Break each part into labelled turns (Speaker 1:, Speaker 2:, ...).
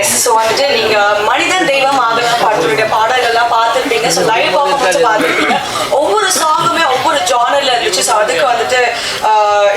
Speaker 1: So வந்துட்டு நீங்க மனிதன் தெய்வம் ஆகலாம் பாட்டுடைய பாடல்கள்லாம் பார்த்துருப்பீங்க. ஸோ லைவ் பர்ஃபார்மன்ஸ் பார்த்துருப்பீங்க. ஒவ்வொரு சாங்குமே ஒவ்வொரு ஜானர்ல இருந்துச்சு. ஸோ அதுக்கு வந்துட்டு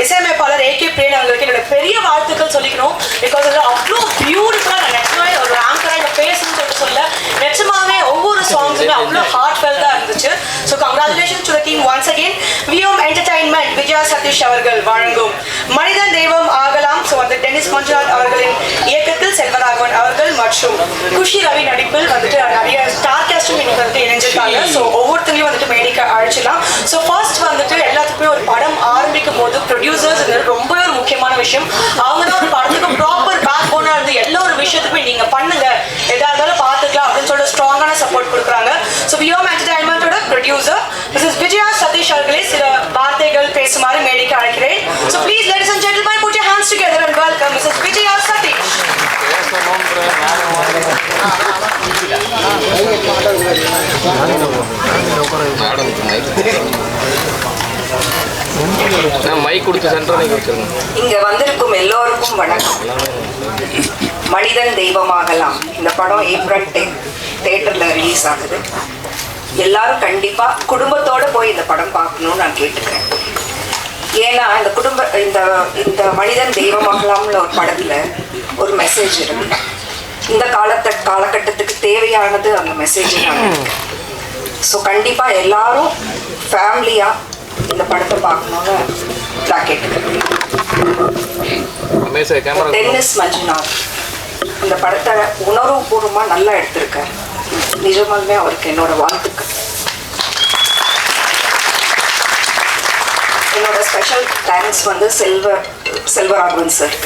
Speaker 1: இசையமைப்பாளர் ஏகே பிரியன் அவங்களுக்கு என்னோட பெரிய வாழ்த்துக்கள் சொல்லிக்கணும். பிகாஸ் அது அவ்வளோ பியூட்டிஃபுல்லாக நான் நிச்சயமே ஒரு ஆங்கராக இங்கே பேசணும்னு சொல்ல நிச்சயமாவே ஒவ்வொரு சாங்ஸுமே அவ்வளோ ஹார்ட் ஃபெல்டாக இருந்துச்சு. So congratulation to the team once again. Vyom entertainment Vijaya Satish அவர்கள் வழங்கும் மனிதன் தெய்வம் ஆகலாம். ஸோ வந்து டென்னிஸ் மஞ்சுநாத் அவர்களின் இயக்கத்தில் செல்வராகவன் அவர்கள் மற்றும் குஷி ரவி நடிப்பில் வந்துட்டு நிறைய ஸ்டார் கேஸ்டும் இன்னைக்கு வந்துட்டு இணைஞ்சிருக்காங்க. ஸோ ஒவ்வொருத்தரையும் வந்துட்டு மேடைக்கு அழைச்சிடலாம். ஸோ ஃபர்ஸ்ட் வந்துட்டு எல்லாத்துக்குமே ஒரு படம் ஆரம்பிக்கும் போது ப்ரொடியூசர்ஸ் ரொம்ப ஒரு முக்கியமான விஷயம். அவங்க தான் ஒரு படத்துக்கு ப்ராப்பர் பேக் போனா இருந்து எல்லா ஒரு விஷயத்துக்குமே நீங்க பண்ணுங்க, எதா இருந்தாலும் பார்த்துக்கலாம் அப்படின்னு சொல்லிட்டு ஸ்ட்ராங்கான சப்போர்ட் கொடுக்குறாங்க. ஸோ வியோம் என்டர்டைன்மெண்டோட ப்ரொடியூசர் மிஸ்ஸஸ் விஜயா சதீஷ் அவர்களே சில வார்த்தைகள் பேசுமாறு மேடைக்கு அழைக்கிறேன். So please ladies and gentlemen put your hands together and welcome Mrs. Vijaya Satish.
Speaker 2: இங்க வந்திருக்கும் எல்லோருக்கும் வணக்கம். மனிதன் தெய்வமாகலாம் இந்த படம் ஏப்ரல் 10 தியேட்டர்ல ரிலீஸ் ஆகுது. எல்லாரும் கண்டிப்பா குடும்பத்தோட போய் இந்த படம் பார்க்கணும்னு நான் கேட்டுக்கிறேன். ஏன்னா இந்த மனிதன் தெய்வமாகலாம்ல ஒரு படத்துல ஒரு மெசேஜ் இருக்கு. இந்த காலகட்டத்துக்கு தேவையானது அந்த மெசேஜ் நான் நினைக்கிறேன். ஸோ கண்டிப்பா எல்லாரும் ஃபேமிலியா இந்த படத்தை பார்க்கணும்னு நான் கேட்டுக்கிறேன். டென்னிஸ் மஞ்சுநாத் இந்த படத்தை உணர்வுபூர்வமா நல்லா எடுத்திருக்காரு. நிஜமாலுமே அவருக்கு என்னோட வாழ்த்துக்கள். என்னோட ஸ்பெஷல் தேங்க்ஸ் வந்து செல்வராகவன் சார்.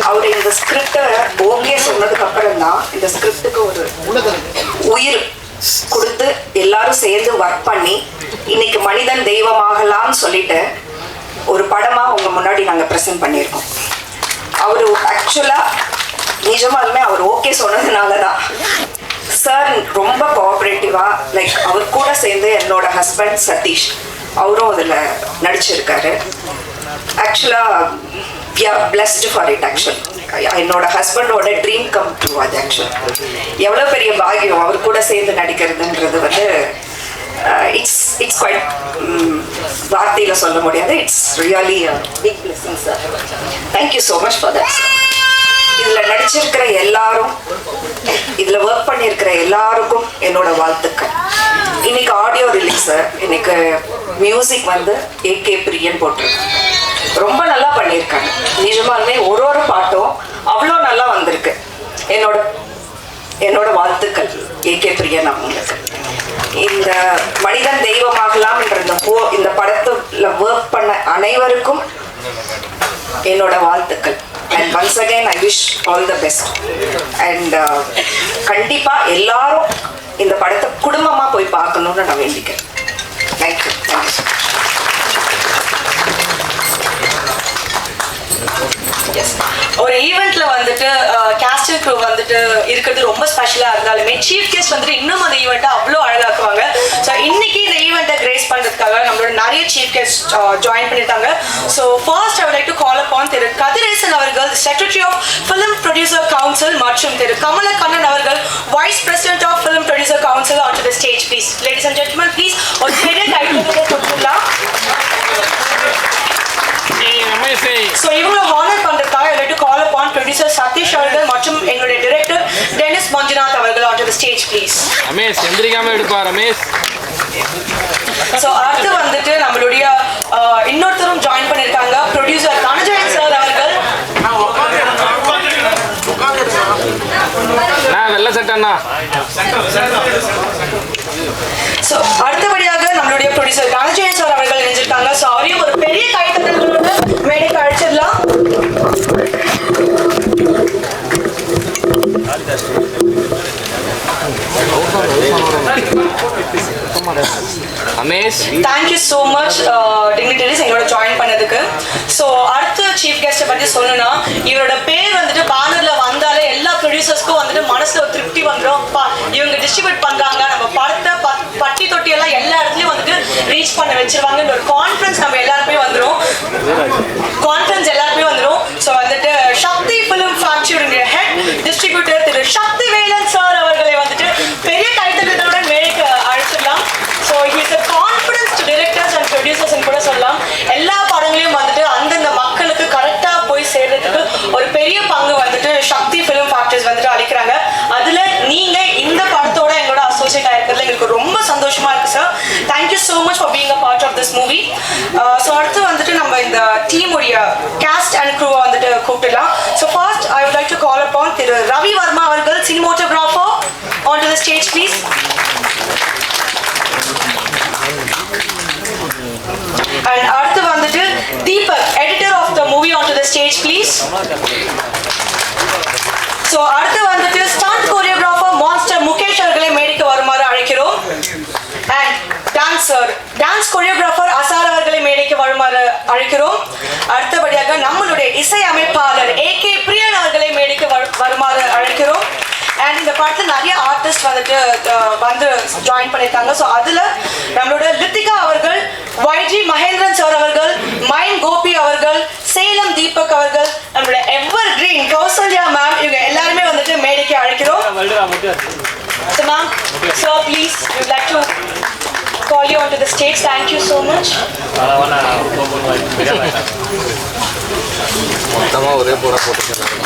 Speaker 2: அவர் இந்த ஸ்கிரிப்டை ஓகே சொன்னதுக்கு அப்புறம் தான் இந்த ஸ்கிரிப்டுக்கு ஒரு உயிர் கொடுத்து எல்லாரும் சேர்ந்து ஒர்க் பண்ணி இன்னைக்கு மனிதன் தெய்வமாகலாம்னு சொல்லிட்டு ஒரு படமா உங்க முன்னாடி நாங்கள் ப்ரெசென்ட் பண்ணியிருக்கோம். அவரு ஆக்சுவலா நிஜமாலுமே அவர் ஓகே சொன்னதுனால தான் சார் ரொம்ப கோஆப்ரேட்டிவா லைக் அவர் கூட சேர்ந்து என்னோட ஹஸ்பண்ட் சதீஷ் அவரும் அதில் நடிச்சிருக்காரு. ஆக்சுவலாக we are blessed for it. என்னோட ஹஸ்பண்டோட ட்ரீம் கம் ட்ரூ அது. எவ்வளோ பெரிய பாகியம் அவர் கூட சேர்ந்து நடிக்கிறதுன்றது வந்து இட்ஸ் குவைட் வார்த்தையில் சொல்ல முடியாது. It's really big blessing sir. Thank you so much for that sir. இதில் நடிச்சிருக்கிற எல்லாரும், இதில் ஒர்க் பண்ணியிருக்கிற எல்லாருக்கும் என்னோட வாழ்த்துக்கள். இன்னைக்கு ஆடியோ ரிலீஸ், இன்னைக்கு மியூசிக் வந்து ஏகே பிரியன் போட்டிருக்காங்க. ரொம்ப நல்லா பண்ணியிருக்காங்க. நிஜமாலுமே ஒரு பாட்டும் அவ்வளோ நல்லா வந்திருக்கு. என்னோட வாழ்த்துக்கள் ஏகே பிரியன் அவங்களுக்கு. இந்த மனிதன் தெய்வமாகலாம் என்ற இந்த படத்துல ஒர்க் பண்ண அனைவருக்கும் என்னோட வாழ்த்துக்கள். And once again I wish all the best. And கண்டிப்பா எல்லாரும் இந்த படத்தை குடும்பமா போய் பார்க்கணும்னு நான் வேண்டிக்கிறேன். தேங்க்யூ.
Speaker 1: ஒரு ஈவெண்ட்ல வந்துட்டு கேஸ்ட் அண்ட் க்ரூ வந்துட்டு இருக்கிறது ரொம்ப ஸ்பெஷலா இருந்தாலுமே சீஃப் கெஸ்ட் வந்துட்டு இன்னும் அந்த ஈவெண்ட்டை அவ்வளோ அழகாக்குவாங்க. ஸோ இன்னைக்கு இந்த ஈவெண்ட்டை கிரேஸ் பண்றதுக்காக நம்மளோட நிறைய சீஃப் கெஸ்ட் ஜாயின் பண்ணியிருக்காங்க. So first I would like to call upon Thiru Kathiresan அவர்கள், secretary of film producer council, மற்றும் திரு கமலக்கண்ணன் அவர்கள், vice president of film producer council on to the stage please. Ladies and gentleman please ஒரு பெரிய கைத்தட்டல் கொடுத்துடலாம். So இவங்களை honour பண்றதுக்காக I like to call upon producer Sathish அவர்கள் மற்றும் எங்களுடைய டைரக்டர் டென்னிஸ் மஞ்சுநாத் அவர்கள் on to the stage please.
Speaker 3: Ramesh எந்திரிக்காம எடுப்பா ரமேஷ்.
Speaker 1: ஸோ அடுத்து வந்துட்டு நம்மளுடைய இன்னொருத்தரும் ஜாயின் பண்ணியிருக்காங்க, ப்ரொடியூசர் தனஜயன் சார் அவர்கள்.
Speaker 3: வெள்ள சட்டண்ணா.
Speaker 1: ஸோ அடுத்தபடியாக நம்மளுடைய ப்ரொடியூசர் தனஜயன் சார் அவர்கள் இணைஞ்சிருக்காங்க. ஸோ அவரையும் ஒரு பெரிய கைத்தட்டலோட மேடைக்கு அழைச்சிடலாம். Thank you so much dignitaries எங்களோட ஜாயின் பண்ணதுக்கு. ஸோ அடுத்த சீஃப் கெஸ்ட்டை பற்றி சொல்லணும்னா இவரோட பேர் வந்துட்டு பேனர்ல வந்தாலே எல்லா ப்ரொடியூசர்ஸ்க்கும் வந்துட்டு மனசுல ஒரு திருப்தி வந்துடும். இவங்க டிஸ்ட்ரிபியூட் பண்றாங்க, நம்ம படத்தை பட்டி தொட்டி எல்லாம் எல்லா இடத்துலயும் வந்துட்டு ரீச் பண்ண வச்சிருவாங்கன்ற ஒரு கான்ஃபிடன்ஸ் நம்ம எல்லாருமே வந்துடும். ஸோ வந்துட்டு Sakthi film factoring head distributor Thiru Sakthivelan sir அவர்களை வந்துட்டு பெரிய கைத்தட்டலுடன் மேடைக்கு அழைச்சிடலாம். So he's a confidence to directors and producers கூட சொல்லலாம். எல்லா படங்களையும் வந்துட்டு அந்தந்த மக்களுக்கு கரெக்டாக போய் சேர்றதுக்கு ஒரு பெரிய பங்கு வந்துட்டு சக்தி ஃபிலிம் ஃபேக்டர்ஸ் வந்துட்டு அளிக்கிறாங்க. அதுல நீங்க இந்த படத்தோட எங்களோட அசோசியேட் ஆயிருக்கிறதுல எங்களுக்கு ரொம்ப சந்தோஷமா இருக்கு sir. Thank you so much for being a part of this movie. So அடுத்து வந்துட்டு நம்ம இந்த டீமுடைய கேஸ்ட் அண்ட் க்ரூவை வந்துட்டு கூப்பிடலாம். So first I would like to call upon Thiru Ravi Varma அவர்கள், cinematographer, on to the stage please. And அடுத்து வந்துட்டு Deepak, editor of the movie, on to the stage please. So அடுத்து வந்துட்டு ஸ்டண்ட் கோரியோகிராஃபர் மாஸ்டர் முகேஷ் அவர்களை மேடைக்கு வருமாறு அழைக்கிறோம். அண்ட் டான்ஸ் கோரியோகிராஃபர் அசார் அவர்களை மேடைக்கு வருமாறு அழைக்கிறோம். அடுத்தபடியாக நம்மளுடைய இசை அமைப்பாளர் AK பிரியன் அவர்களை மேடைக்கு வருமாறு அழைக்கிறோம். அண்ட் இந்த படத்தில் நிறைய ஆர்டிஸ்ட் வந்துட்டு வந்து ஜாயின் பண்ணியிருக்காங்க. ஸோ அதில் நம்மளோட லித்திகா அவர்கள், YG மகேந்திரன் சார் அவர்கள், மைன் கோபி அவர்கள், சேலம் தீபக் அவர்கள், நம்மளோட எவர் கிரீன் கௌசல்யா மேம், இவங்க எல்லாருமே வந்துட்டு மேடைக்கு அழைக்கிறோம். So ma'am, sir, please, we would like to call you onto the stage. Thank you so much.
Speaker 3: மொத்தமாக ஒரே போட போட்டுக்கிறாங்க.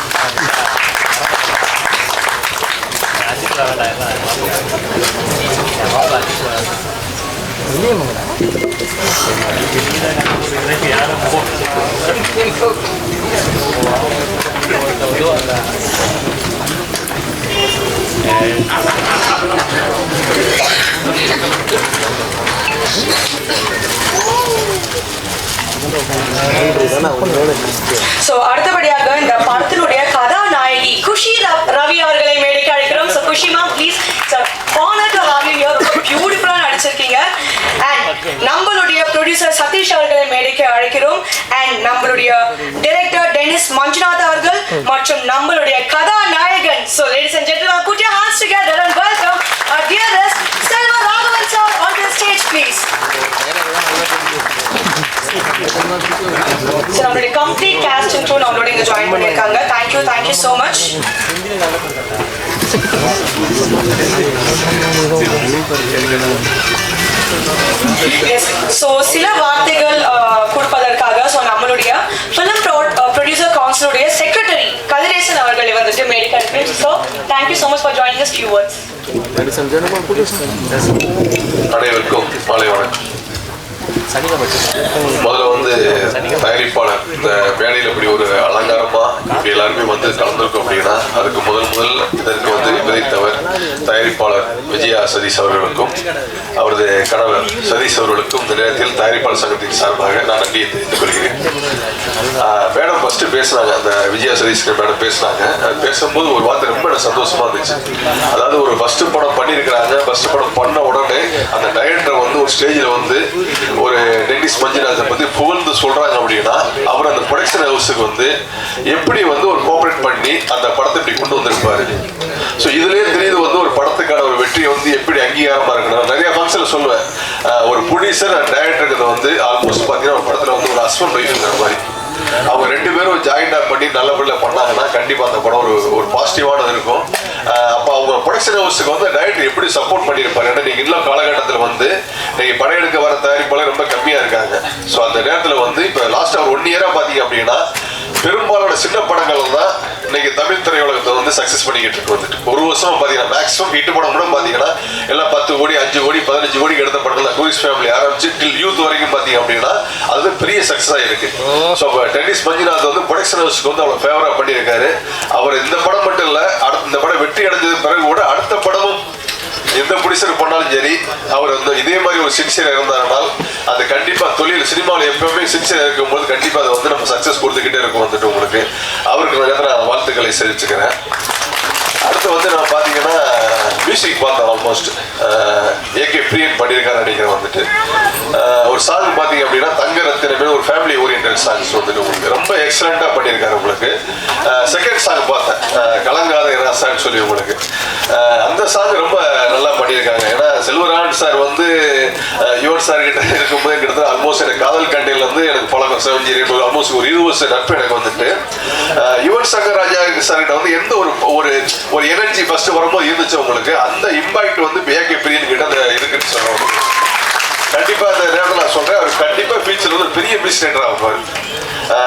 Speaker 1: So அடுத்தபடியாக இந்த படத்தினுடைய கதாநாயகி குஷி ரவி அவர்களை மேடைக்கு அழைக்கிறோம். So Kushi ma'am, please, honor to have you here. ரொம்ப பியூட்டிஃபுல்லா நடிச்சிருக்கீங்க. அண்ட் நம்மளுடைய ப்ரொடியூசர் சதீஷ் அவர்களை மேடைக்கு அழைக்கிறோம். அண்ட் நம்மளுடைய டைரக்டர் டெனிஸ் மஞ்சுநாத் அவர்கள் மற்றும் நம்மளுடைய கதாநாயகன். So ladies and gentlemen, put your hands together and welcome our dearest Selva Raghavan sir on the stage, please. So நம்மளுடைய கம்ப்ளீட் காஸ்ட் அண்ட் க்ரூ நம்மளோட இங்க ஜாயின் பண்ணிருக்காங்க. Thank you so much. Yes, so சில வார்த்தைகள் கொடுப்பதற்காக நம்மளுடைய film producer கவுன்சிலுடைய secretary Kathiresan அவர்களை வந்துட்டு மேடைக்கு அழைக்கிறேன். So thank you so much for joining us. Few words.
Speaker 4: அனைவருக்கும் மாலை வணக்கம். முதல்ல வந்து தயாரிப்பாளர் இந்த மேடையில் இப்படி ஒரு அலங்காரமா இப்படி எல்லாருமே வந்து கலந்துருக்கோம் அப்படின்னா அதுக்கு முதல் இதற்கு வந்து விதைத்தவர் தயாரிப்பாளர் விஜயா சதீஷ் அவர்களுக்கும் அவரது கணவர் சதீஷ் அவர்களுக்கும் இந்த நேரத்தில் தயாரிப்பாளர் சங்கத்தின் சார்பாக நான் நன்றியை தெரிவித்துக் கொள்கிறேன். மேடம் ஃபர்ஸ்ட் பேசினாங்க, அந்த விஜயா சதீஷ் மேடம் பேசினாங்க. அது பேசும்போது ஒரு வார்த்தை ரொம்ப எனக்கு சந்தோஷமா இருந்துச்சு. அதாவது ஒரு ஃபர்ஸ்ட் படம் பண்ணியிருக்கிறாங்க. ஃபர்ஸ்ட் படம் பண்ண உடனே அந்த டைரக்டர் வந்து ஒரு ஸ்டேஜில் வந்து ஒரு டென்னிஸ் மஞ்சுநாத்தை பத்தி புகழ்ந்து சொல்றாங்க அப்படின்னா அவர் அந்த ப்ரொடக்ஷன் ஹவுஸுக்கு வந்து எப்படி வந்து ஒரு கோஆபரேட் பண்ணி அந்த படத்தை இப்படி கொண்டு வந்திருப்பாரு. ஸோ இதுலயே தெரியுது வந்து ஒரு படத்துக்கான ஒரு வெற்றியை வந்து எப்படி அங்கீகாரமா இருக்கணும். நிறைய ஃபங்க்ஷன்ல சொல்லுவேன், ஒரு ப்ரொடியூசர் அண்ட் டைரக்டருக்கு வந்து ஆல்மோஸ்ட் பார்த்தீங்கன்னா ஒரு படத்துல வந்து ஒரு ஹஸ்பண்ட் ஒய்ஃப்ங்கிற மாதிரி அவங்க ரெண்டு பேரும் ஜாயிண்டா பண்ணி நல்லபடியா பண்ணாங்கன்னா கண்டிப்பா அந்த படம் ஒரு பாசிட்டிவானது இருக்கும். அப்போ அவங்க ப்ரொடக்ஷன் ஹவுஸுக்கு வந்து டைரக்டர் எப்படி சப்போர்ட் பண்ணியிருப்பாரு. ஏன்னா நீங்க இன்னும் காலகட்டத்தில் வந்து நீங்க படம் எடுக்க வர தயாரிப்பாளர் ரொம்ப கம்மியா இருக்காங்க. ஸோ அந்த நேரத்தில் வந்து இப்போ லாஸ்ட் ஒரு 1 இயரா பாத்தீங்க அப்படின்னா பெரும்பாலான சின்ன படங்கள் தான் இன்னைக்கு தமிழ் திரையுலகத்தை வந்து சக்சஸ் பண்ணிக்கிட்டு இருக்கு. வந்துட்டு ஒரு வருஷம் பாத்தீங்கன்னா மேக்ஸிமம் ஹிட் படம் கூட பாத்தீங்கன்னா எல்லாம் 10 கோடி 5 கோடி 15 கோடி எடுத்த படங்கள் டூரிஸ்ட் ஃபேமிலி ஆரம்பிச்சு டில் யூத் வரைக்கும் பாத்தீங்க அப்படின்னா அது பெரிய சக்சஸா இருக்கு. ஸோ டென்னிஸ் மஞ்சுநாத் வந்து ப்ரொடக்ஷன் ஹவுஸ்க்கு வந்து அவ்வளவு ஃபேவரா பண்ணியிருக்காரு. அவர் இந்த படம் மட்டும் இல்ல, இந்த படம் வெற்றி அடைஞ்சது பிறகு கூட அடுத்த படமும் எந்த ப்ரொடியூசர் பண்ணாலும் சரி அவர் வந்து இதே மாதிரி ஒரு சின்சியர் இருந்தாருனால் அது கண்டிப்பா தொழில் சினிமாவில் எப்பவுமே சின்சியர் இருக்கும்போது கண்டிப்பா அதை வந்து நம்ம சக்சஸ் கொடுத்துக்கிட்டே இருக்கும். வந்துட்டு உங்களுக்கு அவருக்கு நான் வாழ்த்துக்களை தெரிவிச்சுக்கிறேன். அடுத்து வந்து நான் பாத்தீங்கன்னா மியூசிக் பார்த்தேன். ஆல்மோஸ்ட் AK பிரியன் பண்ணியிருக்காரு நினைக்கிறேன். வந்துட்டு ஒரு சாங் பாத்தீங்க அப்படின்னா தங்க ரத்தினமே ஒரு ஃபேமிலி ஓரியன்டட் சாங்ஸ் வந்துட்டு உங்களுக்கு ரொம்ப எக்ஸலண்டா பண்ணியிருக்காரு. உங்களுக்கு செகண்ட் சாங் பார்த்தேன் கலங்காத ராசான்னு சொல்லி உங்களுக்கு அந்த சாங் ரொம்ப நல்லா பண்ணியிருக்காங்க. ஏன்னா செல்வராஜ் சார் வந்து யுவன் சார் கிட்ட இருக்கும்போது கிட்டத்தட்ட ஆல்மோஸ்ட் எனக்கு காதல் கண்டையில இருந்து எனக்கு பழக்கம் 7 ஆல்மோஸ்ட் ஒரு 20 வருஷம் நட்பு எனக்கு வந்துட்டு யுவன் சங்கர் ராஜா சார் கிட்ட வந்து எந்த ஒரு எனர்ஜி ஃபர்ஸ்ட் வரும்போது இருந்துச்சு உங்களுக்கு, அந்த இம்பாக்ட் வந்து ஏகே பிரியன் கிட்ட அந்த இருக்குன்னு சொல்லுவாங்க. கண்டிப்பா அந்த நேரத்தில் நான் சொல்றேன், அவர் கண்டிப்பா ஃபியூச்சர் வந்து பெரிய பிசினஸ் ஆகும்.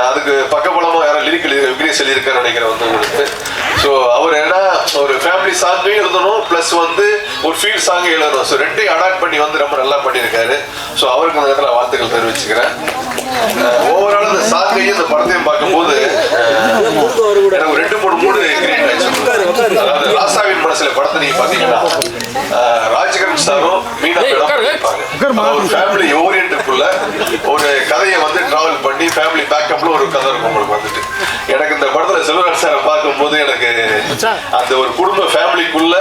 Speaker 4: அதுக்கு பக்கபலமா யாரும் லிரிக்கல் விக்னேஷ் எழுதியிருக்காரு நினைக்கிறேன் வந்து உங்களுக்கு. ஸோ அவர் ஏன்னா ஒரு ஃபேமிலி சாங்கையும் எழுதணும், பிளஸ் வந்து ஒரு ஃபீல்ட் சாங்கையும் எழுதணும். ஸோ ரெண்டையும் அடாப்ட் பண்ணி வந்து ரொம்ப நல்லா பண்ணியிருக்காரு. ஸோ அவருக்கு அந்த நேரத்தில் வாழ்த்துக்கள் தெரிவிச்சுக்கிறேன். ஓவரால் அந்த சாங்கையும் இந்த படத்தையும் பார்க்கும்போது எனக்கு 2-3 கிரியேட் ஆயிடுச்சு. அதாவது ராசாவின் மனசுல படத்தை நீங்க பாத்தீங்கன்னா ராஜகரன் சாரும் மீனா ஒரு ஃபேமிலி ஓரியன்டுக்குள்ள ஒரு கதையை வந்து டிராவல் பண்ணி ஃபேமிலி பேக்கப்ல ஒரு கதை இருக்கும் உங்களுக்கு வந்துட்டு. எனக்கு இந்த படத்துல செல்வராஜ் சாரை பார்க்கும்போது எனக்கு அந்த ஒரு குடும்ப ஃபேமிலிக்குள்ள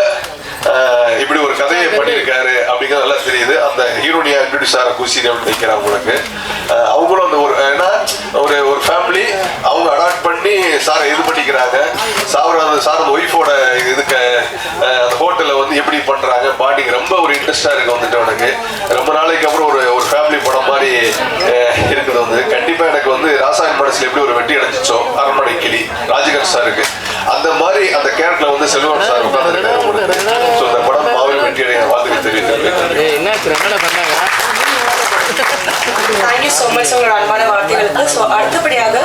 Speaker 4: இப்படி ஒரு கதையை பண்ணியிருக்காரு அப்படிங்கிறது நல்லா தெரியுது. அந்த ஹீரோனியா இன்ட்ரோடியூஸ் ஆகிற குசி நினைக்கிறாங்க உங்களுக்கு. அவங்களும் அந்த ஒரு ஏன்னா ஒரு ஃபேமிலி அவங்க அடாப்ட் பண்ணி சாரை இது பண்ணிக்கிறாங்க. சார் அந்த ஒய்ஃபோட இதுக்கு அந்த ஹோட்டலில் வந்து எப்படி பண்றாங்க பாண்டிங் ரொம்ப ஒரு இன்ட்ரெஸ்டா இருக்கு வந்துட்டு. எனக்கு ரொம்ப நாளைக்கு அப்புறம் ஒரு ஃபேமிலி படம் மாதிரி இருக்குது வந்து. கண்டிப்பா எனக்கு வந்து ராசாயன் மனசுல எப்படி ஒரு வெட்டி அடைஞ்சிச்சோ அரண்மனை கிளி ராஜகர் சாருக்கு அந்த மாதிரி அந்த கேரக்டர்ல வந்து செல்வன் சார் உட்கார்ந்துருக்காரு. ஸோ இந்த படம் மாவில் வெற்றி அடைய வாழ்த்துக்கள் தெரிவித்து
Speaker 1: தேங்க்யூ ஸோ மச் உங்களோட அன்பான வார்த்தைகளுக்கு. ஸோ அடுத்தபடியாக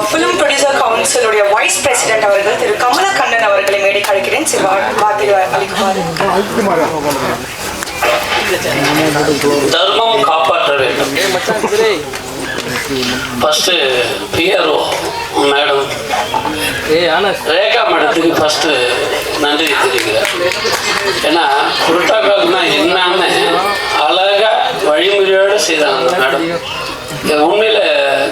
Speaker 1: ஃபிலிம் ப்ரொடியூசர் கவுன்சிலுடைய வைஸ் பிரசிடென்ட் அவர்கள் திரு கமலக்கண்ணன் அவர்களை மேடை அழைக்கிறேன். சில வார்த்தைகள் அளிக்குமாறு.
Speaker 5: தர்மம் காப்பாற்ற வேண்டும். ஃபர்ஸ்ட் பிஆர்ஓ மேடம் ரேகா மேடத்துக்கு ஃபர்ஸ்ட் நன்றி தெரிவிக்கிறேன். ஏன்னா புரோட்டோகால்னா என்னன்னு அழகா வழிமுறையோடு செய்தாங்க மேடம். உண்மையில்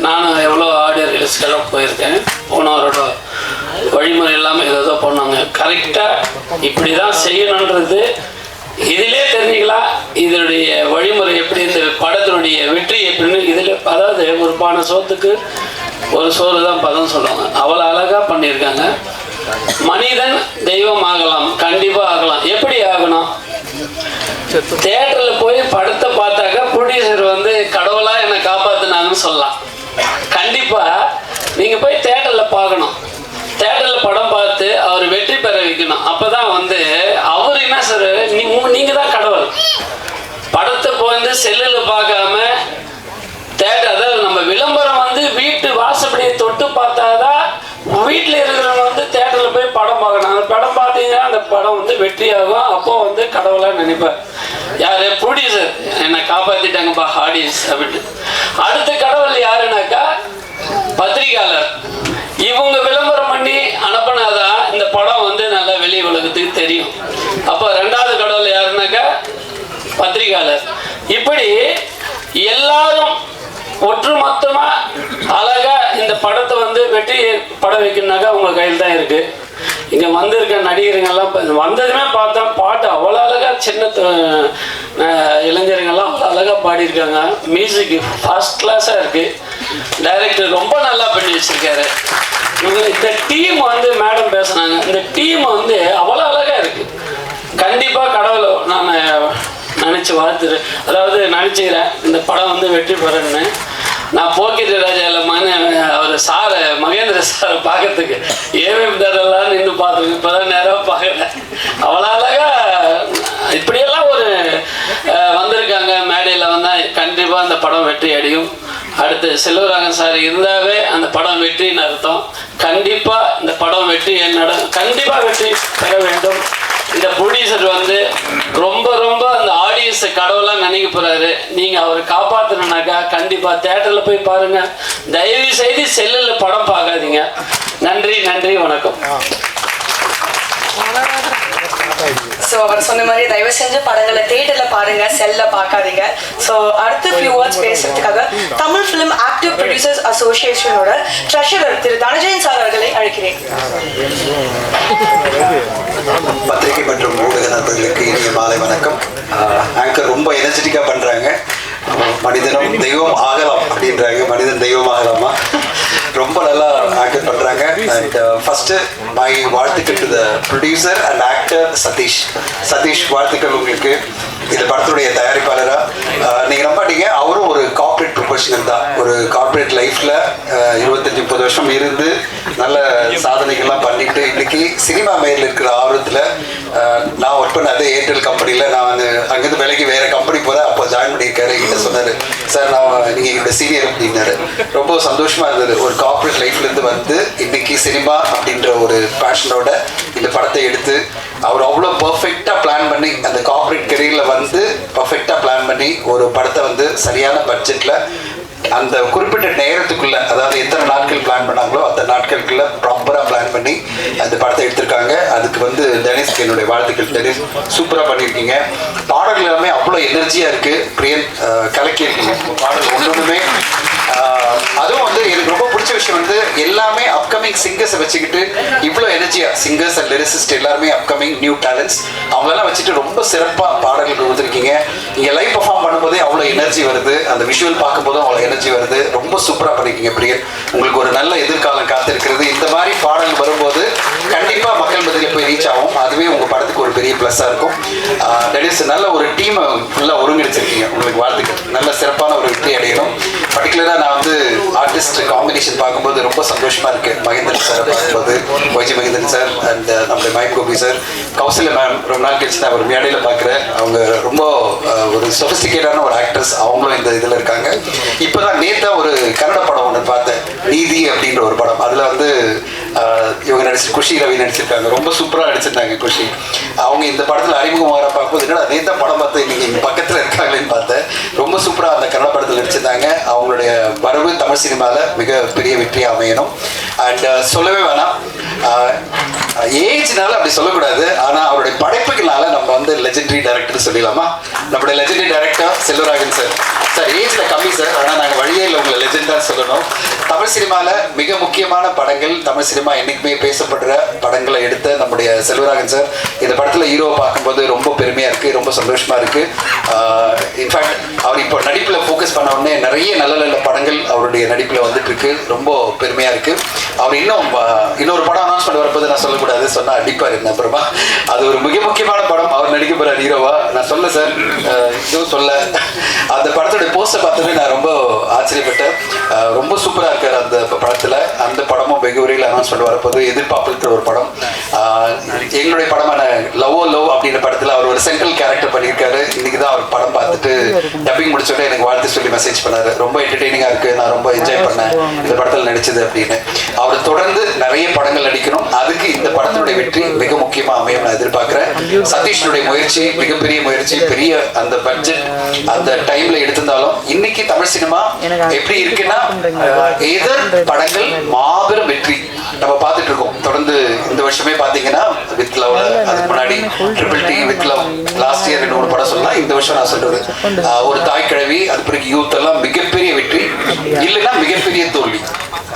Speaker 5: நானும் எவ்வளோ ஆடியோ ரிலீஸ்க்கெல்லாம் போயிருக்கேன். போனவரோட வழிமுறை இல்லாமல் ஏதோ பண்ணாங்க. கரெக்டாக இப்படி தான் செய்யணுன்றது இதிலே தெரிஞ்சுக்கலாம். இதனுடைய வழிமுறை எப்படி, இந்த படத்தினுடைய வெற்றி எப்படின்னு இதில், அதாவது ஒரு பானை சோத்துக்கு ஒரு சோறு தான் பதம் சொல்லுவாங்க. அவ்வளோ அழகாக பண்ணியிருக்காங்க. மனிதன் தெய்வம் ஆகலாம், கண்டிப்பாக ஆகலாம். எப்படி ஆகணும்? தியேட்டரில் போய் படத்தை பார்த்தாக்கா ப்ரொடியூசர் வந்து கடவுளா என்னை காப்பாற்றினாங்கன்னு சொல்லலாம். கண்டிப்பாக நீங்கள் போய் தியேட்டரில் பார்க்கணும். தியேட்டரில் படம் பார்த்து அவர் வெற்றி பெற வைக்கணும். அப்போதான் வந்து அவர் என்ன சார், நீங்கள் தான் கடவுள். படத்தை வந்து செல்லில் பார்க்காம தியேட்டர், அதாவது நம்ம விளம்பரம் வந்து வீட்டு வாசப்படியை தொட்டு பார்த்தாதான் வீட்டில் இருக்கிறவங்க வந்து தியேட்டரில் போய் படம் பார்க்கணும். அந்த படம் பார்த்தீங்கன்னா அந்த படம் வந்து வெற்றியாகும். அப்போ வந்து கடவுளாக நினைப்பார். யார்? ப்ரொடியூசர் என்னை காப்பாற்றிட்டாங்கப்பா ஆடியன்ஸ் அப்படின்ட்டு. அடுத்த கடவுள் யாருனாக்கா பத்திரிகையாளர். இவங்க விளம்பரம் பண்ணி அனுப்பினாதான் இந்த படம் வந்து நல்லா வெளி உலகத்துக்கு தெரியும். அப்போ ரெண்டாவது கடவுள் யாருனாக்கா பத்திரிகையாளர். இப்படி எல்லாரும் ஒட்டுமொத்தமா அழகா இந்த படத்தை வந்து வெற்றி பட வைக்கணும்னாக்கா உங்க கையில் தான் இருக்கு. இங்க வந்திருக்க நடிகருங்கெல்லாம் வந்ததுமே பார்த்தா பாட்டு அவ்வளோ அழகா, சின்ன இளைஞருங்கெல்லாம் அவ்வளோ அழகா பாடியிருக்காங்க. மியூசிக் ஃபர்ஸ்ட் கிளாஸா இருக்கு. டைரக்டர் ரொம்ப நல்லா பண்ணி வச்சிருக்காரு. இந்த டீம் வந்து மேடம் பேசுனாங்க, இந்த டீம் வந்து அவ்வளோ அழகா இருக்கு. கண்டிப்பா கடவுளை நான் நினைச்சு வாழ்த்துறேன், அதாவது நினைச்சுக்கிறேன் இந்த படம் வந்து வெற்றி பெறணும்னு. நான் போக்கிரி ராஜா இல்லமான அவர் சாரை, மகேந்திர சாரை பார்க்கறதுக்கு ஏவிஎம் தேடலாம் நின்று பார்த்துருக்கு. இப்போதான் நேரம் பார்க்குறேன். அவ்வளோ அழகா இப்படியெல்லாம் ஒரு வந்திருக்காங்க. மேடையில் வந்தால் கண்டிப்பாக அந்த படம் வெற்றி அடையும். அடுத்து செல்வராகன் சார் இருந்தாவே அந்த படம் வெற்றின்னு அர்த்தம். கண்டிப்பாக இந்த படம் வெற்றி கண்டிப்பாக வெற்றி பெற வேண்டும். இந்த ப்ரொடியூசர் வந்து ரொம்ப ரொம்ப அந்த ஆடியன்ஸை கடவுளாக நினைக்க போறாரு. நீங்கள் அவரை காப்பாற்றணுனாக்கா கண்டிப்பாக தேட்டரில் போய் பாருங்க. தயவு செய்து செல்லில் படம் பார்க்காதீங்க. நன்றி, நன்றி, வணக்கம்.
Speaker 1: ஸோ அவர் சொன்ன மாதிரி தயவு செஞ்சு படங்களை தியேட்டர்ல பாருங்க, செல்ல பார்க்காதீங்க. ஸோ அடுத்த ஃபியூ வேர்ட்ஸ் பேசுறதுக்காக தமிழ் ஃபிலிம் ஆக்டிவ் ப்ரொடியூசர்ஸ் அசோசியேஷனோட ட்ரெஷரர் திரு தனஜயன் சார் அவர்களை அழைக்கிறேன்.
Speaker 6: பத்திரிகை மற்றும் ஊடக நண்பர்களுக்கு இனிய மாலை வணக்கம். ஆங்கர் ரொம்ப எனர்ஜெட்டிக்காக பண்ணுறாங்க. மனிதனும் தெய்வம் ஆகலாம் அப்படின்றாங்க. மனிதன் தெய்வம் ஆகலாமா? ரொம்ப நல்லா ஆக்ட் பண்றாங்க. அண்ட் ஃபர்ஸ்ட் மை வாழ்த்துக்கள் to the producer and actor Satish வாழ்த்துக்கள் உங்களுக்கு. இந்த படத்துடைய தயாரிப்பாளரா நீங்க நம்பாட்டீங்க, அவரும் ஒரு கார்ப்பரேட் ப்ரொஃபஷனல் தான். ஒரு கார்ப்பரேட் லைஃப்ல 25-30 வருஷம் இருந்து நல்ல சாதனைகள்லாம் பண்ணிட்டு இன்னைக்கு சினிமா மேல இருக்கிற ஆர்வத்துல நான் ஒர்க் பண்ண அதே ஏர்டெல் கம்பெனியில் நான் வந்து அங்கேருந்து வேலைக்கு வேற கம்பெனி போகிறேன். அப்போ ஜாயின் பண்ணியிருக்காரு. என்கிட்ட சொன்னார், சார் நான் நீங்கள் என்னோட சீனியர் அப்படின்னாரு. ரொம்ப சந்தோஷமா இருந்தது. ஒரு கார்ப்பரேட் லைஃப்லேருந்து வந்து இன்னைக்கு சினிமா அப்படின்ற ஒரு பேஷனோட இந்த படத்தை எடுத்து அவர் அவ்வளோ பர்ஃபெக்டாக பிளான் பண்ணி அந்த கார்ப்பரேட் கெரியரில் வந்து பர்ஃபெக்டாக பிளான் பண்ணி ஒரு படத்தை வந்து சரியான பட்ஜெட்டில் அந்த குறிப்பிட்ட நேரத்துக்குள்ள, அதாவது எத்தனை நாட்கள் பிளான் பண்ணாங்களோ அந்த நாட்களுக்குள்ள ப்ராப்பராக பிளான் பண்ணி அந்த படத்தை எடுத்திருக்காங்க. அதுக்கு வந்து டெனிஸ்க்கு என்னுடைய வாழ்த்துக்கள். டெனிஸ் சூப்பராக பண்ணியிருக்கீங்க. பாடல்கள் எல்லாமே அவ்வளோ எனர்ஜியாக இருக்கு. பிரியன் கலக்கியிருக்கீங்க பாடல் ஒன்றுமே. அதுவும் வந்து எனக்கு ரொம்ப பிடிச்ச விஷயம் வந்து எல்லாமே அப்கமிங் சிங்கர்ஸை வச்சுக்கிட்டு இவ்வளோ எனர்ஜியாக சிங்கர்ஸ் அண்ட் லிரிசிஸ்ட் எல்லாருமே அப்கமிங் நியூ டேலண்ட்ஸ் அவங்களெல்லாம் வச்சுட்டு ரொம்ப சிறப்பாக பாடல்கள் கொடுத்துருக்கீங்க. நீங்கள் லைவ் பர்ஃபார்ம் பண்ணும்போதே அவ்வளோ எனர்ஜி வருது. அந்த விஷுவல் பார்க்கும்போதும் அவ்வளோ எனர்ஜி வருது. ரொம்ப சூப்பராக பண்ணியிருக்கீங்க பிரியன். உங்களுக்கு ஒரு நல்ல எதிர்காலம் காத்திருக்கிறது. இந்த மாதிரி பாடல் வரும்போது கண்டிப்பாக மக்கள் மத்தியில் போய் ரீச் ஆகும். அதுவே உங்கள் படத்துக்கு ஒரு பெரிய ப்ளஸ்ஸாக இருக்கும். டெனிஸ் நல்ல ஒரு டீமை ஃபுல்லாக ஒருங்கிணைச்சிருக்கீங்க. உங்களுக்கு வாழ்த்துக்கள். நல்ல சிறப்பான ஒரு வெற்றி அடையணும். பர்டிகுலராக நான் வந்து ஆர்டிஸ்ட் காம்பினேஷன் பார்க்கும்போது ரொம்ப சந்தோஷமா இருக்கு. மகேந்திரன் சார் பார்க்கும்போது, ஒய்ஜி மகேந்திரன் சார் அண்ட் நம்முடைய mime Gopi sir, Kausalya ma'am ரொம்ப நாள் கழிச்சு நான் ஒரு மேடையில் பார்க்குறேன். அவங்க ரொம்ப ஒரு சொபிஸ்டிகேட்டான ஒரு ஆக்ட்ரஸ். அவங்களும் இந்த இதில் இருக்காங்க. இப்போதான் நேற்று ஒரு கன்னட படம் ஒன்று பார்த்தேன், நீதி அப்படின்ற ஒரு படம். அதில் வந்து இவங்க குஷி ரவி நடிச்சிருக்காங்க. ரொம்ப சூப்பராக நடிச்சிருந்தாங்க குஷி. அவங்க இந்த படத்தில் அறிமுகம் வர பார்க்கும்போது என்னடா நேற்று படம் பார்த்து இன்னைக்கு இங்கே பக்கத்தில் இருக்காங்களேன்னு பார்த்தேன். ரொம்ப சூப்பராக அந்த கன்னட படத்தில் நடிச்சிருந்தாங்க. அவங்களுடைய வரவு தமிழ் சினிமாவில் மிக பெரிய வெற்றி அமையணும். அண்ட் சொல்லவே வேணாம், ஏஜ்னால அப்படி சொல்லக்கூடாது, ஆனால் அவருடைய படைப்புகளால நம்ம வந்து லெஜெண்டரி டைரக்டர் சொல்லிடலாமா? நம்மளுடைய legendary director Selvaraghavan sir. Sir ஏஜ்ல கம்மி சார், ஆனால் நாங்கள் வழியே இல்லை உங்களை லெஜெண்டாக சொல்லணும். தமிழ் சினிமாவில் மிக முக்கியமான படங்கள், தமிழ் சினிமா என்னைக்குமே பேசப்படுற படங்களை எடுத்த நம்முடைய செல்வராகவன் சார் இந்த படத்தில் ஹீரோவை பார்க்கும்போது ரொம்ப பெருமையாக இருக்குது, ரொம்ப சந்தோஷமாக இருக்குது. இன்ஃபேக்ட் அவர் இப்போ நடிப்பில் ஃபோக்கஸ் பண்ண உடனே நிறைய நல்ல நல்ல படங்கள் அவருடைய நடிப்பில் வந்துட்டு இருக்கு. ரொம்ப பெருமையாக இருக்குது. அவர் இன்னொரு படம் அனௌன்ஸ் பண்ணி வரப்போது நான் சொல்லக்கூடாது, சொன்னால் அடிப்பார் என்ன அப்புறமா. அது ஒரு மிக முக்கியமான படம். அவர் நடிக்க போகிற ஹீரோவா நான் சொல்ல சார், இதுவும் சொல்ல. அந்த படத்தோட போஸ்டர் பார்த்தோன்னே நான் ரொம்ப ஆச்சரியப்பட்டேன். ரொம்ப சூப்பராக இருக்கார் அந்த படத்தில். அந்த படமும் வெகு விரைவில் அனௌன்ஸ் பண்ணி வரப்போது. எதிர்பார்ப்புற ஒரு படம். எங்களுடைய படமான லவ் அப்படின்ற படத்தில் அவர் ஒரு சென்ட்ரல் கேரக்டர் பண்ணியிருக்காரு. இன்னைக்கு தான் அவர் படம் பார்த்துட்டு டப்பிங் முடிச்சோட எனக்கு வாழ்த்து சொல்லி மெசேஜ் பண்ணாரு. ரொம்ப என்டர்டெய்னிங்காக இருக்குது, நான் ரொம்ப என்ஜாய் பண்ணேன் இந்த படத்தில் நடிச்சது அப்படின்னு. அவர் தொடர்ந்து நிறைய படங்கள் நடிக்கணும். அதுக்கு இந்த படத்தினுடைய வெற்றி மிக முக்கியமாக அமையும் நான் எதிர்பார்க்கிறேன். சதீஷனுடைய முயற்சி மிகப்பெரிய முயற்சி. பெரிய அந்த பட்ஜெட் அந்த டைம்ல எடுத்திருந்தாலும் இன்னைக்கு தமிழ் சினிமா எப்படி இருக்குன்னா எதர் படங்கள் மாபெரும் வெற்றி நம்ம பார்த்துட்டு இருக்கோம். தொடர்ந்து இந்த வருஷமே பார்த்தீங்கன்னா வித் லவ், அதுக்கு முன்னாடி triple D, with love, last year 2-3 படம் சொல்லலாம். இந்த வருஷம் நான் சொல்றது ஒரு தாய் கிழவி, அது பிறகு யூத் எல்லாம் மிகப்பெரிய வெற்றி, இல்லைன்னா மிகப்பெரிய தோல்வி.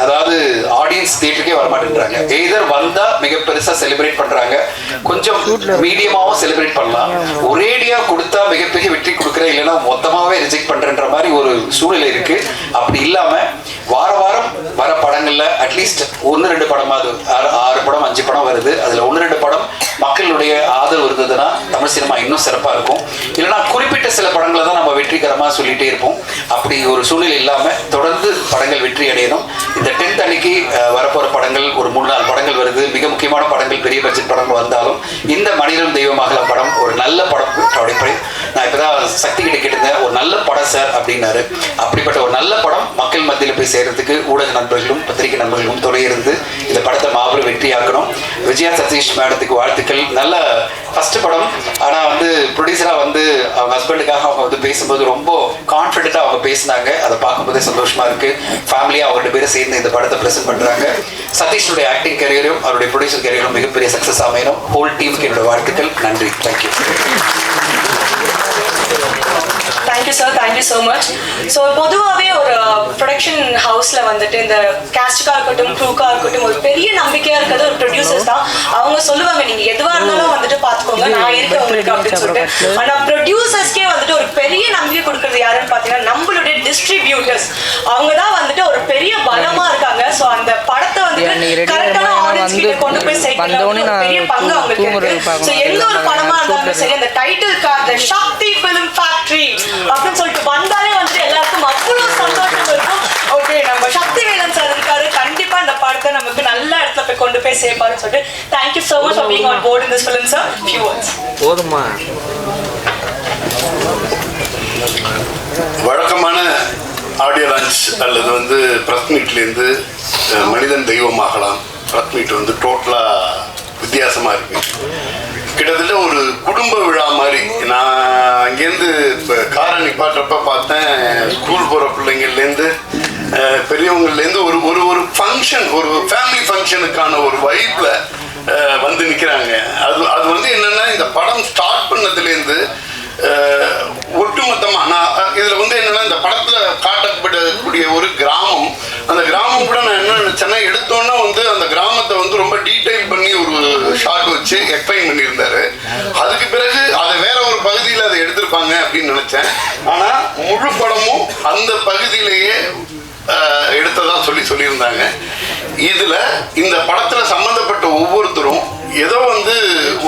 Speaker 6: அதாவது ஆடியன்ஸ் தியேட்டருக்கே வரமாட்டேன்றாங்க. எய்தர் வந்தா மிக பெருசா செலிப்ரேட் பண்றாங்க, கொஞ்சம் மீடியமாவும் செலிப்ரேட் பண்ணலாம், ஒரேடியா கொடுத்தா மிகப்பெரிய வெற்றி கொடுக்குற, இல்லைன்னா மொத்தமாவே ரிஜெக்ட் பண்றன்ற மாதிரி ஒரு சூழ்நிலை இருக்கு. அப்படி இல்லாம வார வாரம் வர படங்கள்ல அட்லீஸ்ட் 1-2 படமாவது, 6 படம் 5 படம் வருது, அதுல 1-2 படம் மக்களுடைய ஆதரவு இருந்ததுன்னா தமிழ் சினிமா இன்னும் சிறப்பா இருக்கும். இல்லைன்னா குறிப்பிட்ட சில படங்களை தான் நம்ம வெற்றிகரமா சொல்லிட்டே இருப்போம். அப்படி ஒரு சூழ்நிலை இல்லாம தொடர்ந்து படங்கள் வெற்றி அடையணும். இந்த 10th அன்னைக்கு வரப்போற படங்கள் ஒரு 3-4 படங்கள் வருது. மிக முக்கியமான படங்கள், பெரிய பட்ஜெட் படங்கள் வந்தாலும் இந்த மனிதனும் தெய்வமாகலாம் படம் ஒரு நல்ல படம். நான் இப்பதான் சக்தி கிட்ட கேட்டிருந்தேன், ஒரு நல்ல படம் சார் அப்படின்னாரு. அப்படிப்பட்ட ஒரு நல்ல படம் மக்கள் மத்தியில் போய் சேர்றதுக்கு ஊடக நண்பர்களும் பத்திரிகை நண்பர்களும் துணை இருந்து இந்த படத்தை மாபெரும் வெற்றியாக்கணும். விஜயா சதீஷ் மேடத்துக்கு வாழ்த்துக்கள். நல்ல ஃபர்ஸ்ட் படம், ஆனால் வந்து ப்ரொடியூசராக வந்து அவங்க ஹஸ்பண்டுக்காக அவங்க வந்து பேசும்போது ரொம்ப கான்ஃபிடென்ட்டாக அவங்க பேசினாங்க. அதை பார்க்கும்போதே சந்தோஷமா இருக்கு. ஃபேமிலியாக அவங்க 2 பேரும் சேர்ந்து இந்த படத்தை ப்ரெசென்ட் பண்ணுறாங்க. சதீஷனுடைய ஆக்டிங் கரியரும் அவருடைய ப்ரொடியூசர் கரியரும் மிகப்பெரிய சக்ஸஸ் அமையணும். ஹோல் டீமுக்கு என்னோட வாழ்த்துக்கள். நன்றி. Thank you.
Speaker 1: Thank you sir, thank you so much. So பொதுவாகவே ஒரு ப்ரொடக்ஷன் ஹவுஸில் வந்துட்டு இந்த கேஸ்டுக்காக இருக்கட்டும், க்ரூக்காக இருக்கட்டும், ஒரு பெரிய நம்பிக்கையாக இருக்கிறது ஒரு ப்ரொடியூசர்ஸ் தான். அவங்க சொல்லுவாங்க, நீங்கள் எதுவாக இருந்தாலும் வந்துட்டு பார்த்துக்கோங்க, சொல்லுவாங்க நான் இருக்கேன் உங்களுக்கு அப்படின்னு சொல்லிட்டு. ஆனா ப்ரொடியூசர்ஸ்க்கே வந்துட்டு ஒரு பெரிய நம்பிக்கை கொடுக்கறது யாருன்னு பாத்தீங்கன்னா நம்மளுடைய டிஸ்ட்ரிபியூட்டர்ஸ். அவங்க தான் வந்துட்டு ஒரு பெரிய பலமா இருக்காங்க. சோ அந்த படத்தை வந்துட்டு கரெக்டான ஆடியன்ஸ் கிட்ட கொண்டு போய் சேர்க்கறது ஒரு பெரிய பங்கு அவங்களுக்கு இருக்கு. சோ எந்த ஒரு படமா இருந்தாலும் சரி அந்த டைட்டில் கார்டு சக்தி ஃபிலிம் ஃபேக்டரி அப்படின்னு சொல்லிட்டு வந்தாலே வந்துட்டு எல்லாருக்கும் அவ்வளவு சந்தோஷம் இருக்கும். ஓகே நம்ம சக்தி வேலன் சார் இருக்காரு, கண்டிப்பா இந்த படத்தை நமக்கு நல்ல இடத்துல போய் கொண்டு போய் சேர்ப்பாருன்னு சொல்லிட்டு thank you so much for being on board in this film sir. Few words.
Speaker 3: போதுமா?
Speaker 7: வழக்கமான ஆடியோ லான்ச் அல்லது வந்து ப்ரெஸ் மீட்லேருந்து மனிதன் தெய்வமாகலாம் ப்ரெஸ் மீட் வந்து டோட்டலாக வித்தியாசமாக இருக்கு. கிட்டத்தட்ட ஒரு குடும்ப விழா மாதிரி. நான் அங்கேருந்து இப்போ காரை நிப்பாட்டுறப்ப பார்த்தேன், ஸ்கூல் போகிற பிள்ளைங்கள்லேருந்து பெரியவங்கள்லேருந்து ஒரு ஒரு ஒரு ஃபங்க்ஷன், ஒரு ஃபேமிலி ஃபங்க்ஷனுக்கான ஒரு வைப்பில் வந்து நிற்கிறாங்க. அது வந்து என்னென்னா இந்த படம் ஸ்டார்ட் பண்ணதுலேருந்து ஒட்டுமொத்தமாக நான் இதில் வந்து என்னென்னா இந்த படத்தில் காட்டப்படக்கூடிய ஒரு கிராமம், அந்த கிராமம் கூட நான் என்ன நினச்சேன்னா எடுத்தோன்னா வந்து அந்த கிராமத்தை வந்து ரொம்ப டீட்டெயில் பண்ணி ஒரு ஷார்ட் வச்சு எக்ஸ்பிளைன் பண்ணியிருந்தாரு. அதுக்கு பிறகு அதை வேற ஒரு பகுதியில் அதை எடுத்திருப்பாங்க அப்படின்னு நினச்சேன். ஆனால் முழு படமும் அந்த பகுதியிலேயே எடுத்ததா சொல்லியிருந்தாங்க. இதில் இந்த படத்தில் சம்மந்தப்பட்ட ஒவ்வொருத்தரும் ஏதோ வந்து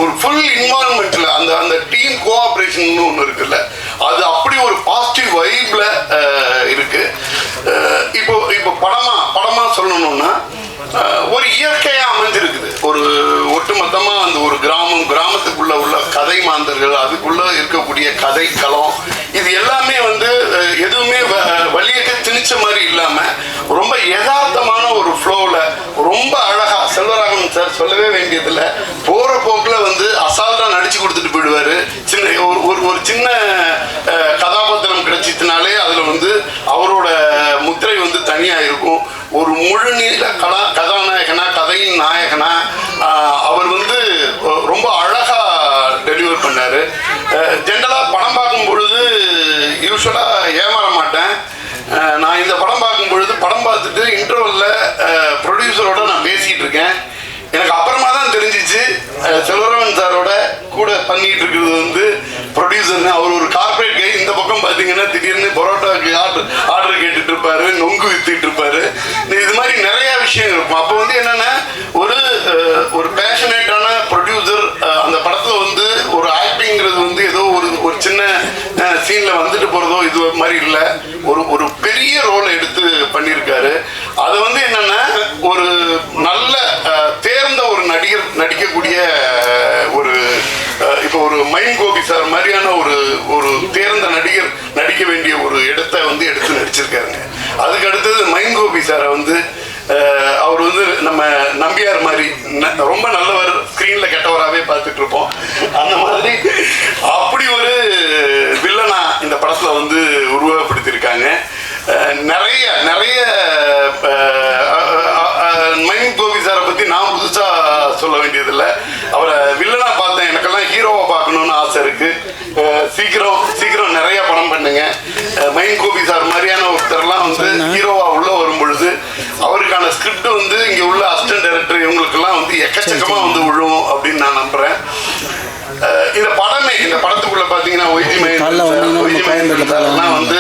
Speaker 7: ஒரு ஃபுல் இன்வால்மெண்ட்ல அந்த அந்த டீம் கோஆப்ரேஷன் ஒன்று இருக்குல்ல, அது அப்படி ஒரு பாசிட்டிவ் வைப்ல இருக்கு. இப்போ படமா சொல்லணும்னா ஒரு இயற்கையா அமைஞ்சிருக்குது. ஒரு ஒட்டுமொத்தமா அந்த ஒரு கிராமத்துக்குள்ள உள்ள கதை மாந்தர்கள், அதுக்குள்ள இருக்கக்கூடிய கதை களம், இது எல்லாமே வந்து எதுவுமே வழியக்க திணிச்ச மாதிரி இல்லாம ரொம்ப யதார்த்தமான ஒரு ஃப்ளோவில் ரொம்ப அழகா செல்வராகவன் சார் சொல்லவே வேண்டியதில்ல, போற போக்குல வந்து அசால்ட்டா நடிச்சு கொடுத்துட்டு போயிடுவாரு. ஒரு சின்ன கதாபாத்திரம் கிடைச்சினாலே அதுல வந்து அவரோட முத்திரை வந்து தனியா இருக்கும். ஒரு முழு நீள கதாநாயகனா, கதையின் நாயகனா அவர் வந்து ரொம்ப அழகா டெலிவர் பண்ணாரு. ஜென்ரலா படம் பார்க்கும் பொழுது யூஸ்வலா ஏமாற மாட்டேன். நான் இந்த படம் பார்க்கும் பொழுது படம் பார்த்துட்டு இன்டர்வல்ல ப்ரொடியூசரோட நான் பேசிட்டு இருக்கேன். எனக்கு அப்புறமா தான் தெரிஞ்சிச்சு செல்வராகவன் சாரோட கூட பண்ணிட்டு இருக்கிறது வந்து ப்ரொடியூசர்னு. அவர் ஒரு கார்பரேட் கை. இந்த பக்கம் பார்த்தீங்கன்னா திடீர்னு பரோட்டாவுக்கு ஆர்டர் கேட்டுட்டு இருப்பாரு, நொங்கு வித்துட்டு இருப்பாரு. இது மாதிரி நிறைய விஷயம் இருக்கும். அப்போ வந்து என்னன்னா ஒரு பேஷனேட்டான ப்ரொடியூசர் அந்த படத்தில் வந்து ஒரு ஆக்டிங்கிறது வந்து ஏதோ ஒரு சின்ன சீன்ல வந்துட்டு போறதோ இது மாதிரி இல்லை, ஒரு பெரிய ரோலை எடுத்து பண்ணியிருக்காரு. அது வந்து என்னன்னா ஒரு நல்ல தேர்ந்த ஒரு நடிகர் நடிக்கக்கூடிய ஒரு இப்போ ஒரு மைம் கோபி சார் மாதிரியான ஒரு தேர்ந்த நடிகர் நடிக்க வேண்டிய ஒரு இடத்தை வந்து எடுத்து நடிச்சிருக்காருங்க. அதுக்கு அடுத்தது மைம் கோபி சாரை வந்து அவர் வந்து நம்ம நம்பியார் மாதிரி ரொம்ப நல்லவர், ஸ்கிரீன்ல கெட்டவராகவே பார்த்துட்டு இருப்போம். அந்த மாதிரி அப்படி ஒரு வில்லனா இந்த படத்துல வந்து உருவகப்படுத்தியிருக்காங்க. நிறைய நிறைய மைம் கோபி சாரை பத்தி நான் புதுசா சொல்ல வேண்டியதில்லை. அவரை வில்லனா பார்த்தேன், எனக்கெல்லாம் ஹீரோவை பார்க்கணும்னு ஆசை இருக்கு. சீக்கிரம் நிறைய படம் பண்ணுங்க. மைம் கோபி சார் மாதிரியான ஒருத்தர்லாம் வந்து ஹீரோவா உள்ள வரும் பொழுது அவருக்கான ஸ்கிரிப்ட் வந்து இங்க உள்ள அசிஸ்டன்ட் டைரக்டர் இவங்களுக்கெல்லாம் வந்து எக்கச்சக்கமா வந்து விழுவும் அப்படின்னு நான் நம்புறேன். இந்த படத்துக்குள்ள பாத்தீங்கன்னா ஒய்ஜி வந்து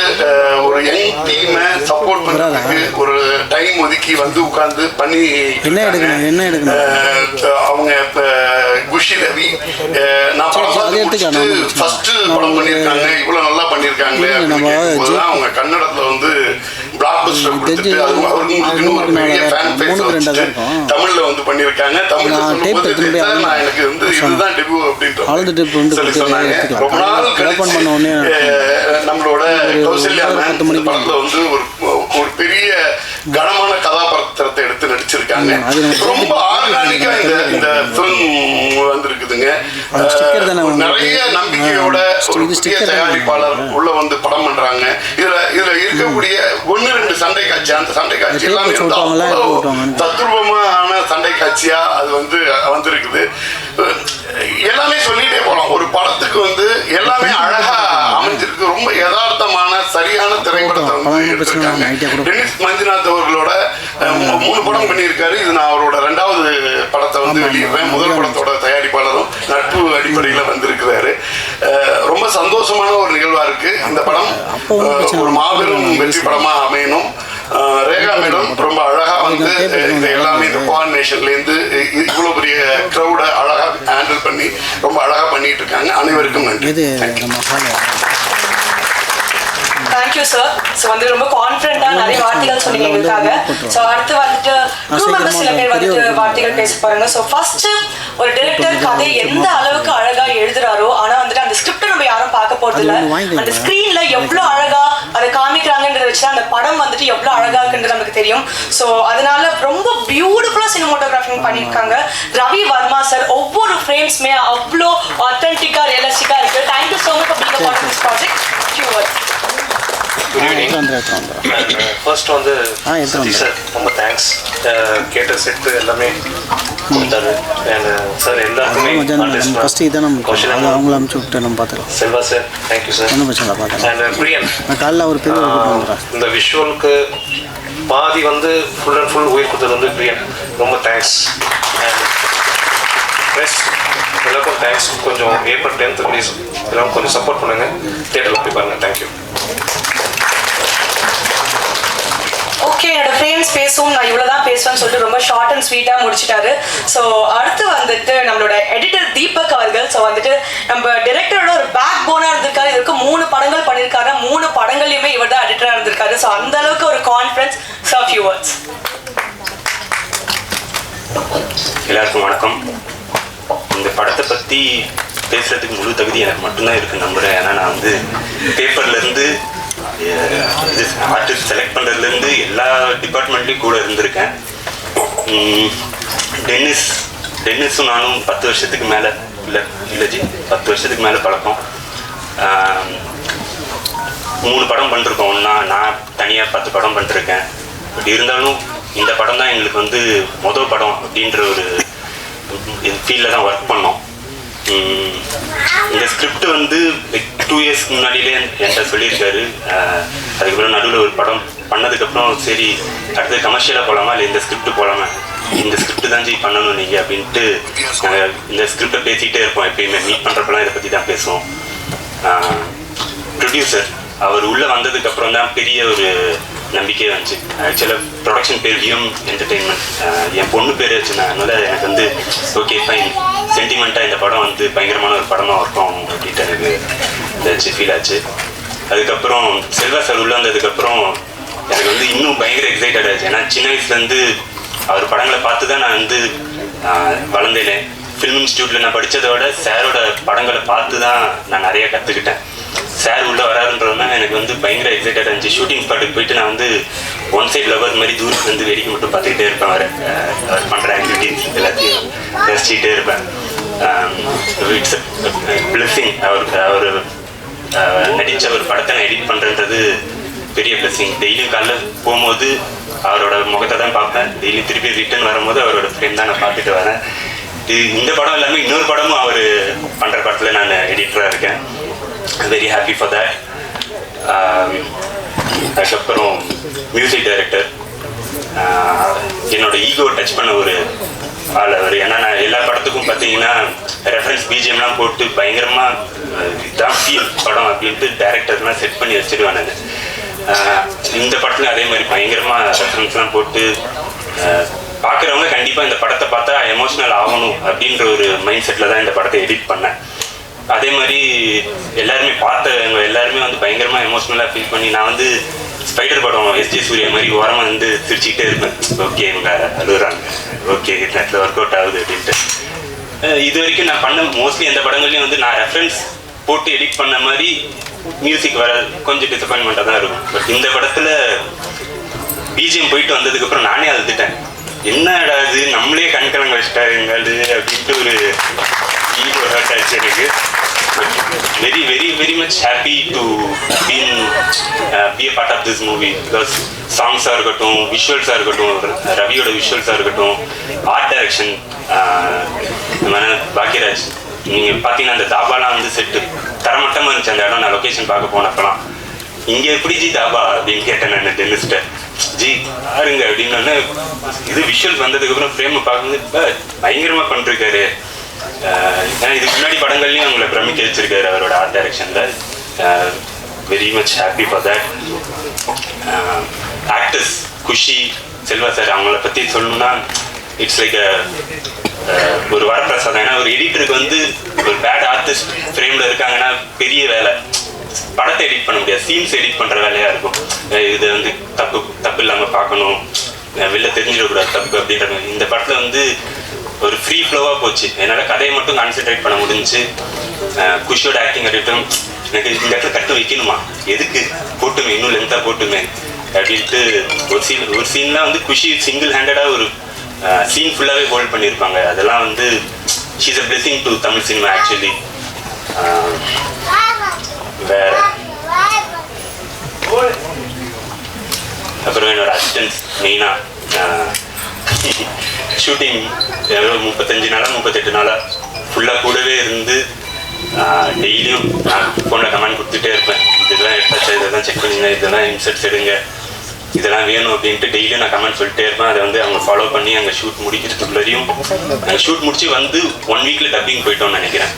Speaker 7: ஒரு யங் டீமை சப்போர்ட் பண்றதுக்கு ஒரு டைம் ஒதுக்கி வந்து உட்கார்ந்து பண்ணி அவங்க குஷி ரவி நான் ஃபர்ஸ்ட் படம் பண்ணியிருக்காங்க, இவ்வளவு நல்லா பண்ணியிருக்காங்களே அப்படின்னு அவங்க கன்னடத்துல வந்து பிளாக் பஸ்டர் கொடுத்துட்டு அவருக்கு பெரிய ஃபேன் பேஸ் வச்சுட்டு தமிழ்ல வந்து பண்ணியிருக்காங்க. தமிழ்ல சொல்லும்போது நான் எனக்கு வந்து இதுதான் டெபியூ அப்படின்ற சொல்லி சொன்னாங்க. ரொம்ப நாள் கழிச்சு நம்மளோட கௌசல்யா படத்துல வந்து ஒரு பெரிய கனமான கதாபாத்திரத்தை எடுத்து நடிச்சிருக்காங்க. ரொம்ப ஆர்கானிக்கா இந்த பிலிம் வந்திருக்குதுங்க. நிறைய நம்பிக்கையோட ஒரு புதிய தயாரிப்பாளர் உள்ள வந்து படம் பண்றாங்க. இதுல இருக்கக்கூடிய 1-2 சண்டை காட்சி, அந்த சண்டை காட்சி எல்லாமே தத்ரூபமான சண்டை காட்சியா அது வந்து வந்திருக்குது. எல்லாமே சொல்லிட்டே போலாம். ஒரு படத்துக்கு வந்து எல்லாமே அழகா அமைஞ்சிருக்கு. ரொம்ப யதார்த்தமான சரியான திரைப்படத்தை வந்து எடுத்திருக்காங்க. டெனிஸ் மஞ்சுநாத் அவர்களோட 3 படம் பண்ணியிருக்காரு. இது நான் அவரோட 2வது படத்தை வந்து வெளியிடுறேன். முதல் படத்தோட தயாரிப்பாளரும் நட்பு அடிப்படையில் வந்திருக்கிறாரு. ரொம்ப சந்தோஷமான ஒரு நிகழ்வா இருக்கு. இந்த படம் ஒரு மாபெரும் வெற்றி படமா அமையணும். ரேகா மேடம் ரொம்ப அழகா வந்து இது எல்லாமே இந்த கோஆர்டினேஷன்லேருந்து இவ்வளோ பெரிய க்ரௌடை அழகா ஹேண்டில் பண்ணி ரொம்ப அழகா பண்ணிட்டு இருக்காங்க. அனைவருக்கும் நன்றி.
Speaker 1: Thank you sir. ஸோ வந்து ரொம்ப கான்ஃபிடென்ட்டாக நிறைய வார்த்தைகள் சொன்னீங்க எங்களுக்காக. ஸோ அடுத்து வந்துட்டு க்ரூ மெம்பர்ஸ் சில பேர் வந்துட்டு வார்த்தைகள் பேச பாருங்க. ஸோ ஃபர்ஸ்ட் ஒரு டைரக்டர் கதை எந்த அளவுக்கு அழகா எழுதுறாரோ, ஆனா வந்துட்டு அந்த ஸ்கிரிப்டை நம்ம யாரும் பார்க்க போறது இல்லை. அந்த ஸ்கிரீன்ல எவ்வளோ அழகா அதை காமிக்கிறாங்கன்றத வச்சு அந்த படம் வந்துட்டு எவ்வளோ அழகா இருக்குன்றது நமக்கு தெரியும். ஸோ அதனால ரொம்ப பியூட்டிஃபுல்லா சினிமோட்டோகிராஃபிங் பண்ணியிருக்காங்க ரவி வர்மா சார். ஒவ்வொரு ஃப்ரேம்ஸுமே அவ்வளோ ஆத்தென்டிக்கா ரியலிஸ்டிக்கா இருக்கு. Thank you so much for being a part of this project.
Speaker 8: Good evening. First வந்து சதீஷ் சார் ரொம்ப தேங்க்ஸ். கேட்ட செட்டு எல்லாமே கொடுத்தாரு. அண்ட் சார் எல்லாருக்குமே Selva sir thank you sir. And Priyan இந்த விஷுவலுக்கு பாதி வந்து ஃபுல் அண்ட் ஃபுல் உயிர் கொடுத்தது வந்து பிரியன். ரொம்ப தேங்க்ஸ். அண்ட் ப்ளஸ் எல்லாருக்கும் தேங்க்ஸ். கொஞ்சம் ஏப்ரல் 10th ரிலீஸ் எல்லாம் கொஞ்சம் சப்போர்ட் பண்ணுங்கள். தியேட்டரில் போய் பாருங்கள். தேங்க்யூ.
Speaker 1: ஓகே, என்னோட ஃப்ரெண்ட்ஸ் பேசும், நான் இவ்வளோதான் பேசுவேன்னு சொல்லிட்டு ரொம்ப ஷார்ட் அண்ட் ஸ்வீட்டாக முடிச்சிட்டாரு. ஸோ அடுத்து வந்துட்டு நம்மளோட எடிட்டர் தீபக் அவர்கள். ஸோ வந்துட்டு நம்ம டைரக்டரோட ஒரு பேக் போனாக இருந்திருக்காரு. இதுக்கு 3 படங்கள் பண்ணியிருக்காரு. 3 படங்கள்லையுமே இவர் தான் எடிட்டராக இருந்திருக்காரு. ஸோ அந்த அளவுக்கு ஒரு கான்ஃபிடன்ஸ். So few words.
Speaker 9: எல்லாருக்கும் வணக்கம். இந்த படத்தை பற்றி பேசுகிறதுக்கு முழு தகுதி எனக்கு மட்டும்தான் இருக்குது நம்புகிறேன். ஏன்னா நான் வந்து பேப்பர்லேருந்து இது ஆர்டிஸ்ட் செலக்ட் பண்ணுறதுலேருந்து எல்லா டிபார்ட்மெண்ட்லேயும் கூட இருந்திருக்கேன். டென்னிஸும் நானும் 10 வருஷத்துக்கு மேலே இல்லைஜி 10 வருஷத்துக்கு மேலே பழக்கம். 3 படம் பண்ணிருக்கோம் ஒன்றா. நான் தனியாக 10 படம் பண்ணிருக்கேன். பட் இருந்தாலும் இந்த படம் தான் எங்களுக்கு வந்து மொதல் படம் அப்படின்ற ஒரு ஃபீல்டில் தான் ஒர்க் பண்ணோம். இந்த ஸ்கிரிப்ட் வந்து 2 years முன்னாடியிலே என்கிட்ட சொல்லியிருக்காரு. அதுக்கப்புறம் நடுவில் ஒரு படம் பண்ணதுக்கப்புறம் சரி அடுத்து கமர்ஷியலாக போகலாமா இல்லை இந்த ஸ்கிரிப்ட் போகலாமா, இந்த ஸ்கிரிப்ட் தான் பண்ணணும் நீங்கள் அப்படின்ட்டு நாங்கள் இந்த ஸ்கிரிப்டை பேசிகிட்டே இருப்போம். எப்பயுமே மீட் பண்ணுறப்பெல்லாம் இதை பற்றி தான் பேசுவோம். ப்ரொடியூசர் அவர் உள்ளே வந்ததுக்கப்புறம் தான் பெரிய ஒரு நம்பிக்கையே வந்துச்சு. ஆக்சுவலாக ப்ரொடக்ஷன் பேர் விஎம் என்டர்டெயின்மெண்ட். என் பொண்ணு பேர் வச்சுருந்தேன். அதனால் எனக்கு வந்து ஓகே ஃபைன் சென்டிமெண்ட்டாக இந்த படம் வந்து பயங்கரமான ஒரு படமாக இருக்கும் அப்படின்ட்டு எனக்கு இதாச்சு ஃபீல் ஆச்சு. அதுக்கப்புறம் செல்வா சார் உள்ளே வந்ததுக்கப்புறம் எனக்கு வந்து இன்னும் பயங்கர எக்ஸைட்டட் ஆச்சு. ஏன்னா சின்ன வயசுலேருந்து அவர் படங்களை பார்த்து தான் நான் வந்து வளர்ந்தேனே. ஃபிலிம் இன்ஸ்டியூட்டில் நான் படித்ததோட சாரோட படங்களை பார்த்து தான் நான் நிறைய கற்றுக்கிட்டேன். சார் உள்ளே வராருன்றதுனா எனக்கு வந்து பயங்கர எக்ஸைட்டட் இருந்துச்சு. ஷூட்டிங் ஸ்பாட்டுக்கு போயிட்டு நான் வந்து ஒன் சைட் லவர் மாதிரி தூரத்துலேருந்து வேடிக்கை மட்டும் பார்த்துக்கிட்டே இருப்பேன். அவர் பண்ணுற ஆக்டிவிட்டிஸ் எல்லாத்தையும் ரசிச்சுக்கிட்டே இருப்பேன். It's blessing. அவர் நடித்த ஒரு படத்தை நான் எடிட் பண்ணுறது பெரிய பிளெஸிங். டெய்லியும் காலைல போகும்போது அவரோட முகத்தை தான் பார்ப்பேன். டெய்லியும் திருப்பி ரிட்டர்ன் வரும்போது அவரோட ஃப்ரெண்ட் தான் நான் பார்த்துட்டு வரேன். இந்த படம் எல்லாமே இன்னொரு படமும் அவர் பண்ணுற படத்தில் நான் எடிட்டராக இருக்கேன். Very happy for that. அதுக்கப்புறம் மியூசிக் டைரக்டர் என்னோட ஈகோ டச் பண்ண ஒரு ஆள் அவர். ஏன்னா நான் எல்லா படத்துக்கும் பார்த்தீங்கன்னா ரெஃபரன்ஸ் பிஜிஎம்லாம் போட்டு பயங்கரமாக இதான் ஃபீல் படம் அப்படின்ட்டு டைரக்டர்லாம் செட் பண்ணி வச்சுடுவேன் நான். இந்த படத்துலையும் அதே மாதிரி பயங்கரமாக ரெஃபரன்ஸ்லாம் போட்டு பார்க்குறவங்க கண்டிப்பாக இந்த படத்தை பார்த்தா எமோஷ்னல் ஆகணும் அப்படின்ற ஒரு மைண்ட் செட்டில் தான் இந்த படத்தை எடிட் பண்ணேன். அதே மாதிரி எல்லாருமே பார்த்தவங்க எல்லாருமே வந்து பயங்கரமாக எமோஷ்னலாக ஃபீல் பண்ணி நான் வந்து ஸ்பைடர் படம் எஸ்ஜே சூர்யா மாதிரி ஓரமாக வந்து சிரிச்சுக்கிட்டே இருப்பேன். ஓகே இவங்க அழுகுறாங்க, ஓகே நெட்டில் ஒர்க் அவுட் ஆகுது அப்படின்ட்டு. இது வரைக்கும் நான் பண்ண மோஸ்ட்லி எந்த படங்கள்லையும் வந்து நான் ரெஃபரன்ஸ் போட்டு எடிட் பண்ண மாதிரி மியூசிக் வர கொஞ்சம் டிசப்பாயின்மெண்ட்டாக தான் இருக்கும். பட் இந்த படத்தில் பிஜிஎம் போயிட்டு வந்ததுக்கப்புறம் நானே அழுதுட்டேன். என்னடா இது நம்மளே கண்கலங்க வச்சுட்டாருங்காது அப்படின்ட்டு ஒரு ஈகோ ஹர்ட் ஆச்சு எனக்கு. Very very very much happy to be a part of this movie because சாங்ஸாக இருக்கட்டும், விஷுவல்ஸாக இருக்கட்டும், ரவியோட விஷுவல்ஸாக இருக்கட்டும், ஆர்ட் டைரக்ஷன் பாக்கியராஜ். நீங்கள் பார்த்தீங்கன்னா அந்த தாபாலாம் வந்து செட்டு தரமட்டமாக இருந்துச்சு. அந்த இடம் நான் லொக்கேஷன் பார்க்க போனப்பெல்லாம் இங்கே எப்படி ஜி தாபா அப்படின்னு கேட்டேன் நான் டென்னிஸ்ட்டை. ஜி யாருங்க அப்படின்னு இது விஷுவல்ஸ் வந்ததுக்கப்புறம் ஃப்ரேமை பார்க்கும்போது இப்போ பயங்கரமாக பண்ணிருக்காரு. ஏன்னா இதுக்கு முன்னாடி படங்கள்லையும் அவங்களை பிரமிக்க வச்சிருக்காரு அவரோட ஆர்ட் டைரக்ஷனில். Very much happy for that. Actors Kushi, Selva sir, அவங்கள பற்றி சொல்லணும்னா இட்ஸ் லைக் ஒரு வரப்பிரசாதம். ஏன்னா ஒரு எடிட்டருக்கு வந்து ஒரு பேட் ஆர்டிஸ்ட் ஃப்ரேமில் இருக்காங்கன்னா பெரிய வேலை. படத்தை எடிட் பண்ண முடியாது, சீன்ஸ் எடிட் பண்ணுற வேலையாக இருக்கும். இது வந்து தப்பு இல்லாமல் பார்க்கணும், வெளில தெரிஞ்சிடக்கூடாது தப்பு அப்படின்ற மாதிரி. இந்த படத்தில் வந்து ஒரு ஃப்ரீ ஃப்ளோவாக போச்சு. என்னால் கதையை மட்டும் கான்சென்ட்ரேட் பண்ண முடிஞ்சு. குஷியோட ஆக்டிங் இருக்கட்டும், எனக்கு இந்த இடத்துல கட்டு வைக்கணுமா, எதுக்கு போட்டுமே, இன்னும் லென்த்தாக போட்டுமே அப்படின்ட்டு ஒரு சீன்லாம் வந்து குஷி சிங்கிள் ஹேண்டடாக ஒரு சீன் ஃபுல்லாகவே ஹோல்ட் பண்ணியிருப்பாங்க. அதெல்லாம் வந்து she's a blessing to Tamil cinema actually. வேற அப்புறம் என்னோட அசிஸ்டன்ஸ் மெயினாக ஷூட்டிங் 35 நாளாக 38 நாளாக ஃபுல்லாக கூடவே இருந்து டெய்லியும் நான் ஃபோனில் கமெண்ட் கொடுத்துட்டே இருப்பேன். இதெல்லாம் எடுத்தாச்சா, இதெல்லாம் செக் பண்ணுங்க, இதெல்லாம் இன்சர்ட்ஸ் எடுங்க, இதெல்லாம் வேணும் அப்படின்ட்டு டெய்லியும் நான் கமெண்ட் சொல்லிட்டே இருப்பேன். அதை வந்து அவங்க ஃபாலோ பண்ணி அங்கே ஷூட் முடிக்கிறதுக்குள்ளேயும் நாங்கள் ஷூட் முடிச்சு வந்து 1 வீக்கில் டப்பிங் போயிட்டோம்னு நினைக்கிறேன்.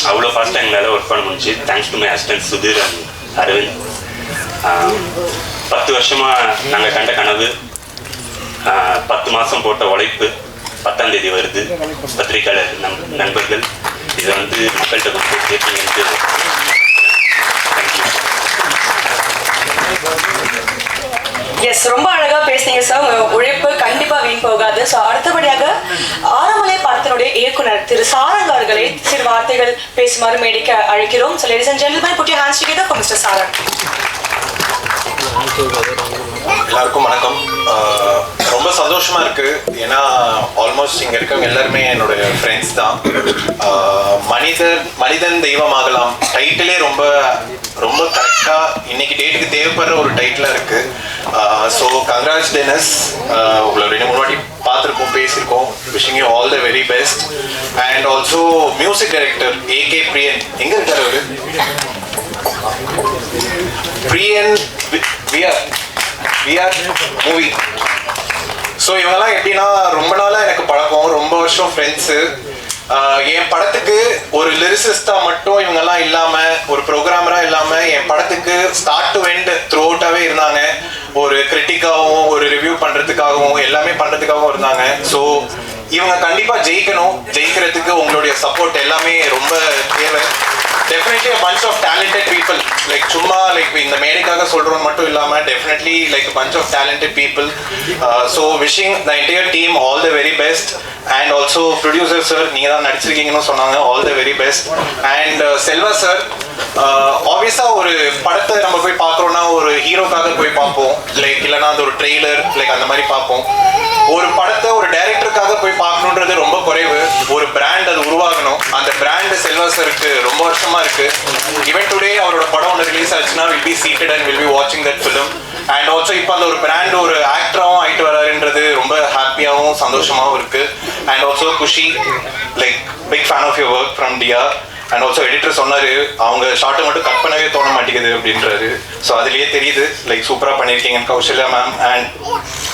Speaker 9: அவ்வளோ ஃபாஸ்ட்டாக எங்களால் ஒர்க் பண்ண முடிஞ்சு. Thanks to my assistant Sudhir and Aravind. 10 வருஷமாக நாங்கள் கண்ட கனவு, 10 மாதம் போட்ட உழைப்பு 10ஆம் தேதி வருது. பத்திரிக்கையாளர் நண்பர்கள் இதை வந்து மக்கள்கிட்ட கொடுத்து கேட்பீங்கன்ட்டு
Speaker 1: எஸ், ரொம்ப அழகா பேசுனீங்க சார். உங்க உழைப்பு கண்டிப்பா வீண் போகாது. ஸோ அடுத்தபடியாக ஆரமலை படத்தினுடைய இயக்குனர் திரு சாரங் அவர்களை சிறு வார்த்தைகள் பேசுமாறு மேடைக்கு அழைக்கிறோம். So ladies and gentleman, put your hands together for mister Sarang.
Speaker 10: எல்லாருக்கும் வணக்கம். ரொம்ப சந்தோஷமா இருக்கு. ஏன்னா ஆல்மோஸ்ட் இங்க இருக்கவங்க எல்லாருமே என்னோட ஃப்ரெண்ட்ஸ் தான். மனிதன் தெய்வமாகலாம் டைட்டிலே ரொம்ப ரொம்ப கரெக்டா இன்னைக்கு டேட்டுக்கு தேவைப்படுற ஒரு டைட்டிலா இருக்கு. ஸோ கங்க்ராட்ஸ் டெனிஸ், உங்களை 2-3 வாட்டி பார்த்துருக்கோம், பேசியிருக்கோம். Wishing you all the very best. And also music director AK Priyan, எங்க இருக்காரு அவரு? பிரியன் விஆர் மூவி. ஸோ இவங்கெல்லாம் எப்படின்னா ரொம்ப நாளாக எனக்கு பழக்கம், ரொம்ப வருஷம் ஃப்ரெண்ட்ஸு. என் படத்துக்கு ஒரு லிரிசிஸ்டா மட்டும் இவங்கெல்லாம் இல்லாமல், ஒரு ப்ரோக்ராமராக இல்லாமல் என் படத்துக்கு ஸ்டார்ட் டு எண்ட் த்ரூ அவுட்டாகவே இருந்தாங்க. ஒரு கிரிட்டிக்காகவும் ஒரு ரிவ்யூ பண்ணுறதுக்காகவும் எல்லாமே பண்ணுறதுக்காகவும் இருந்தாங்க. ஸோ இவங்க கண்டிப்பாக ஜெயிக்கணும். ஜெயிக்கிறதுக்கு உங்களுடைய சப்போர்ட் எல்லாமே ரொம்ப தேவை. Definitely a bunch of talented people. Like சும்மா like இந்த மேடைக்காக சொல்றோம் மட்டும் இல்லாம definitely like a bunch of talented people. So wishing the entire team all the very best. And also producer sir, நீங்க தான் நடிச்சிருக்கீங்கன்னு சொன்னாங்க, all the very best. And Selva sir, ஆப்வியஸா ஒரு படத்தை நம்ம போய் பார்க்குறோம்னா ஒரு ஹீரோக்காக போய் பார்ப்போம், லைக் இல்லைன்னா அந்த ஒரு ட்ரெய்லர் லைக் அந்த மாதிரி பார்ப்போம். ஒரு படத்தை ஒரு டைரக்டருக்காக போய் பார்க்கணுன்றது ரொம்ப குறைவு. ஒரு பிராண்ட் அது உருவாகணும். அந்த பிராண்ட் செல்வா சாருக்கு ரொம்ப வருஷமா இருக்கு. ஈவன் டுடே அவரோட படம் ஒன்று ரிலீஸ் ஆச்சுன்னா will be seated and will be வாட்சிங் தட் ஃபிலிம். அண்ட் ஆல்சோ இப்போ அந்த ஒரு பிராண்ட் ஒரு ஆக்டராகவும் ஆகிட்டு வராருன்றது ரொம்ப ஹாப்பியாகவும் சந்தோஷமாகவும் இருக்கு. And also Kushi, like big fan of your work from TR. And also editor சொன்னாரு அவங்க ஷார்ட்டை மட்டும் கட் பண்ணவே தோண மாட்டேங்குது அப்படின்றாரு. ஸோ அதுலேயே தெரியுது லைக் சூப்பராக பண்ணியிருக்கீங்க Kausalya ma'am. And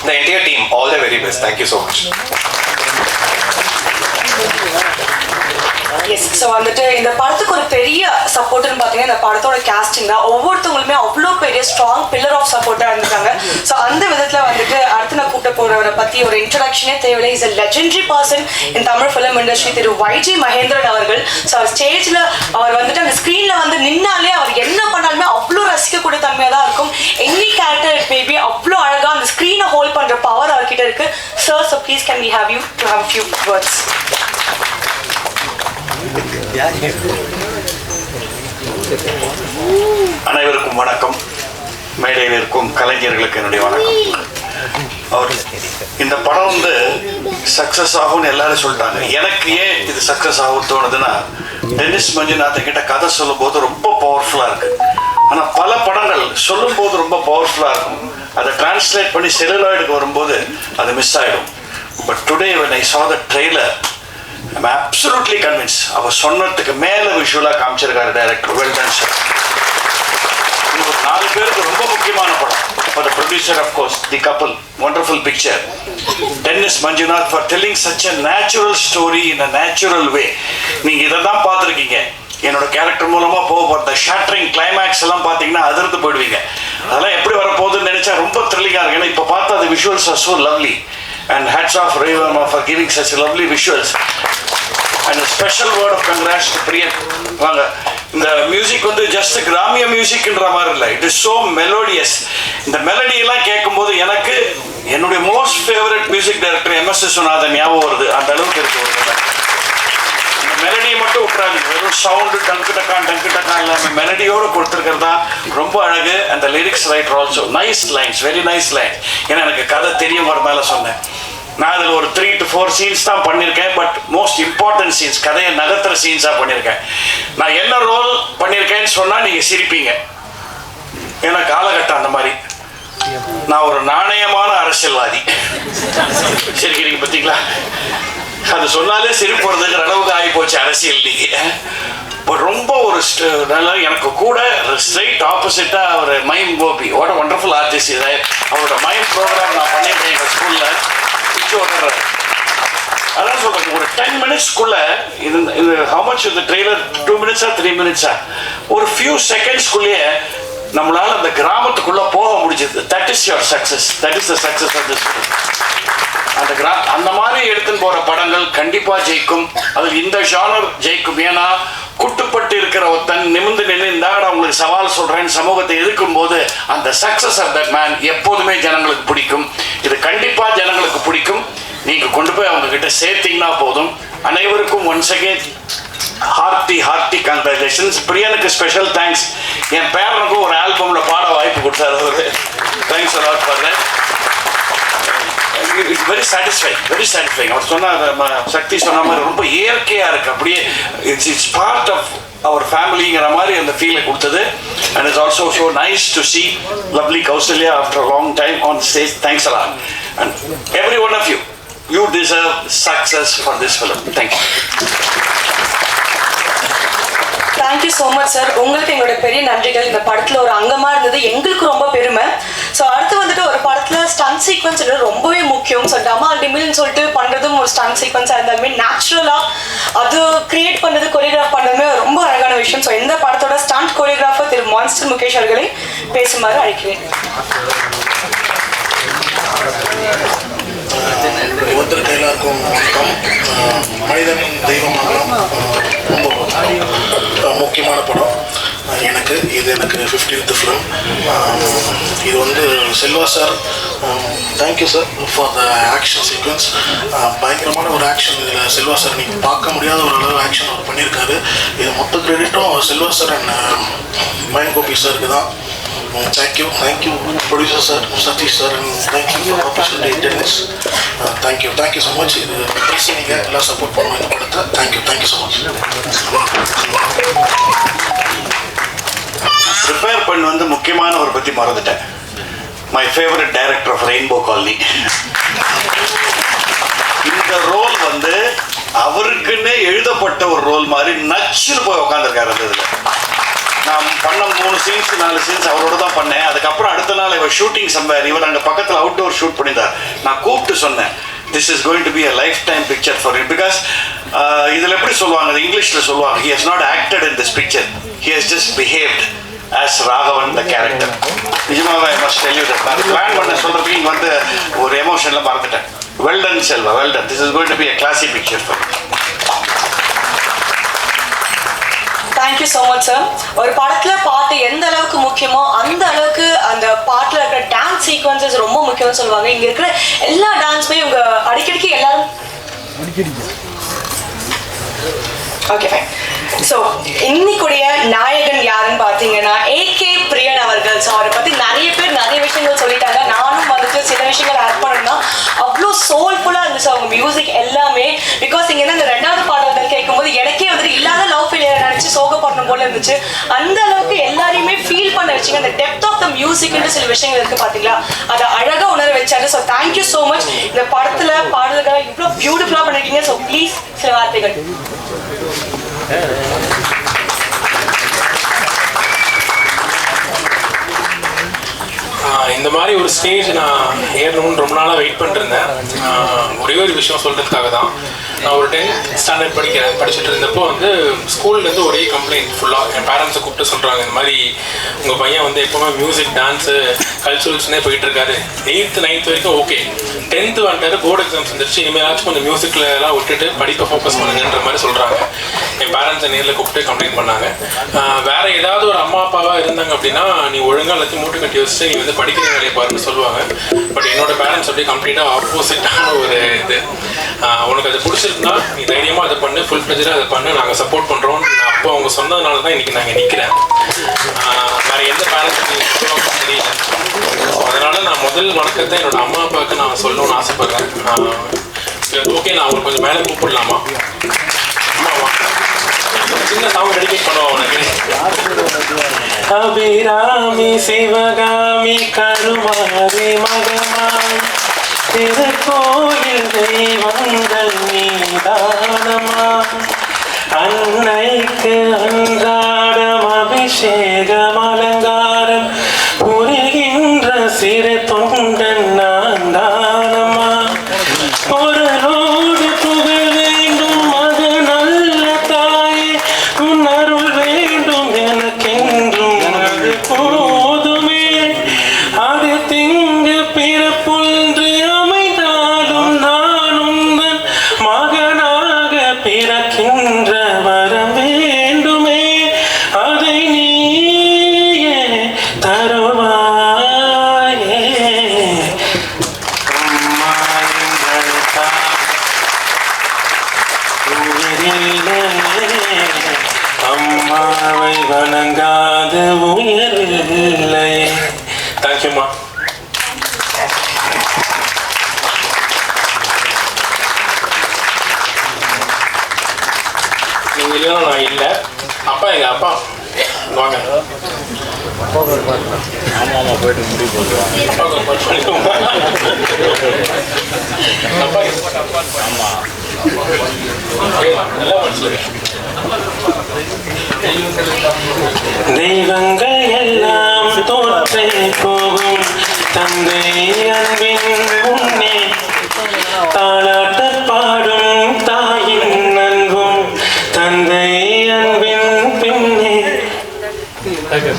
Speaker 10: the entire team all the very best. Thank you so much.
Speaker 1: Yes, so வந்துட்டு இந்த படத்துக்கு ஒரு பெரிய சப்போர்ட்னு பார்த்தீங்கன்னா இந்த படத்தோட கேஸ்டிங் தான். ஒவ்வொருத்தவங்களுமே அவ்வளோ பெரிய ஸ்ட்ராங் பில்லர் ஆஃப் சப்போர்ட்டாக இருந்திருக்காங்க. ஸோ அந்த விதத்தில் வந்துட்டு அடுத்து நான் கூட்ட போகிறவரை பற்றி ஒரு இன்ட்ரடக்ஷனே தேவையில்லை. Is a legendary person in Tamil film industry, Thiru YG Mahendran அவர்கள். ஸோ அவர் ஸ்டேஜில் அவர் வந்துட்டு அந்த ஸ்க்ரீனில் வந்து நின்னாலே அவர் என்ன பண்ணாலுமே அவ்வளோ ரசிக்கக்கூடிய தன்மையாக தான் இருக்கும். எனி கேரக்டர் இட் மேபி அவ்வளோ அழகாக அந்த ஸ்க்ரீனை ஹோல்ட் பண்ணுற பவர் அவர்கிட்ட இருக்கு. Sir, so please can we have you to have few words.
Speaker 11: அனைவருக்கும் வணக்கம். மேடையில் இருக்கும் கலைஞர்களுக்கு என்னுடைய வணக்கம். அவர் இந்த படம் வந்து சக்ஸஸ் ஆகும்னு எல்லாரும் சொல்லிட்டாங்க. எனக்கு ஏன் இது சக்ஸஸ் ஆகும் தோணுதுன்னா, டென்னிஸ் மஞ்சுநாதன் கிட்ட கதை சொல்லும் போது ரொம்ப பவர்ஃபுல்லாக இருக்கு. ஆனால் பல படங்கள் சொல்லும் போது ரொம்ப பவர்ஃபுல்லாக இருக்கும், அதை டிரான்ஸ்லேட் பண்ணி செல்லுலாய்டுக்கு வரும்போது அது மிஸ் ஆகிடும். But today when I saw the trailer, I'm absolutely convinced. அவர் சொன்னதுக்கு மேலே விஷுவலாக காமிச்சிருக்காரு டைரக்டர். Well done sir. இது ஒரு 4 பேருக்கு ரொம்ப முக்கியமான படம். For the producer, of course, the couple, wonderful picture. Dennis Manjunath for telling such a natural story in a natural way. நீங்க இதை தான் பார்த்துருக்கீங்க. என்னோட கேரக்டர் மூலமா போகிற ஷாட்டரிங் கிளைமேக்ஸ் எல்லாம் பார்த்தீங்கன்னா அதிர்ந்து போயிடுவீங்க. அதெல்லாம் எப்படி வரப்போகுதுன்னு நினைச்சா ரொம்ப த்ரில்லிங்காக இருக்கு. ஏன்னா இப்போ பார்த்தா the visuals are so lovely. And hats off Ray Verma for giving such lovely visuals. And a special word of congrats to Priyan. வாங்க, இந்த மியூசிக் வந்து ஜஸ்ட் கிராமிய மியூசிக்ன்ற மாதிரி இல்லை, இட் இஸ் ஸோ மெலோடியஸ். இந்த மெலடி எல்லாம் கேட்கும்போது எனக்கு என்னுடைய most favourite music director MS Viswanathan ஞாபகம் வருது. அந்த அளவுக்கு இருக்கு. இந்த மெலடியை மட்டும் விட்டுறாங்க, வெறும் சவுண்டு டங்கு டக்கான் இல்லாமல் மெலடியோடு கொடுத்துருக்கிறது தான் ரொம்ப அழகு. அந்த lyrics writer also nice lines, very nice lines. ஏன்னா எனக்கு கதை தெரியும் வரனால சொன்னேன். நான் அதில் ஒரு 3 to 4 சீன்ஸ் தான் பண்ணியிருக்கேன். பட் மோஸ்ட் இம்பார்ட்டன்ட் சீன்ஸ், கதையை நகர்த்துற சீன்ஸாக பண்ணியிருக்கேன். நான் என்ன ரோல் பண்ணியிருக்கேன்னு சொன்னால் நீங்கள் சிரிப்பீங்க. ஏன்னா காலகட்டம் அந்த மாதிரி. நான் ஒரு நாணயமான அரசியல்வாதி. சிரிக்கிறீங்க பார்த்தீங்களா? அது சொன்னாலே சிரிப்பு வருதுங்கிற அளவுக்கு ஆகி போச்சு அரசியல். நீங்கள் ரொம்ப ஒரு எனக்கு கூட ஸ்ட்ரைட் ஆப்போசிட்டாக ஒரு mime Gopi, what a wonderful artist. இதை அவரோட மைம் ப்ரோக்ராம் நான் பண்ணியிருக்கேன் எங்கள் ஸ்கூலில். அதான் சொல்றேன், ஒரு 10 மினிட்ஸ்க்குள்ள இது how much is the trailer? 2 minutes or 3 minutes? ஒரு few secondsக்குள்ளேயே நம்மளால அந்த கிராமத்துக்குள்ள போக முடிஞ்சது. That is your success. That is the success of this film. அந்த மாதிரி எடுத்துன்னு போற படங்கள் கண்டிப்பா ஜெயிக்கும். அது இந்த ஜானர் ஜெயிக்கும். ஏன்னா குட்டுப்பட்டு இருக்கிற ஒருத்தன் நிமிந்து நின்று இந்தாட உங்களுக்கு சவால் சொல்றேன்னு சமூகத்தை எதிர்க்கும் போது அந்த சக்சஸ் ஆஃப் தட் மேன் எப்போதுமே ஜனங்களுக்கு பிடிக்கும். இது கண்டிப்பா ஜனங்களுக்கு பிடிக்கும். நீங்க கொண்டு போய் அவங்க கிட்ட சேர்த்தீங்கன்னா போதும். அனைவருக்கும் ஒன்ஸ் அகேன் ஹார்ட்டி கங்க்ராச்சுலேஷன்ஸ். பிரியனுக்கு ஸ்பெஷல் தேங்க்ஸ். என் பேரனுக்கும் ஒரு ஆல்பம்ல பாட வாய்ப்பு கொடுத்தாரு அவரு. Thanks a lot for that. It's very satisfying. அவர் சொன்ன சக்தி சொன்ன மாதிரி ரொம்ப இயற்கையா இருக்கு. அப்படியே இட்ஸ் பார்ட் ஆஃப் our ஃபேமிலிங்கிற மாதிரி அந்த ஃபீலை கொடுத்தது. And it's also so nice to see lovely Kausalya after a long time on stage. Thanks a lot. And every one of you deserve success for this film. Thank you.
Speaker 1: Thank you so much sir. உங்களுக்கு எங்களோட பெரிய நன்றிகள். இந்த படத்தில் ஒரு அங்கமாக இருந்தது எங்களுக்கு ரொம்ப பெருமை. ஸோ அடுத்து வந்துட்டு ஒரு படத்தில் ஸ்டண்ட் சீக்வன்ஸ் ரொம்பவே முக்கியம். ஸோ டமால் டிமில்னு சொல்லிட்டு பண்ணுறதும் ஒரு ஸ்டண்ட் சீக்வன்ஸாக இருந்தாலுமே நேச்சுரலாக அது கிரியேட் பண்ணுறது, கொரியோகிராஃப் பண்ணுறதுமே ரொம்ப அழகான விஷயம். ஸோ இந்த படத்தோட ஸ்டண்ட் கொரியோகிராஃபர் திரு மான்ஸ்டர் முகேஷ் அவர்களை பேசுமாறு அழைக்கிறேன்.
Speaker 12: ஒருத்தருக்கு எல்லாருக்கும் வணக்கம். மனிதன் தெய்வமாகலாம் ரொம்ப முக்கியமான படம் எனக்கு. இது எனக்கு 15th ஃபிலிம். இது வந்து Selva sir, thank you sir for the action sequence. பயங்கரமான ஒரு ஆக்ஷன் இதில் செல்வா சார் நீங்கள் பார்க்க முடியாத ஒரு அளவு ஆக்ஷன் அவர் பண்ணியிருக்காரு. இது மொத்த கிரெடிட்டும் Selva sir and mime Gopi சாருக்கு தான். Thank you producer sir, Satish sir, and thank you for opportunity Dennis. Thank you so much. இது பேசுனீங்க, எல்லாம் சப்போர்ட் பண்ணுவோம் இந்த படத்தை. Thank you so much.
Speaker 11: ப்ரிப்பேர் பண்ண வந்து முக்கியமான ஒரு பற்றி மறந்துட்டேன். My favourite director of Rainbow Colony. இந்த ரோல் வந்து அவருக்குன்னே எழுதப்பட்ட ஒரு ரோல் மாதிரி நச்சுன்னு போய் உட்காந்துருக்காரு. அந்த இதில் நான் பண்ண 3 சீன்ஸ் 4 சீன்ஸ் அவரோட தான் பண்ணேன். அதுக்கப்புறம் அடுத்த நாள் இவர் ஷூட்டிங் சம்பேர், இவர் அங்கே பக்கத்தில் அவுட்டோர் ஷூட் பண்ணியிருந்தார். நான் கூப்பிட்டு சொன்னேன், this is going to be a life time picture for you. Because இதில் எப்படி சொல்லுவாங்க, இங்கிலீஷில் சொல்லுவாங்க, he has not acted in this picture, he has just behaved as Raghavan the character. நிஜமாவே I must tell you that. நான் plan பண்ண சொல்கிறதுக்கு இங்கே வந்து ஒரு எமோஷனில் மறந்துட்டேன். Well done Selva, well done. This is going to be a classy picture for you.
Speaker 1: Thank you so much sir. ஒரு படத்தில் பாட்டு எந்த அளவுக்கு முக்கியமோ அந்த அளவுக்கு அந்த பாட்டில் இருக்கிற டான்ஸ் சீக்வன்சஸ் ரொம்ப முக்கியம்னு சொல்லுவாங்க. இங்கே இருக்கிற எல்லா டான்ஸுமே இவங்க அடிக்கடிக்கு எல்லாரும் ஓகே ஃபைன். ஸோ இன்னைக்குடைய நாயகன் யாருன்னு பார்த்தீங்கன்னா AK பிரியன் அவர்கள். ஸோ அவரை பற்றி நிறைய பேர் நிறைய விஷயங்கள் சொல்லிட்டாங்க. நானும் வந்துட்டு சில விஷயங்கள் ஆட் பண்ணணும்னா அவ்வளோ சோல்ஃபுல்லாக இருந்துச்சு அவங்க மியூசிக் எல்லாமே. பிகாஸ் இங்கே அந்த 2வது பாடல்கள் கேட்கும்போது எனக்கே வந்துட்டு இல்லாத லவ் ஃபெயிலியர் நினச்சி சோகப்படணும் போல இருந்துச்சு. அந்த அளவுக்கு எல்லாரையுமே ஃபீல் பண்ண வச்சிங்க. அந்த டெப்த் ஆஃப் த மியூசிக்னு சில விஷயங்கள் இருக்குது பார்த்தீங்களா, அதை அழகாக உணர வச்சாரு. So thank you so much. இந்த படத்தில் பாடல்களை இவ்வளோ பியூட்டிஃபுல்லாக பண்ணிருக்கீங்க. ஸோ ப்ளீஸ் சில வார்த்தைகள்.
Speaker 13: மாதிரி ஒரு ஸ்டேஜ் நான் ஏறணும்னு ரொம்ப நாளாக வெயிட் பண்ணிருந்தேன். ஒரே ஒரு விஷயம் சொல்கிறதுக்காக தான். நான் ஒரு 10th ஸ்டாண்டர்ட் படிச்சுட்டு இருந்தப்போ வந்து ஸ்கூல்லேருந்து ஒரே கம்ப்ளைண்ட் ஃபுல்லாக என் பேரண்ட்ஸை கூப்பிட்டு சொல்கிறாங்க, இந்த மாதிரி உங்கள் பையன் வந்து எப்போவுமே மியூசிக், டான்ஸு, கல்ச்சுரல்ஸ்னே போயிட்டுருக்காரு. 8th 9th வரைக்கும் ஓகே, 10th வந்துட்டாரு, போர்டு எக்ஸாம்ஸ் வந்துருச்சு, இனிமேலாச்சும் கொஞ்சம் மியூசிக்லாம் விட்டுட்டு படிப்பை ஃபோக்கஸ் பண்ணுங்கன்ற மாதிரி சொல்கிறாங்க. என் பேரண்ட்ஸை நேரில் கூப்பிட்டு கம்ப்ளைண்ட் பண்ணாங்க. வேற ஏதாவது ஒரு அம்மா அப்பாவாக இருந்தாங்க அப்படின்னா நீ ஒழுங்காக எல்லாத்தையும் மூட்டை கட்டி வச்சுட்டு நீ வந்து படிக்கிற வேலையை பாருன்னு சொல்லுவாங்க. பட் என்னோட பேரண்ட்ஸ் அப்படியே கம்ப்ளீட்டாக ஆப்போசிட்டான ஒரு இது. உனக்கு அது பிடிச்சிருந்தா நீ தைரியமாக அதை பண்ணு, ஃபுல் ஃப்ளெஜ்டாக அதை பண்ணு, நாங்கள் சப்போர்ட் பண்ணுறோம். அப்போ அவங்க சொன்னதுனால தான் இன்றைக்கி நாங்கள் நிற்கிறேன். வேறு எந்த பேரண்ட்ஸுக்கு தெரியல. அதனால நான் முதல் வணக்கத்தை என்னோட அம்மா அப்பாவுக்கு நான் சொல்லணும்னு ஆசைப்படுறேன். ஓகே, நான் அவங்களுக்கு கொஞ்சம் மேலே கூப்பிடலாமா? அம்மாவா சின்ன சாங் டெடிகேட் பண்ணுவோம் உனக்கு. அபிராமி சிவகாமி கருமாரி மகமாய் திருக்கோயில் தெய்வங்கள் நீதானமா, அன்னைக்கு அன்றாடம் அபிஷேகம் அலங்காரம் புரிகின்ற சிறு தொண்டன் நான் தானமா, பொருளோடு புகழ் வேண்டும் அது நல்ல தாயே, உன் அருள் வேண்டும் எனக்கென்றும் அது போதுமே, அது திங்கு பிறப்பொன்று அமைந்தாலும் நான் உந்தன் மகனாக பிறக்கின்ற வரம் வேண்டுமே, அதை நீயே தருவாயே. அம்மாவை வணங்காத உயரில்லை. தேங்க்யூம்மா. நீங்க இல்லைன்னா நான் இல்லை. அப்பா எங்க அப்பா வாங்க.
Speaker 3: போயிட்டு முடிவு போடுவாங்க.
Speaker 13: தெய்வங்கள் எல்லாம் தோற்றே போகும் தந்தை அன்பின் முன்னே, தாலாட்ட பாடும் தாயின் அன்பும் தந்தை அன்பின் பின்னே. தேங்க்யூ.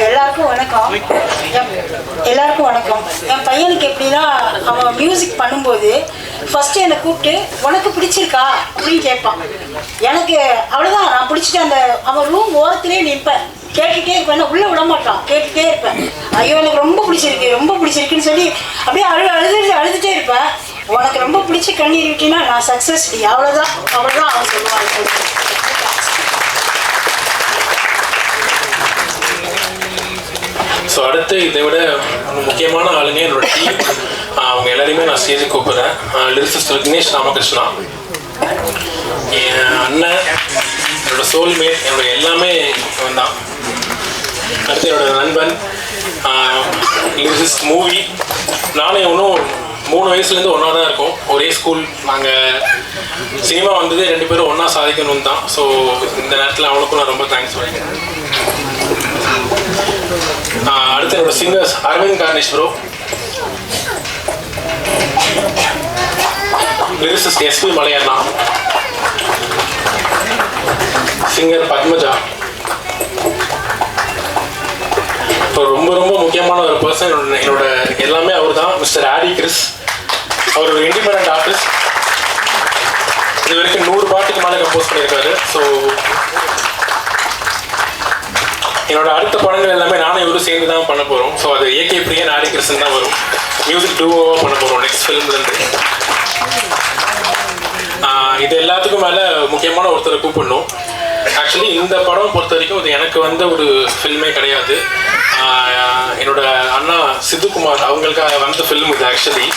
Speaker 14: எல்லாருக்கும் வணக்கம். எல்லாருக்கும் வணக்கம். என் பையனுக்கு எப்படின்னா, அவன் மியூசிக் பண்ணும்போது ஃபர்ஸ்ட் என்னை கூப்பிட்டு உனக்கு பிடிச்சிருக்கா அப்படின்னு கேட்பான். எனக்கு அவ்வளோதான், நான் பிடிச்சிட்டு அந்த அவன் ரூம் ஓரத்திலே நிற்பேன், கேட்டுகிட்டே இருப்பேன். உள்ளே விட மாட்டான், கேட்டுகிட்டே இருப்பேன். ஐயோ எனக்கு ரொம்ப பிடிச்சிருக்கு ரொம்ப பிடிச்சிருக்குன்னு சொல்லி அப்படியே அழுதுகிட்டே இருப்பேன். உனக்கு ரொம்ப பிடிச்சி கண்ணீர் விட்டினா நான் சக்ஸஸ், அவ்வளோதான் அவ்வளோதான் அவன் சொல்லுவாங்க.
Speaker 13: ஸோ அடுத்து இதை விட முக்கியமான ஆளுங்க என்னோட டீம். அவங்க எல்லாரையுமே நான் ஸ்டேஜுக்கு கூப்பிட்றேன். லிரிசிஸ்ட் விக்னேஷ் ராமகிருஷ்ணா, என் அண்ணன், என்னோட சோல்மேட், என்னோட எல்லாமே இவன் தான். அடுத்து என்னோட நண்பன், லிரிசிஸ்ட் மூவி. நானும் இன்னும் 3 வயசுலேருந்து ஒன்றா தான் இருக்கோம், ஒரே ஸ்கூல். நாங்கள் சினிமா வந்தது 2 பேரும் ஒன்றா சாதிக்கணும்னு தான். ஸோ இந்த நேரத்தில் அவனுக்கும் நான் ரொம்ப தேங்க்ஸ் சொல்லிக்கிறேன். அடுத்து என்னோட singers Aravind Karnish bro, lyricist SP Malayanna, singer Padmaja. இப்போ ரொம்ப ரொம்ப முக்கியமான ஒரு பர்சன் என்னோட எல்லாமே அவர் தான், மிஸ்டர் ஆடி கிறிஸ். அவர் ஒரு இண்டிபெண்டன்ட் ஆர்டிஸ்ட். இது வரைக்கும் 100 பாட்டுக்கு மேலே கம்போஸ் பண்ணியிருக்காரு. ஸோ என்னோட அடுத்த படங்கள் எல்லாமே நானும் இவரும் சேர்ந்து தான் பண்ண போகிறோம். ஸோ அது ஏகே பிரியன் ஆடி கிருஷ்ணன் தான் வரும். மியூசிக் டூவோவாக பண்ண போகிறோம் நெக்ஸ்ட் ஃபிலிம்லேருந்து. இது எல்லாத்துக்கும் மேலே முக்கியமான ஒருத்தரை கூப்பிடணும். ஆக்சுவலி இந்த படம் பொறுத்த வரைக்கும் இது எனக்கு வந்த ஒரு ஃபில்மே கிடையாது. என்னோட அண்ணா சித்துக்குமார் அவங்களுக்காக வந்த ஃபில்ம் இது ஆக்சுவலி.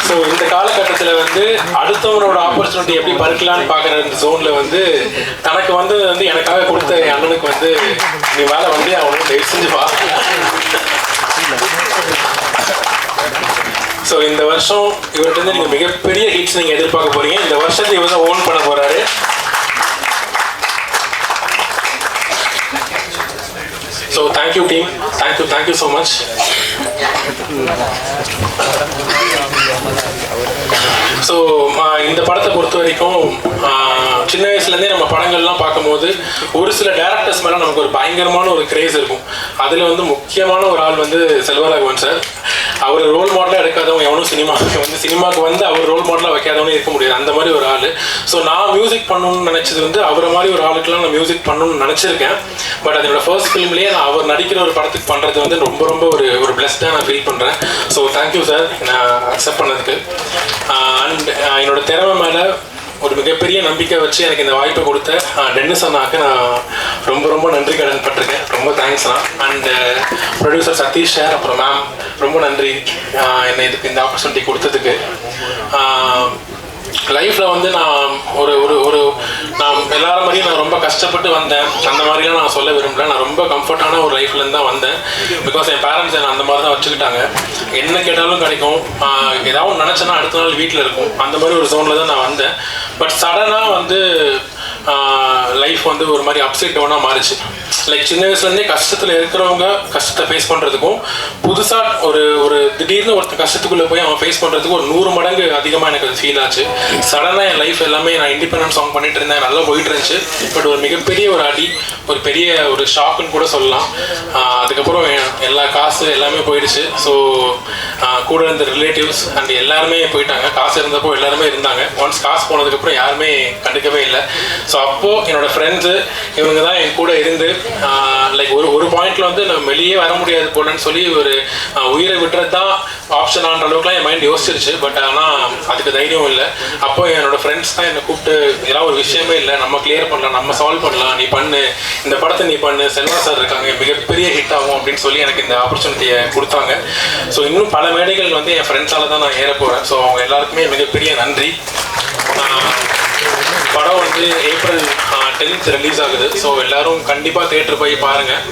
Speaker 13: ஸோ ஸோ இந்த காலகட்டத்தில் வந்து அடுத்தவனோட ஆப்பர்ச்சுனிட்டி எப்படி பறிக்கலான்னு பார்க்குற இந்த ஜோனில் வந்து தனக்கு வந்து எனக்காக கொடுத்த என் அண்ணனுக்கு வந்து நீ மேலே வந்து அவனுக்கு தயவு செஞ்சு வா. ஸோ இந்த வருஷம் இவர்கிட்ட நீங்கள் மிகப்பெரிய ஹிட்ஸ் நீங்கள் எதிர்பார்க்க போகிறீங்க. இந்த வருஷத்தை இவர் தான் ஓன் பண்ண போகிறாரு. So thank you team, thank you so much. So இந்த படத்தை பொறுத்த வரைக்கும் சின்ன வயசுலேருந்தே நம்ம படங்கள்லாம் பார்க்கும்போது ஒரு சில டேரக்டர்ஸ் மேலே நமக்கு ஒரு பயங்கரமான ஒரு கிரேஸ் இருக்கும். அதில் வந்து முக்கியமான ஒரு ஆள் வந்து செல்வராகவன் சார். அவர் ரோல் மாடலாக எடுக்காதவங்க எவனும் சினிமாவுக்கு வந்து அவர் ரோல் மாடலாக வைக்காதவனே இருக்க முடியாது, அந்த மாதிரி ஒரு ஆள். ஸோ நான் மியூசிக் பண்ணணும்னு நினச்சது வந்து அவரை மாதிரி ஒரு ஆளுக்கெல்லாம் நான் மியூசிக் பண்ணணும்னு நினச்சிருக்கேன். பட் அதனோட ஃபர்ஸ்ட் ஃபிலிம்லேயே நான் அவர் நடிக்கிற ஒரு படத்துக்கு பண்ணுறது வந்து ரொம்ப ரொம்ப ஒரு பிளஸ்டாக நான் ஃபீல் பண்ணுறேன். ஸோ தேங்க்யூ சார் நான் அக்செப்ட் பண்ணதுக்கு. அண்ட் என்னோட திறமை மேலே ஒரு மிகப்பெரிய நம்பிக்கை வச்சு எனக்கு இந்த வாய்ப்பை கொடுத்த டென்னிஸ் அண்ணாக்கு நான் ரொம்ப ரொம்ப நன்றி கடன் பட்டிருக்கேன். ரொம்ப தேங்க்ஸ்ண்ணா. அண்ட் ப்ரொடியூசர் சதீஷ் சார், அப்புறம் மேம் ரொம்ப நன்றி என்னை இதுக்கு இந்த ஆப்பர்ச்சுனிட்டி கொடுத்ததுக்கு. லைஃப்பில் வந்து நான் நான் எல்லாரும் மாதிரியும் நான் ரொம்ப கஷ்டப்பட்டு வந்தேன், அந்த மாதிரிலாம் நான் சொல்ல விரும்பல. நான் ரொம்ப கம்ஃபர்டான ஒரு லைஃப்லேருந்து தான் வந்தேன். பிகாஸ் என் பேரண்ட்ஸ் என்னை அந்த மாதிரி தான் வச்சுக்கிட்டாங்க. என்ன கேட்டாலும் கிடைக்கும், ஏதாவது நினச்சேன்னா அடுத்த நாள் வீட்டில் இருக்கும், அந்த மாதிரி ஒரு ஜோனில் தான் நான் வந்தேன். பட் சடனாக வந்து லைஃப் வந்து ஒரு மாதிரி அப்சைட் டவுனாக மாறிச்சு. லைக் சின்ன வயசுலேருந்தே கஷ்டத்தில் இருக்கிறவங்க கஷ்டத்தை ஃபேஸ் பண்ணுறதுக்கும் புதுசாக ஒரு திடீர்னு ஒருத்தர் கஷ்டத்துக்குள்ளே போய் அவன் ஃபேஸ் பண்ணுறதுக்கு ஒரு 100 மடங்கு அதிகமாக எனக்கு அது ஃபீல் ஆச்சு. சடனாக என் லைஃப் எல்லாமே நான் இண்டிபெண்டன்ட் சாங் பண்ணிட்டு இருந்தேன், நல்லா போயிட்டு இருந்துச்சு. பட் ஒரு மிகப்பெரிய ஒரு அடி, ஒரு பெரிய ஒரு ஷாக்குன்னு கூட சொல்லலாம். அதுக்கப்புறம் எல்லா காசு எல்லாமே போயிடுச்சு. ஸோ கூட இருந்த ரிலேட்டிவ்ஸ் அண்ட் எல்லாருமே போயிட்டாங்க. காசு இருந்தப்போ எல்லாருமே இருந்தாங்க. ஒன்ஸ் காசு போனதுக்கப்புறம் யாருமே கண்டுக்கவே இல்லை. ஸோ அப்போது என்னோடய ஃப்ரெண்ட்ஸு இவங்க தான் என் கூட இருந்து லைக் ஒரு பாயிண்டில் வந்து நம்ம வெளியே வர முடியாது போலன்னு சொல்லி ஒரு உயிரை விட்டுறது தான் ஆப்ஷனான்ற அளவுக்குலாம் என் மைண்ட் யோசிச்சிருச்சு. பட் ஆனால் அதுக்கு தைரியம் இல்லை. அப்போ என்னோடய ஃப்ரெண்ட்ஸ் தான் என்னை கூப்பிட்டு இதெல்லாம் ஒரு விஷயமே இல்லை, நம்ம கிளியர் பண்ணலாம், நம்ம சால்வ் பண்ணலாம், நீ பண்ணு, இந்த படத்தை நீ பண்ணு, செல்வா சார் இருக்காங்க, மிகப்பெரிய ஹிட் ஆகும் அப்படின்னு சொல்லி எனக்கு இந்த ஆப்பர்ச்சுனிட்டியை கொடுத்தாங்க. ஸோ இன்னும் பல மேடைகள் வந்து என் ஃப்ரெண்ட்ஸால் தான் நான் ஏற போகிறேன். ஸோ அவங்க எல்லாருக்குமே மிகப்பெரிய நன்றி. படம் வந்து April 10th ரிலீஸ் ஆகுது. ஸோ எல்லாரும் கண்டிப்பாக தியேட்டர் போய் பாருங்கள்.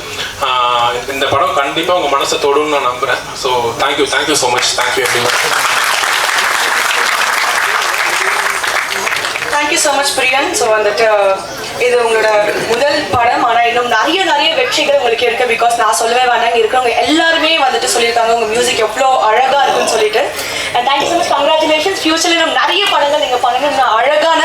Speaker 13: இந்த படம் கண்டிப்பாக உங்கள் மனசை தொடுன்னு நான் நம்புகிறேன். So thank you so much. Thank you everyone.
Speaker 1: Thank you so much Priyan. So வந்துட்டு இது உங்களோட முதல் படம், ஆனால் இன்னும் நிறைய வெற்றிகள் உங்களுக்கு இருக்கு. பிகாஸ் நான் சொல்லவே வேண்டாம், இருக்கிறவங்க எல்லாருமே வந்துட்டு சொல்லியிருக்காங்க உங்கள் மியூசிக் எவ்வளோ அழகாக இருக்குன்னு சொல்லிட்டு. And thank you so much, congratulations. ஃபியூச்சரில் இன்னும் நிறைய படங்கள் நீங்கள் பண்ணணும், அழகான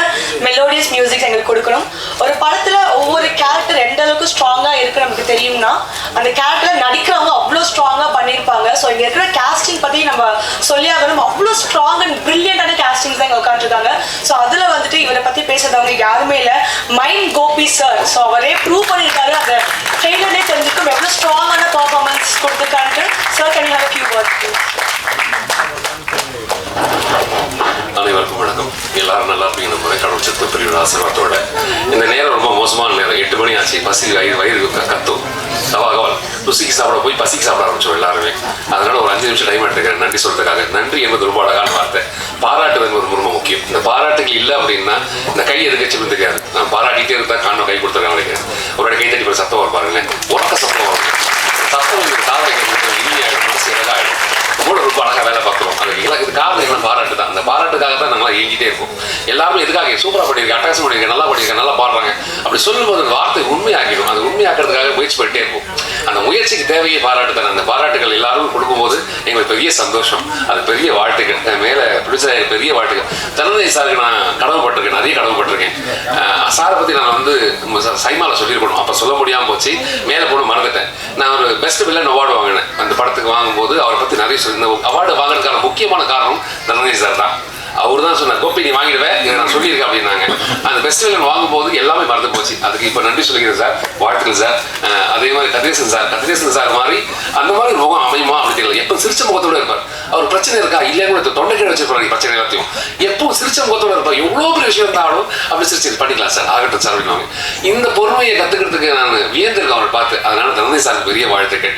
Speaker 1: மெலோடியஸ் மியூசிக் எங்களுக்கு கொடுக்கணும். ஒரு படத்தில் ஒவ்வொரு கேரக்டர் எந்த அளவுக்கு ஸ்ட்ராங்காக இருக்கு நமக்கு தெரியும்னா அந்த கேரக்டர் நடிக்கிறவங்க அவ்வளோ ஸ்ட்ராங்காக பண்ணியிருப்பாங்க. ஸோ இங்கே இருக்கிற கேஸ்டிங் பற்றி நம்ம சொல்லி ஆகணும். அவ்வளோ ஸ்ட்ராங் அண்ட் பிரில்லியண்டான கேஸ்டிங்ஸ் தான் இங்கே உட்காந்துருக்காங்க. ஸோ அதில் வந்துட்டு இவரை பற்றி பேசுறவங்க யாருமே இல்லை, மைண்ட் கோபி சார். ஸோ அவரே ப்ரூவ் பண்ணியிருக்காரு. அந்த ட்ரெய்லர்லேயே தெரிஞ்சுக்கும் எவ்வளோ ஸ்ட்ராங்கான பர்ஃபார்மன்ஸ் கொடுத்துருக்கான்ட்டு. Sir can you have a few words please?
Speaker 15: அனைவருக்கும் வணக்கம். எல்லாரும் நல்லா இருப்பீங்க நம்புறேன். கடவுள் சித்த பெரிய ஒரு ஆசீர்வாதத்தோட. இந்த நேரம் ரொம்ப மோசமான நேரம். 8 மணி ஆச்சு. பசி வயிறு கத்தும். கவால் ருசிக்கு சாப்பிட போய் பசிக்கு சாப்பிட ஆரம்பிச்சோம் எல்லாருமே. அதனால ஒரு 5 நிமிஷம் டைம் எடுத்துக்கிறேன் நன்றி சொல்றதுக்காக. நன்றி என்பது ரொம்ப அழகான வார்த்தை. பாராட்டு என்பது ரொம்ப முக்கியம். இந்த பாராட்டுகள் இல்லை அப்படின்னா இந்த கை எதுக்கச்சு இருக்காது. நான் பாராட்டிகிட்டே இருந்தால் காரணம் கை கொடுத்துருக்கேன் அவனுக்கு. ஒரு கை தட்டி போய் சத்தம் வரும் பாருங்களேன். உறக்க சத்தம் வரும். சத்தம் இந்த காதலைகள் இனிமையாயிடும், மனசு இறகாயிடும். கூட ரொம்ப அழகாக வேலை பார்க்குறோம். இது காரணம் என்ன? பாராட்டு தான். அந்த பாராட்டுக்காக தான் நாங்களாம் ஏங்கிட்டே இருக்கோம். எல்லாருமே எதுக்காக சூப்பராக பண்ணியிருக்கேன், அட்டகாசம் பண்ணியிருக்கேன், நல்லா பண்ணியிருக்கேன், நல்லா பாடுறாங்க அப்படி சொல்லும்போது அந்த வார்த்தை உண்மையாக்கிடும். அது உண்மையாக்கிறதுக்காக முயற்சி பண்ணிட்டே இருக்கும். அந்த முயற்சிக்கு தேவையே பாராட்டு தானே. அந்த பாராட்டுகள் எல்லாரும் கொடுக்கும்போது எங்களுக்கு பெரிய சந்தோஷம். அது பெரிய வாழ்த்துக்கள். மேலே பிடிச்ச பெரிய வாழ்த்துக்கள். தனநிலை சாருக்கு நான் கடமைப்பட்டிருக்கேன், நிறைய கடமைப்பட்டிருக்கேன். சாரை பற்றி நான் வந்து சைமாவில் சொல்லியிருக்கணும், அப்போ சொல்ல முடியாமல் போச்சு. மேலே போன மறந்துட்டேன். நான் ஒரு பெஸ்ட் வில்லன் அவார்டு வாங்கினேன். அந்த படத்துக்கு வாங்கும்போது அவரை பற்றி நிறைய சொல்லி இந்த அவார்டு வாங்குறதுக்கான முக்கியமான காரணம் தனநிலை சார் தான். அவர் தான் சொன்னார், கோப்பி நீ வாங்கிடுவேன், இதை நான் சொல்லியிருக்கேன் அப்படின்னாங்க. அந்த பெஸ்ட் வில்லன் வாங்கும்போது எல்லாமே மறந்து போச்சு. அதுக்கு இப்போ நன்றி சொல்லிக்கிறேன் சார், வாழ்த்துக்கள் சார். அதே மாதிரி கதிரேசன் சார் மாதிரி அந்த மாதிரி முகம் அமையுமா அப்படி தெரியல. எப்போ சிரிச்ச முகத்தோடு இருப்பார். அவர் பிரச்சனை இருக்கா இல்லைன்னு தொண்டைக்கீழ வச்சிருப்பாரு பிரச்சனை எல்லாத்தையும். எப்பவும் சிரிச்ச முகத்தோட இருப்பாங்க. எவ்வளோ பெரிய விஷயம் இருந்தாலும் அப்படி சிரிச்சு பண்ணிக்கலாம் சார், ஆகட்டும் சார் அப்படின்வாங்க. இந்த பொறுமையை கத்துக்கிறதுக்கு நான் வியந்திருக்கேன் அவரை பார்த்து. அதனால தனந்தை சார் பெரிய வாழ்த்துக்கள்.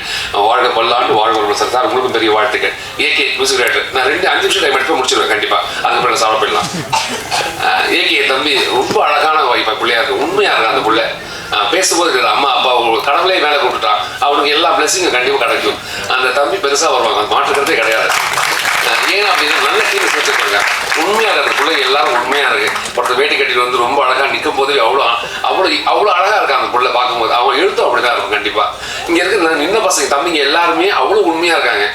Speaker 15: வாழ்க பல்லாண்டு வாழ்க சார். சார் உங்களுக்கும் பெரிய வாழ்த்துக்கள். AK music director. நான் 5 நிமிஷம் டைம் எடுத்து முடிச்சிருவேன் கண்டிப்பா. அதுக்கப்புறம் சாப்பிட போயிடலாம். ஏகே தம்பி ரொம்ப அழகான வைஃபா பிள்ளையா இருக்கு, உண்மையா இருக்கு அந்த பிள்ளை. பேசும்போது அம்மா அப்பா கடவுளே மேலே கூப்பிட்டுட்டான், அவனுக்கு எல்லா பிளஸிங்கும் கண்டிப்பாக கிடைக்கும். அந்த தம்பி பெருசாக வருவாங்க, மாற்றுக்கிறதே கிடையாது. ஏன் அப்படின்னா நல்ல டீம் வச்சுருக்காங்க. உண்மையாக அந்த பிள்ளைங்க எல்லாரும் உண்மையாக இருக்கு. ஒருத்தர் வேட்டி கட்டிட்டு வந்து ரொம்ப அழகாக நிற்கும் போது அவ்வளோ அழகாக இருக்காங்க அந்த பிள்ளை பார்க்கும்போது. அவங்க எழுத்தும் அப்படிதான் இருக்கும் கண்டிப்பாக. இங்கே இருக்கிற நின்ன பசங்க தம்பிங்க எல்லாருமே அவ்வளோ உண்மையாக இருக்காங்க.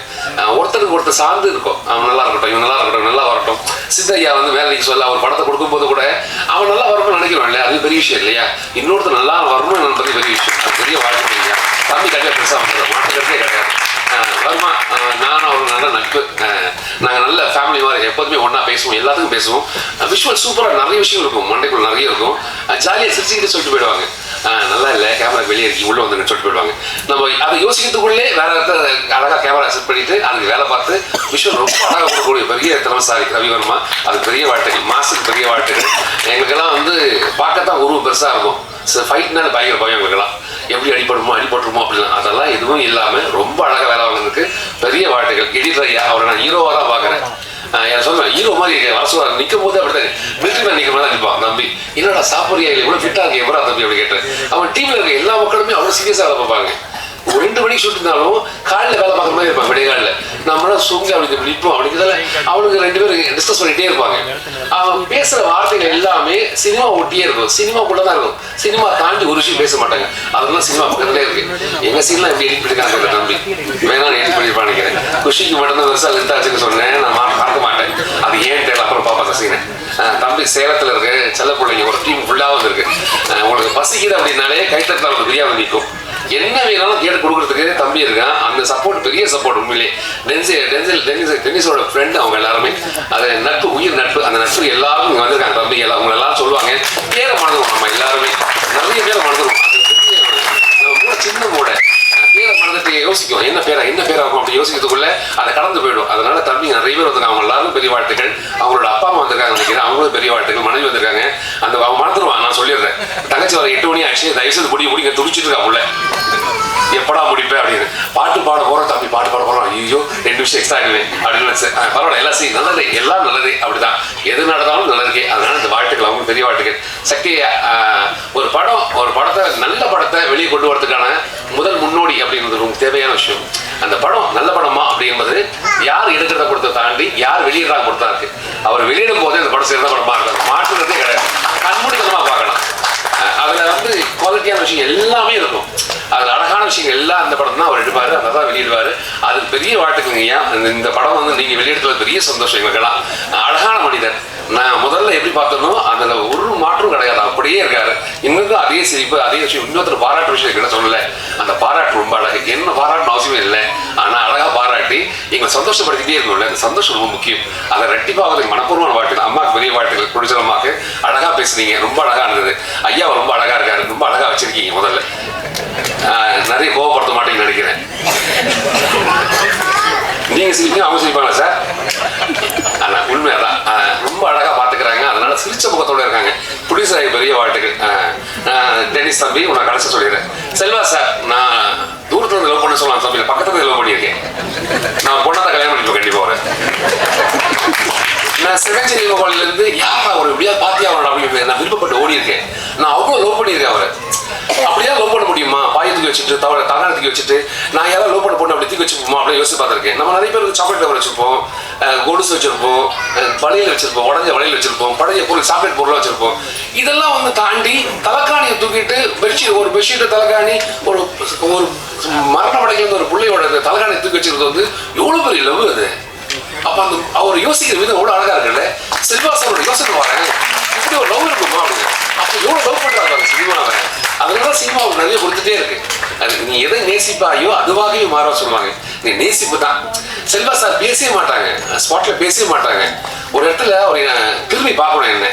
Speaker 15: ஒருத்தருக்கு ஒருத்தர் சார்ந்து இருக்கும். அவன் நல்லா இருக்கட்டும், இவன் நல்லா இருக்கட்டும், நல்லா வரட்டும். சித்தையா வந்து வேலைக்கு சொல்ல அவர் படத்தை கொடுக்கும்போது கூட அவன் நல்லா வரணும்னு நினைக்கிறோம் இல்லையா, அது பெரிய விஷயம் இல்லையா. இன்னொருத்தர் நல்லா வரணும்னு நினைப்பது பெரிய விஷயம், அது பெரிய வாழ்க்கை இல்லையா. தம்பி கண்டிப்பாக பெருசாக வந்துடும், மாட்டுக்கிறதே கிடையாது. வருமா நானும் அவர் நல்ல நட்பு. நாங்கள் நல்ல ஃபேமிலி மாதிரி எப்போதுமே ஒன்றா பேசுவோம், எல்லாத்துக்கும் பேசுவோம். விஷுவல் சூப்பராக நிறைய விஷயம் இருக்கும், மண்டைக்குள்ள நிறைய இருக்கும். ஜாலியாக சிரிச்சுக்கிட்டு சொல்லிட்டு போயிடுவாங்க. நல்லா இல்லை கேமரா வெளியே இருக்கி உள்ளே வந்து சொல்லிட்டு போயிடுவாங்க. நம்ம அதை யோசிக்கிறதுக்குள்ளே வேற இடத்துல அழகாக கேமரா செட் பண்ணிட்டு அதுக்கு வேலை பார்த்து விஷுவல் ரொம்ப அழகாக கொடுக்கக்கூடிய பெரிய திறமசாலி ரவிவர்மா. அது பெரிய வாழ்த்துக்கள், மாசுக்கு பெரிய வாழ்த்துக்கள். எங்களுக்கெல்லாம் வந்து பார்க்கத்தான் உருவம் பெருசாக இருக்கும். ஃபைட்னால பயங்கர பயம் எங்களுக்கெல்லாம். எப்படி அடிபட்டுருமோ அப்படிலாம் அதெல்லாம் எதுவும் இல்லாமல் ரொம்ப அழகாக வேலை வாங்கினதுக்கு பெரிய வாழ்த்துக்கள். எடிட்டர் ஐயா அவரை நான் ஹீரோவாக தான் பார்க்குறேன். எனக்கு சொல்லுவேன் ஹீரோ மாதிரி வரசுவார் நிற்கும் போது அப்படிதான் மிலிட்ரி மேன் நிற்கிற மாதிரி தான் நிற்பான். தம்பி என்னடா சாப்பிட்றியா இல்லை இவ்வளோ ஃபிட்டாக இருக்கு எவ்வளோ தம்பி அப்படி கேட்டேன். அவன் டீமில் இருக்க எல்லா மக்களுமே அவ்வளோ சீரியஸாக வேலை பார்ப்பாங்க. 2 மணிக்கு ஷூட் இருந்தாலும் காலையில் வேலை பார்க்குற மாதிரி இருப்பாங்க. விடிய காலில் நம்மளாம் சுங்க அப்படி நிற்போம் அப்படிங்கிறதால அவனுக்கு 2 பேரும் டிஸ்கஸ் பண்ணிகிட்டே இருப்பாங்க. அவன் பேசுகிற வார்த்தைகள் எல்லாமே சினிமா ஒட்டியே இருக்கும், சினிமாக்குள்ளே தான் இருக்கும். சினிமா தாண்டி ஒரு விஷயம் பேச மாட்டாங்க. அதெல்லாம் சினிமா பக்கத்துலேயே இருக்கு. எங்கள் சீன்லாம் எப்படி எடிட் பண்ணிருக்காங்க தம்பி வேணா எடிட் பண்ணிருப்பான்னு நினைக்கிறேன். குஷிக்கு மட்டும்தான் பெருசாக இருந்தாச்சுன்னு சொன்னேன், நான் பார்க்க மாட்டேன். அது ஏன் தெரியல, அப்புறம் பார்ப்பேன் அந்த சீனை. தம்பி சேலத்தில் இருக்கு செல்ல பிள்ளைங்க ஒரு டீம் ஃபுல்லாக வந்துருக்கு. உங்களுக்கு பசிக்குது அப்படின்னாலே கைத்தட்டில் ஒரு பிரியாணி நிற்கும். என்ன வேணாலும் கேட்டு கொடுக்குறதுக்கு தம்பி இருக்கான். அந்த சப்போர்ட் பெரிய சப்போர்ட் உண்மையிலே. டென்னிஸோட ஃப்ரெண்டு அவங்க எல்லாருமே. அது நட்பு, உயிர் நட்பு. அந்த நட்பு எல்லாரும் இங்கே வந்திருக்காங்க தம்பி எல்லாம். அவங்க எல்லாரும் சொல்லுவாங்க பேரை மறந்துடும். நம்ம எல்லாருமே நிறைய பேரை மறந்துடும். அது பெரிய நம்ம கூட சின்ன கூட பேரை மறந்துட்டு யோசிக்கும் என்ன பேரா இருக்கும் அப்படி யோசிக்கிறதுக்குள்ள அதை கடந்து போயிடும். அதனால தம்பி நிறைய பேர் வந்திருக்காங்க. அவங்க எல்லாரும் பெரிய வாழ்த்துக்கள். அவங்களோட அப்பா அம்மா வந்திருக்காங்க நினைக்கிறேன், அவங்களும் பெரிய வாழ்த்துக்கள். மனைவி வந்திருக்காங்க. அந்த அவன் மறந்துடுவான், நான் சொல்லிடுறேன். தங்கச்சி வர 8 மணி ஆச்சு, தயவுசெய்து முடிக்க துடிச்சிட்டு இருக்கா உள்ள எப்படா முடிப்பேன் அப்படின்னு. பாட்டு பாட போறோம் தம்பி, பாட்டு பாட போறோம். ஐயோ 2 நிமிஷம் எக்ஸ்ட்ரா ஆகுவேன் அப்படின்னு. பரவாயில்ல எல்லாம் சரி நல்லது, எல்லாம் நல்லது. அப்படிதான் எது நடந்தாலும் நல்லதுக்கே. அதனால இந்த வாழ்த்துக்கள் அவங்க பெரிய வாழ்த்துக்கள். சக்தி ஒரு படத்தை நல்ல படத்தை வெளியே கொண்டு வரதுக்கான முதல் முன்னோடி அப்படிங்கிறது ரொம்ப தேவையான விஷயம். அந்த படம் நல்ல படமா அப்படிங்கிறது யார் எடுக்கிறத பொறுத்த தாண்டி யார் வெளியிடுறாங்க பொறுத்தா இருக்கு. அவர் வெளியிடும் போதே அந்த படம் சிறந்த படமா இருக்காது, மாற்றுறதே கிடையாது. கண்மூடித்தனமா பார்க்கலாம். அதுல வந்து குவாலிட்டியான விஷயம் எல்லாமே இருக்கும். அது அழகான விஷயங்கள் எல்லாம் அந்த படம் தான் அவர் எடுப்பாரு, அதை தான் வெளியிடுவாரு. அதுக்கு பெரிய வாழ்த்துக்குங்கய்யா. இந்த படம் வந்து நீங்க வெளியிடுறது பெரிய சந்தோஷம் எங்களுக்கெல்லாம். அழகான மனிதர். நான் முதல்ல எப்படி பார்த்தனோ அதுல ஒரு மாற்றம் கிடையாது, அப்படியே இருக்காரு. இன்னும் அதே சிரிப்பு, அதே விஷயம். இன்னொருத்தர் பாராட்டு விஷயம் என்ன சொல்லல, அந்த பாராட்டு ரொம்ப அழகு. என்ன பாராட்டணும் அவசியமே இல்லை, ஆனா அழகா பாராட்டி எங்களை சந்தோஷப்படுத்திட்டே இருக்கணும்ல. அந்த சந்தோஷம் ரொம்ப முக்கியம். அதை ரெட்டிப்பாவதுக்கு மனப்பூர்வமான வாழ்த்துக்கள். அம்மாவுக்கு பெரிய வாழ்த்துக்கள். ப்ரொடியூசர் அம்மாவுக்கு அழகா பேசுறீங்க, ரொம்ப அழகா இருந்தது. ஐயா ரொம்ப அழகா இருக்காரு, ரொம்ப அழகா வச்சிருக்கீங்க. முதல்ல நிறைய கோவப்படுத்த மாட்டேங்கன்னு நினைக்கிறேன். நீங்க சிரிப்பீங்க, அவங்க சிரிப்பாங்களா சார்? ஆனா உண்மையாதான் ரொம்ப அழகா பாத்துக்கிறாங்க. அதனால சிரிச்ச முகத்தோட இருக்காங்க. ப்ரொடியூசர் பெரிய வாழ்த்துக்கள். டென்னிஸ் தம்பி உனக்கு கடைசி சொல்லிடுறேன். செல்வா சார், நான் தூரத்துல இருந்து லவ் பண்ண சொல்லலாம் தம்பி, பக்கத்துல லவ் பண்ணியிருக்கேன். நான் பொண்ணாத கல்யாணம் பண்ணிப்பேன் கண்டிப்பா வரேன். நான் சிவஞ்சலி கோபாலில இருந்து யாரா ஒரு எப்படியா பாத்தியா அவரோட அப்படின்னு நான் விருப்பப்பட்டு ஓடி இருக்கேன். நான் அவ்வளவு லவ் பண்ணியிருக்கேன் அவரை. அப்படியே லவ் பண்ண முடியுமா? பாயத்துக்கு வச்சுட்டு தகாணத்துக்கு வச்சுட்டு நான் யாராவது லவ் பண்ண பொண்ணு அப்படி தூக்கி வச்சுப்போமா அப்படின்னு யோசிச்சு பார்த்துருக்கேன். நம்ம நிறைய பேருக்கு சாக்லேட் கவர் வச்சிருப்போம், கொலுசு வச்சிருப்போம், வளையல் வச்சிருப்போம், உடஞ்ச வளையல் வச்சிருப்போம், பழைய பொருள் சாக்லேட் பொருளாக வச்சிருப்போம். இதெல்லாம் வந்து தாண்டி தலைக்காணியை தூக்கிட்டு ஒரு பெட்ஷீட்டு தலைக்காணி ஒரு மரண படைக்கிற ஒரு பிள்ளையோட தலைக்காணியை தூக்கி வச்சிருக்கிறது வந்து எவ்வளவு பெரிய லவ் அது. அப்ப அந்த அவர் யோசிக்கிற விதம் எவ்வளவு அழகா இருக்குல்ல. செல்வாசனோட யோசனை வரேன், இப்படி ஒரு லவ் இருக்குமா அப்படின்னு. அப்ப எவ்வளவு லவ் பண்றாங்க சினிமாவை. அதனால சினிமாவுக்கு நிறைய கொடுத்துட்டே இருக்கு. அது நீ எதை நேசிப்பாயோ அதுவாகவே மாற சொல்லுவாங்க. நீ நேசிப்பு தான். செல்வா சார் பேசவே மாட்டாங்க, ஸ்பாட்ல பேசவே மாட்டாங்க. ஒரு இடத்துல அவர் திரும்பி பார்க்கணும் என்ன,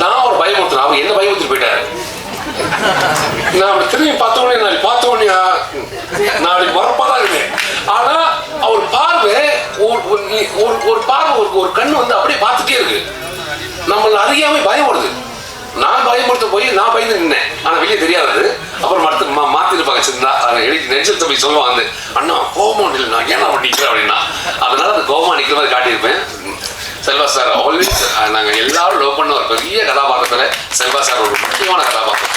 Speaker 15: நான் ஒரு பயமுறுத்தினேன், அவர் என்ன பயமுறுத்தி போயிட்டாரு. நான் அப்படி திரும்பி பார்த்தோன்னே நான் அப்படி வரப்பாதான் இருக்கேன். ஆனா அவர் பார்வை ஒரு பார்வை ஒரு கண்ணு வந்து அப்படியே பார்த்துட்டே இருக்கு. நம்மள அறியாம பயம் வருது. நான் பயமுறுத்த போய் நான் பயந்து நின்னேன். ஆனால் வெளியே தெரியாது. அப்புறம் மாத்திருப்பாங்க சின்னதா நெஞ்சல் தம்பி சொல்லுவாங்க வந்து அண்ணா கோபம் இல்லை நான் ஏன்னா நிற்கிறேன் அப்படின்னா. அதனால அந்த கோபமா நிற்கிற மாதிரி காட்டியிருப்பேன். செல்வா சார் ஆல்வேஸ் நாங்கள் எல்லாரும் லவ் பண்ண ஒரு பெரிய கதாபாத்திரத்தில் செல்வா சார் ஒரு முக்கியமான கதாபாத்திரம்.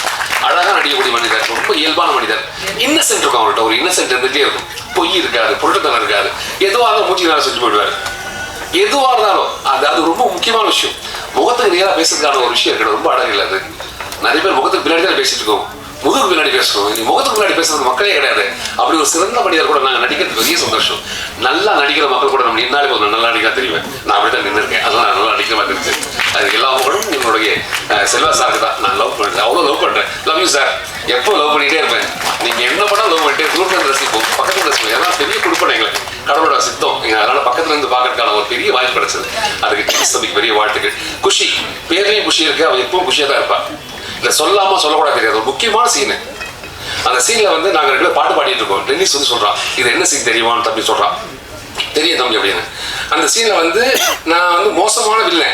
Speaker 15: அழகாக நடிக்கக்கூடிய மனிதர், ரொம்ப இயல்பான மனிதர். இன்னசென்ட் இருக்கும் அவர்கிட்ட, ஒரு இன்னசென்ட் இருந்துகிட்டே இருக்கும். பொய் இருக்காது, பொருட்டத்தனம் இருக்காது. எதுவாக மூச்சு நேரம் செஞ்சு போயிடுவார். எதுவாக இருந்தாலும் அது ரொம்ப முக்கியமான விஷயம். முகத்துக்கு நேராக பேசுறதுக்கான ஒரு விஷயம் இருக்கிறது ரொம்ப அழகு இல்லை. அது நிறைய பேர் முகத்துக்கு பின்னாடி தான் பேசிட்டு இருக்கோம், முதுகுக்கு பின்னாடி பேசுறோம். நீ முகத்துக்கு பின்னாடி பேசுறது மக்களே கிடையாது. அப்படி ஒரு சிறந்த மனிதர் கூட நாங்கள் நடிக்கிறது பெரிய சந்தோஷம். நல்லா நடிக்கிற மக்கள் கூட நம்ம நின்னாலே போதும், நல்லா நடிக்க தெரியுவேன். நான் அப்படித்தான் நின்று இருக்கேன். அதெல்லாம் நான் நல்லா நடிக்கிற மாதிரி இருக்கு. அதுக்கு எல்லா மக்களும் என்னுடைய செல்வா சாருக்கு தான் நான் லவ் பண்ணுறேன். அவ்வளோ லவ் பண்ணுறேன். Love you sir. எப்போ லவ் பண்ணிகிட்டே இருப்பேன். நீங்கள் என்ன பண்ணால் லவ் பண்ணிட்டு தூரத்தில் ரசிப்போம், பக்கத்தில் ரசிப்போம். எல்லாம் பெரிய கொடுப்பேன் எங்களுக்கு கடவுளோட சித்தம். அதனால பக்கத்துல இருந்து பார்க்கறதுக்கான ஒரு பெரிய வாய்ப்பு கிடைச்சது. அதுக்கு கிறிஸ்தபிக்கு பெரிய வாழ்த்துக்கள். குஷி பேர்லேயும் குஷி இருக்கு. அவன் எப்பவும் குஷியாக தான் இருப்பான். இல்லை சொல்லாம சொல்லக்கூடாது தெரியாது. ஒரு முக்கியமான சீனு. அந்த சீன்ல வந்து நாங்கள் ரெண்டு பாட்டு பாடிட்டு இருக்கோம். டென்னிஸ் வந்து சொல்றான் இது என்ன சீன் தெரியுமான்னு தம்பி சொல்றான். தெரியும் தம்பி அப்படின்னு. அந்த சீன்ல வந்து நான் வந்து மோசமான வில்லை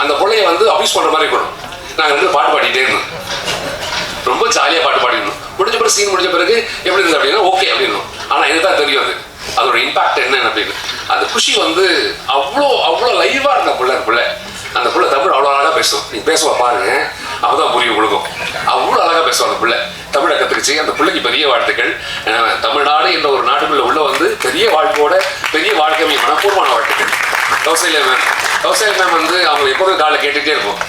Speaker 15: அந்த பிள்ளைய வந்து அபியூஸ் பண்ற மாதிரி இருக்கணும். நாங்கள் ரெண்டு பாட்டு பாடிட்டே இருந்தோம். ரொம்ப ஜாலியாக பாட்டு பாடிடணும். முடிஞ்ச பிறகு சீன் முடிஞ்ச பிறகு எப்படி இருந்தது அப்படின்னா ஓகே அப்படின்னும். ஆனால் எனக்கு தான் தெரியும் அது அதோட இம்பாக்ட் என்ன அப்படின்னு. அந்த குஷி வந்து அவ்வளோ லைவாக இருந்த பிள்ளை. அந்த பிள்ளை தமிழ் அவ்வளோ அழகாக பேசும். நீங்கள் பேசுவா பாருங்க, அவதான் புரியும் கொடுக்கும். அவ்வளோ அழகாக பேசுவோம் அந்த பிள்ளை. தமிழை கற்றுக்குச்சு. அந்த பிள்ளைக்கு பெரிய வாழ்த்துக்கள். தமிழ்நாடு என்ற ஒரு நாட்டுக்குள்ள உள்ள வந்து பெரிய வாழ்க்கையோட பெரிய வாழ்க்கை மனப்பூர்வமான வாழ்த்துக்கள். கௌசல்யா மேம் வந்து அவங்க எப்போதும் காலைல கேட்டுகிட்டே இருக்கும்.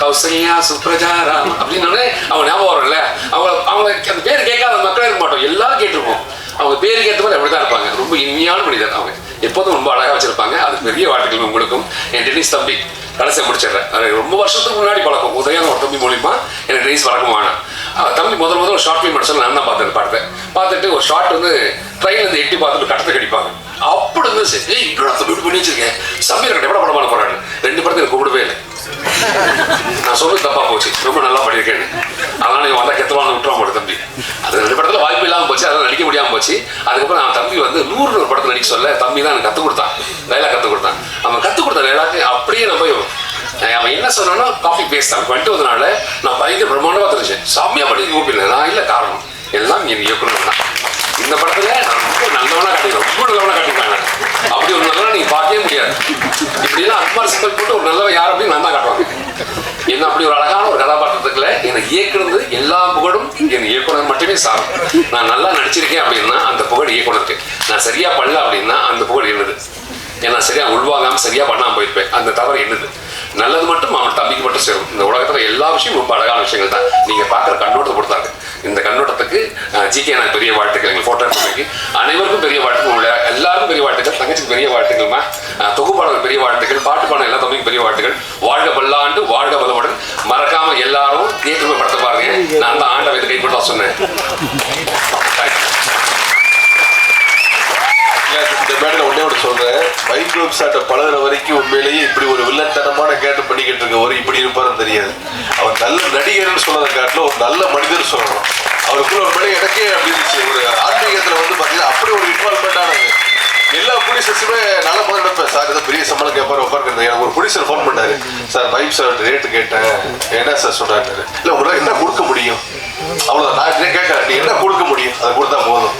Speaker 15: கௌசல்யா சுப்ரஜாராம் அப்படின்னு அவங்க ஞாபகம் வரும்ல. அவங்க அந்த பேர் கேட்காத மக்களே இருக்க மாட்டோம், எல்லாரும் கேட்டிருப்போம். அவங்க பேருக்கு ஏற்ற மாதிரி அப்படிதான் இருப்பாங்க. ரொம்ப இனிமையான மனிதர். அவங்க எப்போதும் ரொம்ப அழகாக வச்சிருப்பாங்க. அது பெரிய வாழ்த்துக்கள் உங்களுக்கும். என் டென்னிஸ் தம்பி கடைசியை முடிச்சிடுறேன். ரொம்ப வருஷத்துக்கு முன்னாடி பழக்கம். உதயம் ஒரு தம்பி மூலியமா எனக்கு டென்னிஸ் வழக்கமான தம்பி முதல் ஒரு ஷார்ட் ஃபிலிம் அடிச்சு நான் தான் பார்த்துட்டு ஒரு ஷார்ட் வந்து ட்ரெயின்ல இருந்து எட்டி பார்த்துட்டு கட்டத்தை கடிப்பாங்க. அப்படி இருந்து சரி இப்படி பண்ணி வச்சிருக்கேன். சமீர் கட்ட எவ்வளோ படம் போறாரு. 2 படத்தை கூப்பிடவே இல்லை. நான் சொல்றது தப்பா போச்சு. ரொம்ப நல்லா பண்ணியிருக்கேன்னு. அதனால நீங்க வந்தா கெத்தவான விட்டுருவான் போட தம்பி. அது 2 படத்துல வாய்ப்பு இல்லாமல் போச்சு. அதெல்லாம் நடிக்க முடியாமல் போச்சு. அதுக்கப்புறம் நான் தம்பி வந்து 100 படத்தை நடிக்க சொல்ல தம்பி தான் எனக்கு கற்றுக் கொடுத்தான். டைலாக் கற்றுக் கொடுத்தான். அவன் கற்றுக் கொடுத்த டைலாக் அப்படியே நம்ம அவன் என்ன சொன்னானோ காப்பி பேஸ்ட் அவன் பண்ணிட்டு வந்தனால நான் பயங்கர பிரம்மாண்டமாக தெரிஞ்சேன். சாமியா பண்ணி கூப்பிடல. நான் இல்லை காரணம் எல்லாம் என் இயக்குனர் தான். இந்த படத்துல நான் ரொம்ப நல்லவனா காட்டிடுவேன். ரொம்ப நல்லவனா காட்டிப்பாங்க. அப்படி ஒரு நல்லவனா நீங்க பார்க்கவே முடியாது. இப்படியெல்லாம் அக்மார் சிம்பல் போட்டு ஒரு நல்லவன் யார் அப்படின்னு நான் தான் காட்டுவாங்க. என்ன அப்படி ஒரு அழகான ஒரு கதாபாத்திரத்துக்குள்ள எனக்கு இயக்குனது எல்லா புகழும் என் இயக்குனர் மட்டுமே சாரும். நான் நல்லா நடிச்சிருக்கேன் அப்படின்னா அந்த புகழ் இயக்குனருக்கு. நான் சரியா பண்ணல அப்படின்னா அந்த புகழ் என்னது. ஏன்னா சரியா உள்வாங்காம சரியா பண்ணாம போயிருப்பேன். அந்த தவறு என்னது. நல்லது மட்டும் அவன் தம்பிக்கு மட்டும் சேரும். இந்த உலகத்துல எல்லா விஷயமும் ரொம்ப அழகான விஷயங்கள் தான். நீங்க பார்க்குற கண்ணோட்டத்தை கொடுத்தாங்க. இந்த கண்ணோட்டத்துக்கு ஜிகே எனக்கு பெரிய வாழ்த்துக்கள். எங்கள் போட்டோ எடுத்து அனைவருக்கும் பெரிய வாழ்த்துக்கள். எல்லாருக்கும் பெரிய வாழ்த்துக்கள். தங்கச்சிக்கு பெரிய வாழ்த்துக்கள்மா. தொகுப்பாளர்கள் பெரிய வாழ்த்துக்கள். பாட்டு பாடம் எல்லா தம்பிக்கும் பெரிய வாழ்த்துக்கள். வாழ்க பல்லாண்டு வாழ்க பலமுடன். மறக்காம எல்லாரும் தியேட்டர் படத்தை பாருங்க. நான் தான் ஆண்டை வைத்து கைப்பற்றா சொன்னேன்.
Speaker 4: இந்த மேடையில் ஒன்னே ஒன்று சொல்றேன். மைக்ரோப் சாட்டை பழகிற வரைக்கும் உண்மையிலேயே இப்படி ஒரு வில்லத்தனமான கேட்டு பண்ணிக்கிட்டு இருக்க ஒரு இப்படி இருப்பாருன்னு தெரியாது. அவர் நல்ல நடிகர்னு சொன்னதை காட்டிலும் ஒரு நல்ல மனிதர் சொல்லணும். அவருக்குள்ள ஒரு மேலே எனக்கே அப்படி இருந்துச்சு. ஒரு ஆன்மீகத்தில் வந்து பார்த்தீங்கன்னா அப்படி ஒரு இன்வால்மெண்ட் ஆனது. எல்லா ப்ரொடியூசர்ஸுமே நல்ல முதல் நினைப்பேன். சார் ஏதோ பெரிய சம்பளம் கேட்பாரு உட்காருக்கிறது. எனக்கு ஒரு ப்ரொடியூசர் ஃபோன் பண்ணாரு. சார் வைப் சார் ரேட்டு கேட்டேன். என்ன சார் சொன்னாரு. இல்லை உங்களால் என்ன கொடுக்க முடியும் அவ்வளோதான். நான் கேட்கறேன் நீ என்ன கொடுக்க முடியும் அதை கொடுத்தா போதும்.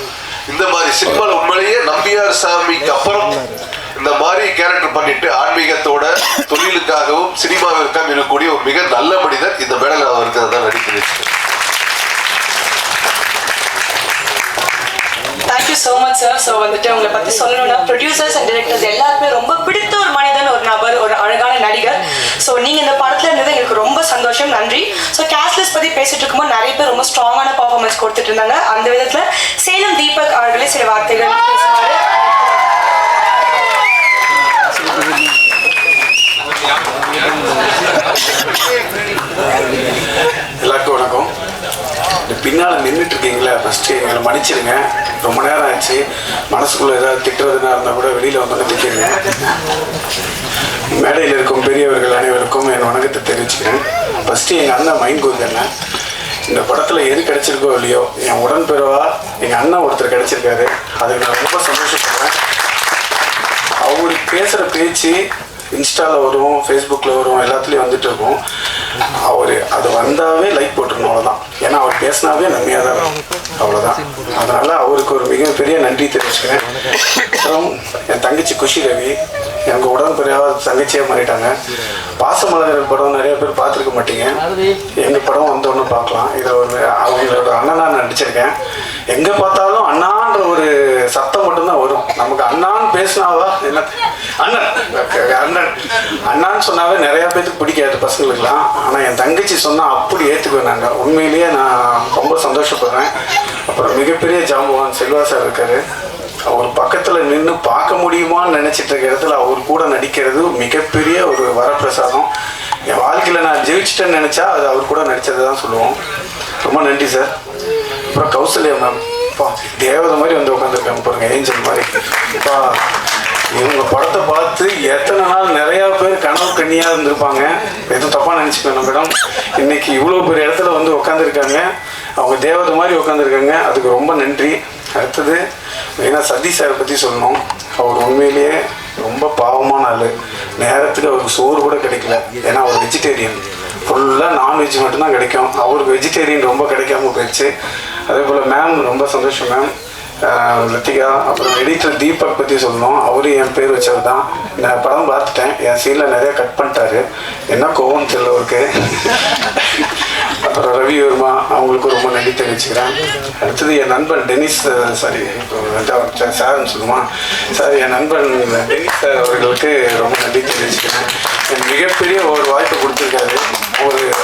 Speaker 4: இந்த மாதிரி சினிமாவில் உண்மையிலேயே நம்பியார் சாமிக்கு அப்புறம் இந்த மாதிரி கேரக்டர் பண்ணிட்டு ஆன்மீகத்தோட தொழிலுக்காகவும் சினிமாவிற்காகவும் இருக்கக்கூடிய ஒரு மிக நல்ல மனிதர் இந்த மேடையில் அவர் இருக்கிறதா நடிக்கிறேன்.
Speaker 1: Thank you so much sir. So வந்துட்டு உங்களை பற்றி சொல்லணும்னா ப்ரொடியூசர்ஸ் அண்ட் டிரெக்டர்ஸ் எல்லாருமே ரொம்ப பிடித்த ஒரு மனிதன், ஒரு நபர், ஒரு அழகான நடிகர். ஸோ நீங்கள் இந்த படத்தில் இருந்தது எங்களுக்கு ரொம்ப சந்தோஷம். நன்றி. ஸோ கேஸ்ட்லெஸ் பற்றி பேசிட்டு இருக்கும்போது நிறைய பேர் ரொம்ப ஸ்ட்ராங்கான பர்ஃபார்மன்ஸ் கொடுத்துட்டு இருந்தாங்க. அந்த விதத்தில் சேலம் தீபக் அவர்களே சில வார்த்தைகள் பேசுவார்.
Speaker 16: எல்லாருக்கும் வணக்கம். பின்னால் நின்றுட்டு இருக்கீங்களா, ஃபஸ்ட்டு எங்களை மன்னிச்சிடுங்க. ரொம்ப நேரம் ஆச்சு. மனசுக்குள்ளே ஏதாவது திட்டுறதுனா இருந்தால் கூட வெளியில் வந்து திட்டிடுங்க. மேடையில் இருக்கும் பெரியவர்கள் அனைவருக்கும் என் வணக்கத்தை தெரிவிச்சுக்கிறேன். ஃபஸ்ட்டு எங்கள் அண்ணன் மைண்ட் கோந்தல்ல இந்த படத்தில் எது கிடைச்சிருக்கோ இல்லையோ என் உடன்பிறவா எங்கள் அண்ணன் ஒருத்தர் கிடைச்சிருக்காரு. அதுக்கு நான் ரொம்ப சந்தோஷப்படுறேன். அவர் பேசுகிற பேச்சு இன்ஸ்டாவில் வரும், ஃபேஸ்புக்கில் வரும், எல்லாத்துலேயும் வந்துட்டு இருக்கும். அவர் அது வந்தாவே லைக் போட்டுருணும், அவ்வளோதான். ஏன்னா அவர் பேசினாவே நன்மையாக தான் இருக்கும், அவ்வளோதான். அதனால் அவருக்கு ஒரு மிகப்பெரிய நன்றி தெரிவிச்சுக்கிறேன். அப்புறம் என் தங்கச்சி குஷி ரவி எனக்கு உடன்படியாக தங்கச்சியாக மாறிட்டாங்க. பாசமலர் படம் நிறைய பேர் பார்த்துருக்க மாட்டீங்க, எங்கள் படம் வந்தோன்னு பார்க்கலாம். இதில் ஒரு அவங்களோட அண்ணனாக நடிச்சிருக்கேன். எங்கே பார்த்தாலும் அண்ணான்ற ஒரு சத்தம் மட்டும்தான் வரும். நமக்கு அண்ணான்னு பேசினாவா என்ன அண்ணன் அண்ணன் அண்ணான்னு சொன்னாவே நிறையா பேருக்கு பிடிக்காது பசங்களுக்குலாம். ஆனால் என் தங்கச்சி சொன்னால் அப்படி ஏற்றுக்குவேன். நாங்கள் உண்மையிலேயே நான் ரொம்ப சந்தோஷப்படுறேன். அப்புறம் மிகப்பெரிய ஜாம்பவான் செல்வா சார் இருக்கார். அவர் பக்கத்தில் நின்று பார்க்க முடியுமான்னு நினச்சிட்டு இருக்க இடத்துல அவர் கூட நடிக்கிறது மிகப்பெரிய ஒரு வரப்பிரசாதம். என் வாழ்க்கையில் நான் ஜெயிச்சிட்டேன்னு நினச்சா அது அவர் கூட நடித்தது தான் சொல்லுவோம். ரொம்ப நன்றி சார். அப்புறம் கௌசல்யா மேம், அப்பா தேவதை மாதிரி வந்து உட்காந்துருக்காங்க பாருங்க, ஏஞ்சல் மாதிரி. அப்பா இவங்க படத்தை பார்த்து எத்தனை நாள் நிறையா பேர் கனவு கண்ணியாக இருந்திருப்பாங்க. எதுவும் தப்பாக நினச்சிக்கணும் மேடம். இன்னைக்கு இவ்வளோ பெரிய இடத்துல வந்து உட்காந்துருக்காங்க. அவங்க தேவதை மாதிரி உட்காந்துருக்காங்க, அதுக்கு ரொம்ப நன்றி. அடுத்தது மெயினாக சதீஷ் சாரை பற்றி சொல்லணும். அவர் உண்மையிலேயே ரொம்ப பாவமான ஆள். நேரத்துக்கு அவருக்கு சோறு கூட கிடைக்கல, ஏன்னா அவர் வெஜிடேரியன். ஃபுல்லாக நான்வெஜ் மட்டும்தான் கிடைக்கும். அவருக்கு வெஜிடேரியன் ரொம்ப கிடைக்காம போயிடுச்சு. அதே போல் மேம் ரொம்ப சந்தோஷம் மேம். லத்திகா, அப்புறம் எடிட்டர் தீபக் பற்றி சொல்லணும். அவரு என் பேர் வச்சவர் தான். நான் படம் பார்த்துட்டேன், என் சீனில் நிறையா கட் பண்ணிட்டாரு. என்ன கோவம் தெரியல அவருக்கு. அப்புறம் ரவி வர்மா, அவங்களுக்கு ரொம்ப நன்றி தெரிவிச்சுக்கிறேன். அடுத்தது என் நண்பன் டெனிஸ், சாரி சார்னு சொல்லுமா சார், என் நண்பன் டெனிஸ் சார் அவர்களுக்கு ரொம்ப நன்றி தெரிவிச்சுக்கிறேன். எனக்கு மிகப்பெரிய ஒரு வாய்ப்பு கொடுத்துருக்காரு.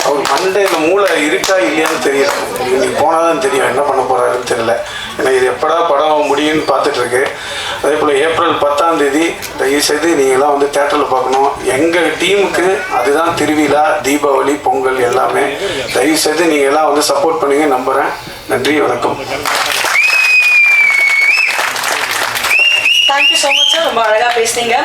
Speaker 16: அவர் மண்டையில் மூளை இருக்கா இல்லையான்னு தெரியல. இன்னைக்கு போனால் தான் தெரியும் என்ன பண்ண போகிறாருன்னு தெரியல. ஏன்னா இது எப்படா படம் முடியும்னு பார்த்துட்ருக்கு. அதே போல் ஏப்ரல் 10ஆம் தேதி தயவுசெய்து நீங்களாம் வந்து தேட்டரில் பார்க்கணும். எங்கள் டீமுக்கு அதுதான் திருவிழா, தீபாவளி, பொங்கல் எல்லாமே. தயவுசெய்து நீங்கள் எல்லாம் வந்து சப்போர்ட் பண்ணுங்க நம்புகிறேன். நன்றி, வணக்கம்.
Speaker 1: தேங்க்யூ ஸோ மச் சார், ரொம்ப அழகாக பேசுனீங்க.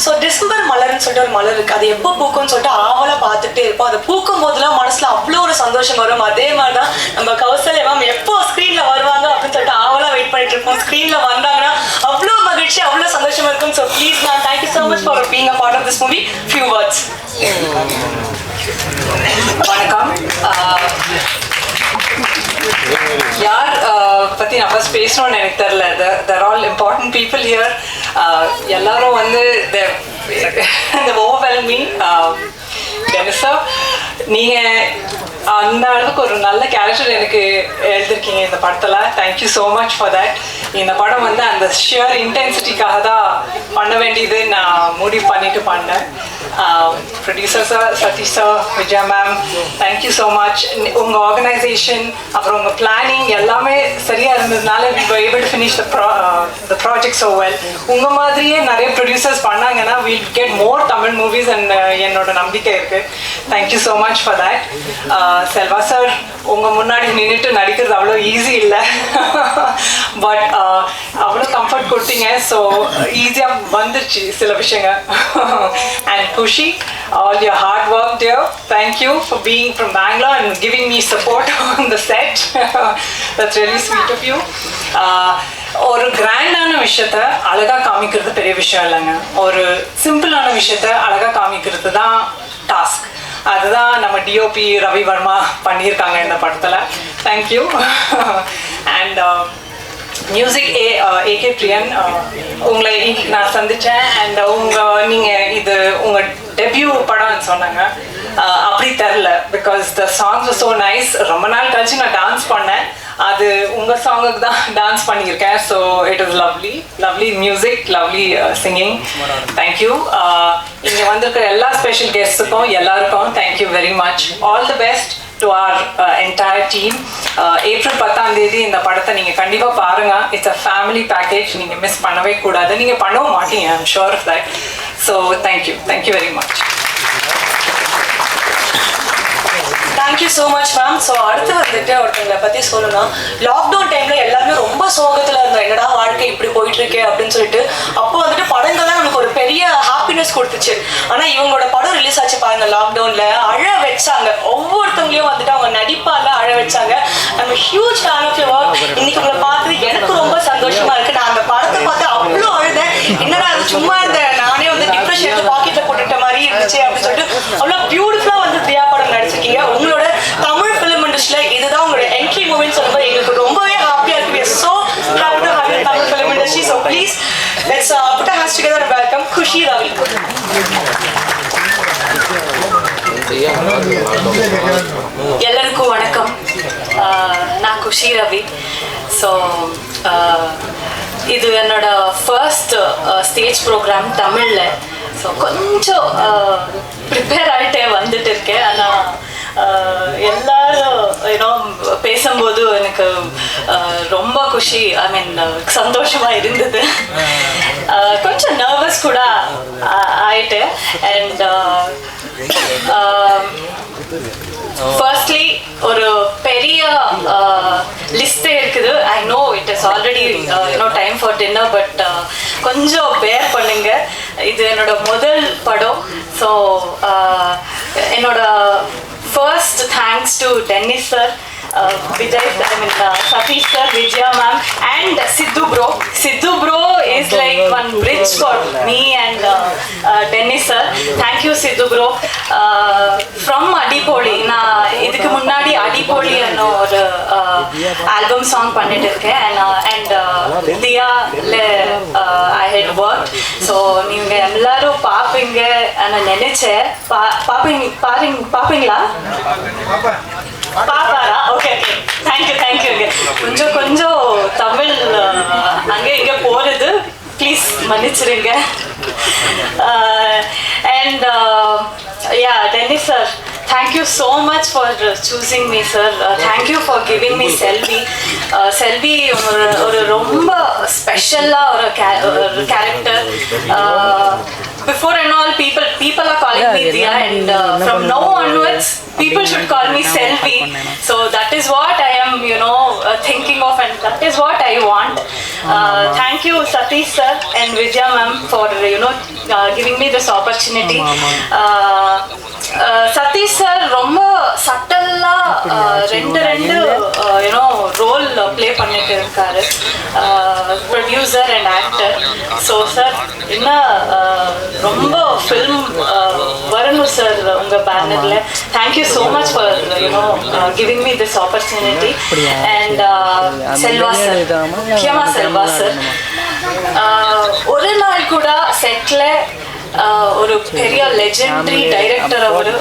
Speaker 1: ஸோ டிசம்பர் மலர்னு சொல்லிட்டு ஒரு மலர் இருக்குது, அது எப்போ பூக்கும்னு சொல்லிட்டு ஆவலாக பார்த்துட்டே இருப்போம். அது பூக்கும் போதெல்லாம் மனசில் அவ்வளோ ஒரு சந்தோஷம் வரும். அதே மாதிரி தான் நம்ம கௌசல்யா மேம் எப்போ ஸ்க்ரீனில் வருவாங்க அப்படின்னு சொல்லிட்டு ஆவலாக வெயிட் பண்ணிட்டு இருப்போம். ஸ்க்ரீனில் வந்தாங்கன்னா அவ்வளோ மகிழ்ச்சி, அவ்வளோ சந்தோஷமா இருக்கும். So please ma'am, thank you so much for being a part of this movie. Few words.
Speaker 17: வணக்கம். யார் பற்றி நான் ஃபர்ஸ்ட் பேசணும்னு எனக்கு தெரில. There all important people here. எல்லாரும் வந்து ஓவர்வெல்மி. டெனிஸா, நீங்கள் அந்த அளவுக்கு ஒரு நல்ல கேரக்டர் எனக்கு எழுதிருக்கீங்க இந்த படத்தில். Thank you so much for that. இந்த படம் வந்து அந்த ஷியர் இன்டென்சிட்டிக்காக தான் பண்ண வேண்டியது நான் முடிவு பண்ணிட்டு பண்ணேன். Producer sir, Satish sir, Vijaya ma'am, thank you so much. உங்கள் ஆர்கனைசேஷன் அப்புறம் உங்கள் பிளானிங் எல்லாமே சரியாக இருந்ததுனால we were able to finish the project so well. உங்கள் மாதிரியே நிறைய ப்ரொடியூசர்ஸ் பண்ணாங்கன்னா we'll get more Tamil movies and என்னோட நம்பிக்கை இருக்குது. Thank you so much for that. Selva sir, உங்கள் முன்னாடி நின்றுட்டு நடிக்கிறது அவ்வளோ ஈஸி இல்லை. பட் அவ்வளோ கம்ஃபர்ட் கொடுத்தீங்க. ஸோ ஈஸியாக வந்துருச்சு சில விஷயங்கள். And Kushi, all your hard work dear. Thank you for being from Bangalore and giving me support on the set. That's really sweet of you. ஒரு கிராண்டான விஷயத்த அழகாக காமிக்கிறது பெரிய விஷயம் இல்லைங்க. ஒரு சிம்பிளான விஷயத்த அழகாக காமிக்கிறது தான் டாஸ்க். அதுதான் நம்ம டிஓபி ரவி வர்மா பண்ணியிருக்காங்க இந்த படத்தில். தேங்க்யூ. அண்ட் மியூசிக் ஏகே பிரியன், உங்களை இன்னைக்கு நான் சந்தித்தேன். அண்ட் நீங்கள் இது உங்கள் டெபியூ படம்னு சொன்னாங்க. அப்படி தெரில, because the songs var so nice. ரொம்ப நாள் கழிச்சு நான் டான்ஸ் பண்ணேன். அது உங்கள் சாங்குக்கு தான் டான்ஸ் பண்ணியிருக்கேன். So it is lovely, lovely music, lovely singing. Thank you. இங்கே வந்திருக்கிற எல்லா ஸ்பெஷல் கெஸ்ட்டுக்கும் எல்லாருக்கும் thank you very much. All the best to our entire team. April 10ஆம் தேதி இந்த படத்தை நீங்கள் கண்டிப்பாக பாருங்கள். It's a family package. நீங்கள் மிஸ் பண்ணவே கூடாது. நீங்கள் பண்ணவும் மாட்டீங்க, I am sure of that. So thank you very much.
Speaker 1: Thank you so much ma'am. So அடுத்து வந்துட்டு ஒருத்தங்களை பற்றி சொல்லணும். லாக்டவுன் டைமில் எல்லாருமே ரொம்ப சோகத்தில் இருந்தோம், என்னடா வாழ்க்கை இப்படி போயிட்டுருக்கு அப்படின்னு சொல்லிட்டு. அப்போ வந்துட்டு படங்கள் தான் நமக்கு ஒரு பெரிய ஹாப்பினஸ் கொடுத்துச்சு. ஆனால் இவங்களோட படம் ரிலீஸ் ஆச்சு பாருங்க லாக்டவுனில், அழ வச்சாங்க. ஒவ்வொருத்தவங்களையும் வந்துட்டு அவங்க நடிப்பால அழ வச்சாங்க. நம்ம huge fan of your work. இன்னைக்கு உங்களை பார்த்து எனக்கு ரொம்ப சந்தோஷமா இருக்கு. நான் அந்த படத்தை பார்த்து அவ்வளோ அழுதேன். என்னடா அது சும்மா இந்த நானே வந்து டிப்ரெஷன் எடுத்து பாக்கெட்ல போட்டுட்ட மாதிரி இருந்துச்சு அப்படின்னு சொல்லிட்டு அவ்வளோ பியூட்டிஃபுல்லா வந்து பிரியா படம் நடிச்சிருக்கீங்க. உங்களோட தமிழ் ஃபிலிம் இண்டஸ்ட்ரியில இதுதான் உங்களோட என்ட்ரி மூவின்னு சொல்லும்போது எங்களுக்கு ரொம்பவே ஹாப்பியா இருக்கு. We are so happy to have you in Tamil film industry. So please let's put our hands together and welcome Khushi Ravi.
Speaker 18: எல்லாருக்கும் வணக்கம். நான் குஷி ரவி. ஸோ இது என்னோட ஃபர்ஸ்ட் ஸ்டேஜ் ப்ரோக்ராம் தமிழில். ஸோ கொஞ்சம் ப்ரிப்பேர் ஆகிட்டே வந்துட்டு இருக்கேன். ஆனால் எல்லாரும் ஏன்னோ பேசும்போது எனக்கு ரொம்ப குஷி, ஐ மீன் சந்தோஷமாக இருந்தது. கொஞ்சம் நர்வஸ் கூட ஆயிட்டு. அண்ட் ஃபர்ஸ்ட்லி ஒரு பெரிய லிஸ்டே இருக்குது. I know it is already time for dinner, but கொஞ்சம் பேர் பண்ணுங்க. இது என்னோட முதல் படம். ஸோ என்னோட first thanks to tennis sir, Vijay, I mean Satish sir, Vijaya ma'am, and Sidhu bro. Sidhu bro is like one bridge for me and Dennis sir. Thank you Sidhu bro. From Adipoli, na idukku munnadi Adipoli anno or album song பண்ணிட்டு இருக்கேன். and Diya le I had worked. So நீங்க எல்லாரும் பாப்பீங்க நான் நினைச்சேன். பாப்பீங்களா? பாப்பாரா? Okay okay, thank you. கொஞ்சம் தமிழ் அங்கே இங்கே போகிறது, ப்ளீஸ் மன்னிச்சிருங்க. And yeah Dennis sir, thank you so much for choosing me sir. Thank you for giving me Selvi. Selvi ஒரு ரொம்ப ஸ்பெஷலா ஒரு character. Before and all, people are calling me Diya, and from now onwards people should call me Selvi. So that is what I am thinking of, and that is what I want. Thank you Satish sir and Vijaya ma'am for giving me this opportunity. Sathish sir ரொம்ப சட்டல்லா ரெண்டு role play பண்ணிட்டு இருக்காரு, producer and actor. So sir என்ன ரொம்ப film வரணும் sir உங்கள் பேனரில். Thank you so much for giving me this opportunity. And Selva sir, முக்கியமாக செல்வா சார், ஒரு நாள் கூட செட்டில் ஒரு பெரிய லெஜெண்டரி டைரக்டர் அவரு.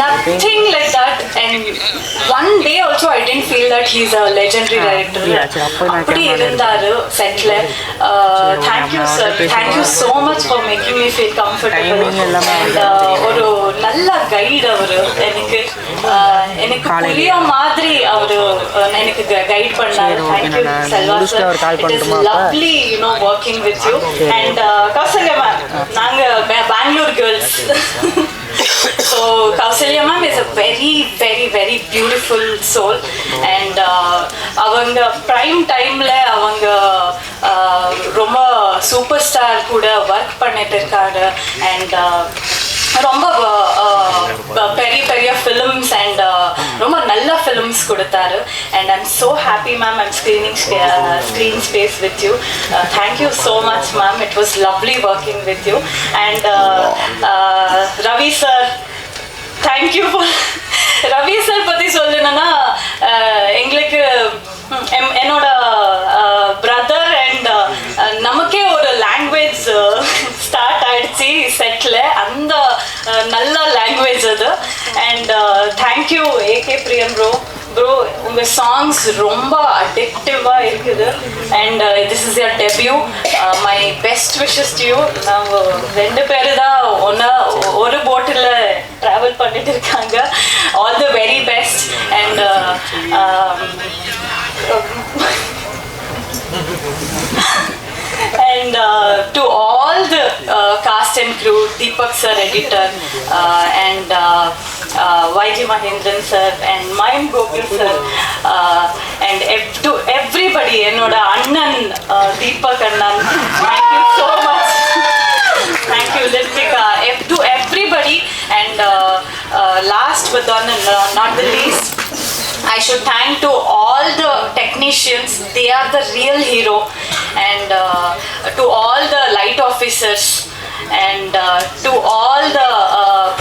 Speaker 18: Nothing like that, and one day also I didn't feel that he's a legendary director. அப்படி இருந்தாரு செட்ல. Thank you sir, thank you so much for making me feel comfortable. And ஒரு நல்ல கைட் அவரு. எனக்கு புரிய மாதிரி அவரு எனக்கு கைட் பண்ணாரு. Thank you Selva sir, it is lovely working with you. And Kausalya ma'am, நாங்க Bangalore girls. So Kausalya ma'am is a very very very beautiful soul, and அவங்க prime timeல அவங்க ரொம்ப சூப்பர் ஸ்டார் கூட ஒர்க் பண்ணிட்டு இருக்காரு. and ரொம்ப பெரிய பெரிய ஃபிலிம்ஸ் அண்ட் ரொம்ப நல்ல ஃபிலிம்ஸ் கொடுத்தாரு. And I'm so happy ma'am, I'm screen space with you. Thank you so much ma'am, it was lovely working with you. And Ravi sir, thank you for. Ravi sir பற்றி சொல்லணும்னா எங்களுக்கு என்னோட பிரதர் அண்ட் நமக்கே ஒரு language start ஆயிடுச்சு settle, அந்த நல்ல language அது. And thank you AK Priyan bro, உங்கள் சாங்ஸ் ரொம்ப அடிக்டிவாக இருக்குது. And this is your debut. My best wishes to you. நாங்கள் ரெண்டு பேர் தான் ஒரு போட்டில் ட்ராவல் பண்ணிட்டு இருக்காங்க. All the very best. And and to all the cast and crew, Deepak sir editor, and YG Mahendran sir and Mayim Gokul sir, and to everybody, ennoda annan Deepak annan, thank you so much. Thank you Litika, to everybody. And last but not the least, I should thank to all the technicians. They are the real hero, and to all the light officers, and to all the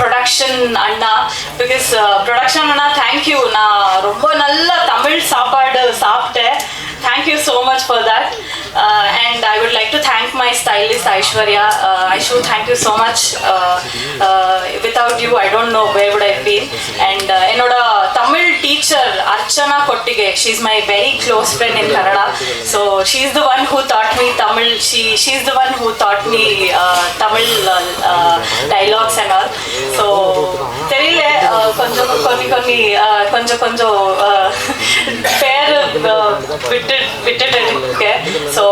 Speaker 18: production Anna, because production Anna, thank you. Na romba nalla Tamil saapadu saapte. Thank you so much for that. And I would like to thank my stylist Aishwarya. Aishu, thank you so much. Without you, I don't know where would I be. And enoda Tamil teacher Archana Kottige, she's my very close friend in Kannada. So she's the one who taught me Tamil. She's the one who taught me Tamil dialogues and all. So தெரியல கொஞ்சம் பேர் விட்டுட்டு இருக்கேன். So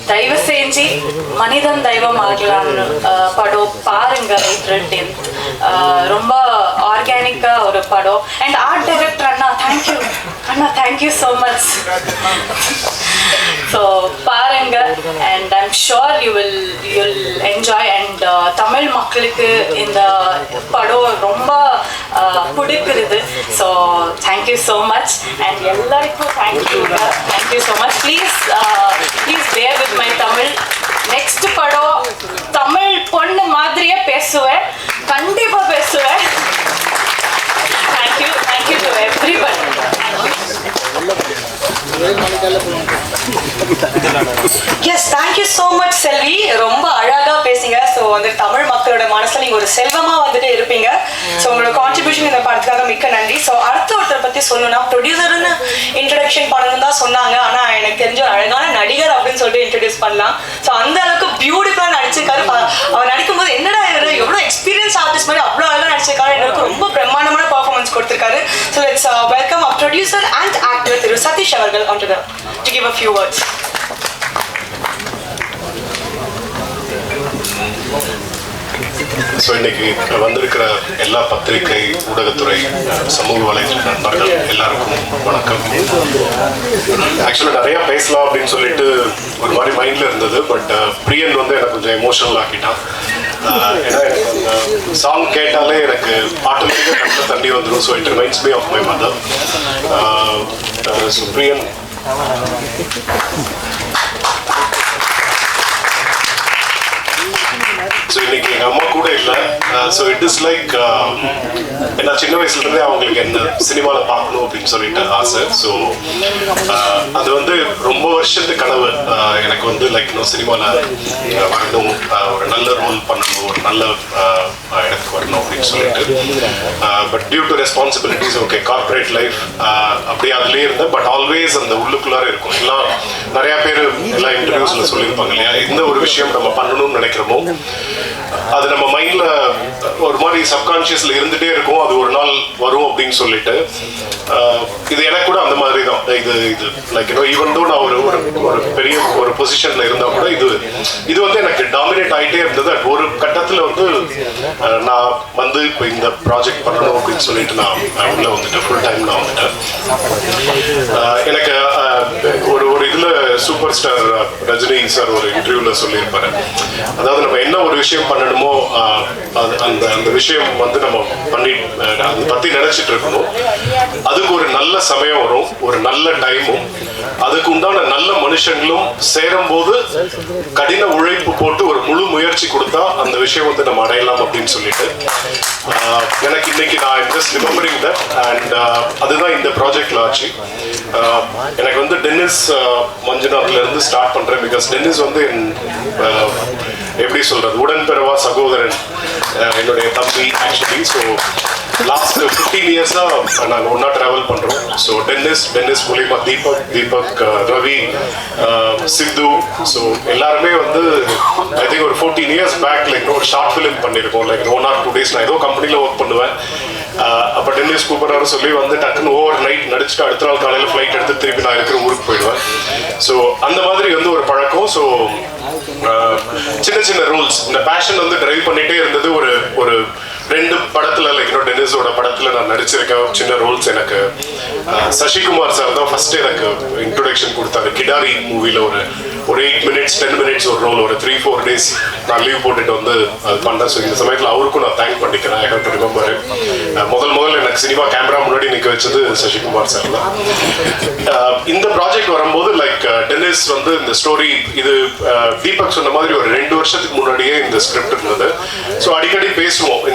Speaker 18: தயவு செஞ்சு மனிதன் தெய்வம் ஆகலாம்னு படம் பாருங்க. April 10th ரொம்ப ஆர்கானிக்கா ஒரு படம். அண்ட் ஆர்ட் டைரக்டர் அண்ணா, தேங்க்யூ அண்ணா, தேங்க்யூ ஸோ மச். ஸோ பாருங்க, and I'm sure you'll enjoy. And Tamil மக்களுக்கு இந்த படம் ரொம்ப பிடிக்கிறது. So thank you so much. And எல்லாருக்கும் thank you so much. Please bear with my Tamil. Next படம் தமிழ் பொண்ணு மாதிரியே பேசுவேன், கண்டிப்பா பேசுவேன். Thank you to everybody.
Speaker 1: Yes, thank you so much Selvi. ரொம்ப அழகா பேசுங்க. ஸோ வந்து தமிழ் மக்களோட மனசுல நீங்க ஒரு செல்வமா வந்துட்டு இருப்பீங்க. ஸோ உங்களோட கான்ட்ரிபியூஷன் இந்த படத்துக்காக மிக்க நன்றி. ஸோ அடுத்த ஒருத்தரை பத்தி சொல்லணும்னா, ப்ரொடியூசர்னு இன்ட்ரடக்ஷன் பண்ணணும் தான் சொன்னாங்க. ஆனா எனக்கு தெரிஞ்ச ஒரு அழகான நடிகர் அப்படின்னு சொல்லிட்டு இன்ட்ரடியூஸ் பண்ணலாம். ஸோ அந்த அளவுக்கு பியூட்டிஃபுல்லா நடிச்சிருக்காரு. அவர் நடிக்கும்போது என்னடா எவ்வளவு எக்ஸ்பீரியன்ஸ் ஆர்டிஸ்ட் மாதிரி அவ்வளோ அழகா நடிச்சிருக்காரு. எனக்கு ரொம்ப பிரம்மாண்டமான பர்ஃபார்மன்ஸ் கொடுத்திருக்காரு. So let's welcome a producer and actor Thiru Sathish அவர்கள் to give a few words.
Speaker 19: So இன்னைக்கு வந்திருக்கிற எல்லா பத்திரிகை, ஊடகத்துறை, சமூக வலைதள நண்பர்கள் எல்லாருக்கும் வணக்கம். ஆக்சுவலாக நிறையா பேசலாம் அப்படின்னு சொல்லிட்டு ஒரு மாதிரி மைண்டில் இருந்தது. பட் பிரியன் வந்து எனக்கு கொஞ்சம் எமோஷனல் ஆக்கிட்டான். ஏன்னா எனக்கு அந்த சாங் கேட்டாலே எனக்கு ஆட்டோமேட்டிக்காக கண்ணில் தண்ணி வந்துடும். So it reminds me of my mother. So Priyan so இன்னைக்கு எங்கள் அம்மா கூட இல்லை. ஸோ இட் இஸ் லைக் ஏன்னா சின்ன வயசுலேருந்தே அவங்களுக்கு என்ன சினிமாவில் பார்க்கணும் அப்படின்னு சொல்லிட்டு ஆசை. ஸோ அது வந்து ரொம்ப வருஷத்து கனவு. எனக்கு வந்து லைக் இன்னும் சினிமாவில் வரணும், ஒரு நல்ல ரோல் பண்ணணும், ஒரு நல்ல இடத்துக்கு வரணும் அப்படின்னு சொல்லிட்டு. But due to responsibilities, okay, corporate life அப்படியே அதுலேயே இருந்தேன். பட் ஆல்வேஸ் அந்த உள்ளுக்குள்ளார இருக்கும். எல்லாம் நிறையா பேர் எல்லா இன்டர்வியூஸில் சொல்லியிருப்பாங்க இல்லையா, எந்த ஒரு விஷயம் நம்ம பண்ணணும்னு நினைக்கிறோமோ அது நம்ம மைண்ட்ல ஒரு மாதிரி சப்கான்ஷியஸ்ல இருந்துட்டே இருக்கும். அது ஒரு நாள் வரும் அப்படின்னு சொல்லிட்டு. இது எனக்கு கூட அந்த மாதிரி தான். இது லைக் ஈவன் தோ நான் ஒரு பெரிய ஒரு பொசிஷன்ல இருந்தா கூட இது வந்து எனக்கு டாமினேட் ஆகிட்டே இருந்தது. ஒரு கட்டத்தில் வந்து நான் வந்து இப்போ இந்த ப்ராஜெக்ட் பண்ணணும் அப்படின்னு சொல்லிட்டு நான் உள்ள வந்துட்டேன். ஃபுல் டைம் நான் வந்துட்டேன். எனக்கு ஒரு இதில் சூப்பர் ஸ்டார் ரஜினி சார் ஒரு இன்டர்வியூல சொல்லியிருப்பாரு, அதாவது நம்ம என்ன ஒரு விஷயம் பண்ணணுமோ அந்த விஷயம் வந்து நம்ம பண்ணி அதை பத்தி நினைச்சிட்டு இருக்கணும். அதுக்கு ஒரு நல்ல சமயம் வரும், ஒரு நல்ல டைமும், அதுக்கு உண்டான நல்ல மனுஷங்களும் சேரும் போது கடின உழைப்பு போட்டு ஒரு முழு முயற்சி கொடுத்தா அந்த விஷயம் வந்து நம்ம அடையலாம் அப்படின்னு சொல்லிட்டு எனக்கு இன்னைக்கு நான் ஜஸ்ட் ரிமெம்பரிங் தட். அண்ட் அதுதான் இந்த ப்ராஜெக்ட்ல ஆச்சு. எனக்கு வந்து டென்னிஸ் மஞ்சுநாத்ல இருந்து ஸ்டார்ட் பண்றேன். பிகாஸ் டென்னிஸ் வந்து எப்படி சொல்றது, உடன்பிறவா சகோதரன், என்னுடைய தம்பி ஆக்சுவலி. ஸோ லாஸ்ட் 15 இயர்ஸா நாங்கள் ஒன்னா டிராவல் பண்றோம். ஸோ டென்னிஸ் மூலியமா தீபக், ரவி, சித்து, ஸோ எல்லாருமே வந்து ஐ திங்க் ஒரு 14 இயர்ஸ் பேக் லைக் ஒரு ஷார்ட் ஃபிலிம் பண்ணியிருக்கோம். லைக் 1 or 2 days நான் ஏதோ கம்பெனியில் ஒர்க் பண்ணுவேன். அப்போ டென்னிஸ் கூப்பிட்றாரு சொல்லி வந்து டக்குன்னு ஓவர் நைட் நடிச்சுட்டு அடுத்த நாள் காலையில் ஃப்ளைட் எடுத்து திருப்பி நான் இருக்கிற ஊருக்கு போயிடுவேன். ஸோ அந்த மாதிரி வந்து ஒரு பழக்கம். ஸோ சின்ன ரூல்ஸ், இந்த பேஷன் வந்து டிரைவ் பண்ணிட்டே இருந்தது. ஒரு 2 படத்துல லைக் டென்னிஸோட படத்துல நான் நடிச்சிருக்கேன். சின்ன ரோல்ஸ் எனக்கு சசிகுமார் சார் தான் ஃபர்ஸ்ட் எனக்கு இன்ட்ரோடக்ஷன் கொடுத்தாரு. கிடாரி மூவியில் ஒரு 8 minutes 10 minutes ஒரு ரோல், ஒரு 3-4 days நான் லீவ் போட்டுட்டு வந்து அது பண்ணேன். ஸோ இந்த சமயத்தில் அவருக்கும் நான் தேங்க் பண்ணிக்கிறேன். I have to remember. முதல் எனக்கு சினிமா கேமரா முன்னாடி நிற்க வச்சது சசிகுமார் சார் தான். இந்த ப்ராஜெக்ட் வரும்போது லைக் டென்னிஸ் வந்து இந்த ஸ்டோரி இது தீபக் சொன்ன மாதிரி ஒரு 2 வருஷத்துக்கு முன்னாடியே இந்த ஸ்கிரிப்ட் இருந்தது. ஸோ அடிக்கடி பேசுவோம்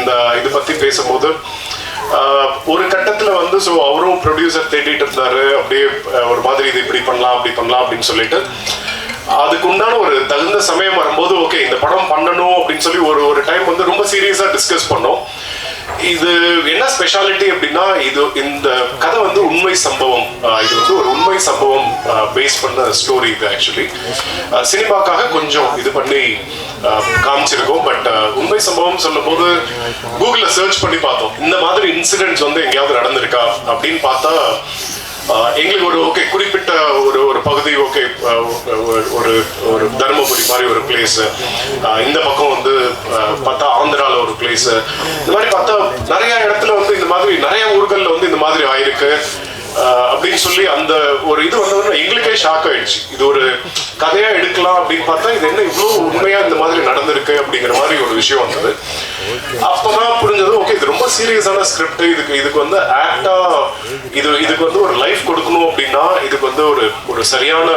Speaker 19: இது பற்றி பேசும்போது. ஒரு கட்டத்தில் வந்து ஸோ அவரும் ப்ரொடியூசர் தேடிட்டு இருந்தாரு. அப்படியே ஒரு மாதிரி இது இப்படி பண்ணலாம் அப்படி பண்ணலாம் அப்படின்னு சொல்லிட்டு அதுக்கு உண்டான ஒரு தகுந்த சமயம் வரும்போது ஓகே இந்த படம் பண்ணணும் அப்படின்னு சொல்லி ஒரு டைம் வந்து ரொம்ப சீரியஸாக டிஸ்கஸ் பண்ணோம். இது என்ன ஸ்பெஷாலிட்டி அப்படின்னா இந்த கதை வந்து உண்மை சம்பவம். இது வந்து ஒரு உண்மை சம்பவம் பேஸ் பண்ண ஸ்டோரி. இது ஆக்சுவலி சினிமாக்காக கொஞ்சம் இது பண்ணி காமிச்சிருக்கோம். பட் உண்மை சம்பவம் சொல்லும் போது கூகுளில் சர்ச் பண்ணி பார்த்தோம் இந்த மாதிரி இன்சிடென்ட்ஸ் வந்து எங்கேயாவது நடந்திருக்கா அப்படின்னு பார்த்தா எங்களுக்கு ஒரு குறிப்பிட்ட ஒரு பகுதி ஒரு தருமபுரி மாதிரி ஒரு பிளேஸ், இந்த பக்கம் வந்து பார்த்தா ஆந்திரால ஒரு பிளேஸ், இந்த மாதிரி பார்த்தா நிறைய இடத்துல வந்து இந்த மாதிரி நிறைய ஊர்கள்ல வந்து இந்த மாதிரி ஆயிருக்கு அப்படின்னு சொல்லி அந்த ஒரு இது வந்து எங்களுக்கே ஷாக் ஆயிடுச்சு. இது ஒரு கதையா எடுக்கலாம் அப்படின்னு பார்த்தா இது என்ன இவ்வளவு உண்மையா இந்த மாதிரி நடந்திருக்கு அப்படிங்கிற மாதிரி ஒரு விஷயம் வந்தது. அப்பதான் புரிஞ்சது ஓகே இது ரொம்ப சீரியஸான ஸ்கிரிப்ட். இதுக்கு வந்து ஆக்டா இதுக்கு வந்து ஒரு லைஃப் கொடுக்கணும் அப்படின்னா இதுக்கு வந்து ஒரு சரியான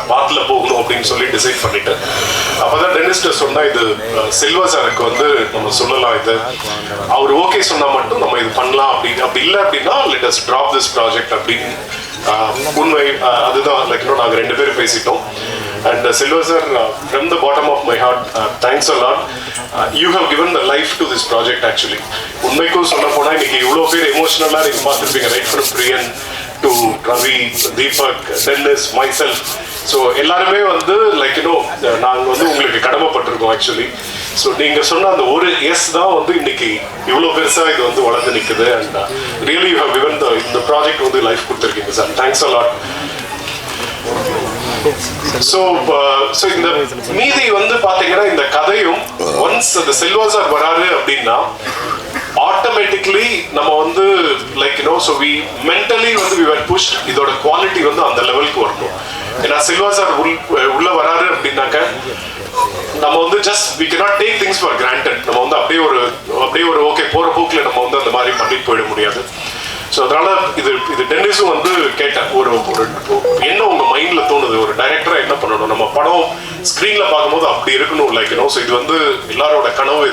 Speaker 19: பாத்துல போகணும் அப்படின்னு சொல்லி டிசைட் பண்ணிட்டு அப்பதான் டென்னிஸ்ட சொன்னா இது செல்வா சாருக்கு வந்து நம்ம சொல்லலாம். இது அவர் ஓகே சொன்னா மட்டும் நம்ம இது பண்ணலாம் அப்படி இல்லை அப்படின்னா let us drop this project அப்படின்னு உண்மை அதுதான். லைக் நாங்க 2 பேரும் பேசிட்டோம். And Silva sir, from the bottom of my heart, thanks a lot. You have given the life to this project actually. உண்மைக்கும் சொல்ல போனா இன்னைக்கு இவ்வளோ பேர் எமோஷனலாக நீங்க பார்த்துருப்பீங்க. Right from Priyan to Ravi, Deepak, Dennis, myself. So எல்லாருமே வந்து லைக் நாங்கள் வந்து உங்களுக்கு கடமைப்பட்டிருக்கோம் ஆக்சுவலி. ஸோ நீங்கள் சொன்ன அந்த ஒரு எஸ் தான் வந்து இன்னைக்கு இவ்வளோ பெருசாக இது வந்து வளர்ந்து நிற்குது. And really you have given இந்த ப்ராஜெக்ட் வந்து லைஃப் கொடுத்துருக்கீங்க sir. Thanks a lot. So இந்த மீதி வந்து பாத்தீங்கன்னா இந்த கதையும் ஒன்ஸ் அந்த செல்வா சார் வராரு அப்படின்னா ஆட்டோமேட்டிக்லி நம்ம வந்து லைக் ஸோ வி மென்டலி வந்து வி வர் புஷ்ட் இதோட குவாலிட்டி வந்து அந்த லெவலுக்கு வரணும். ஏன்னா செல்வா சார் உள்ள வராரு அப்படின்னாக்க நம்ம வந்து just we cannot take things for granted. நம்ம வந்து அப்படியே ஒரு ஓகே போற போக்கில் நம்ம வந்து அந்த மாதிரி பண்ணிட்டு போயிட முடியாது. ஸோ அதனால இது டென்னிஸும் வந்து கேட்டேன் ஒரு என்ன உங்க மைண்ட்ல தோணுது ஒரு டைரக்டரா என்ன பண்ணணும், நம்ம படம் ஸ்கிரீன்ல பார்க்கும்போது அப்படி இருக்கணும் லைக் ஸோ இது வந்து எல்லாரோட கனவு.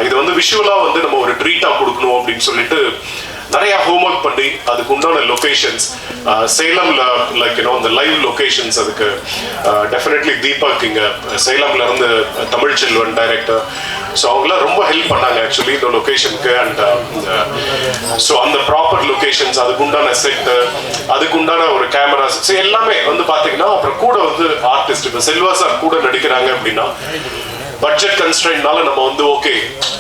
Speaker 19: இது வந்து விஷுவலா வந்து நம்ம ஒரு ட்ரீட்டா கொடுக்கணும் அப்படின்னு சொல்லிட்டு நிறைய ஹோம்ஒர்க் பண்ணி அதுக்கு உண்டான லொகேஷன்ஸ் சேலம்ல லைக் இந்த லைவ் லொகேஷன்ஸ் அதுக்கு டெஃபினெட்லி தீபக் இங்க சேலம்ல இருந்து தமிழ் செல்வன் டைரக்டர். ஸோ அவங்களாம் ரொம்ப ஹெல்ப் பண்ணாங்க ஆக்சுவலி இந்த லொகேஷனுக்கு. அண்ட் ஸோ அந்த ப்ராப்பர் லொகேஷன்ஸ் அதுக்கு உண்டான செட்டு அதுக்கு உண்டான ஒரு கேமராஸ் எல்லாமே வந்து பாத்தீங்கன்னா அப்புறம் கூட வந்து ஆர்டிஸ்ட் இப்போ செல்வா சார் கூட நடிக்கிறாங்க அப்படின்னா பட்ஜெட் கன்ஸ்ட்ரெயின்னால நம்ம வந்து ஓகே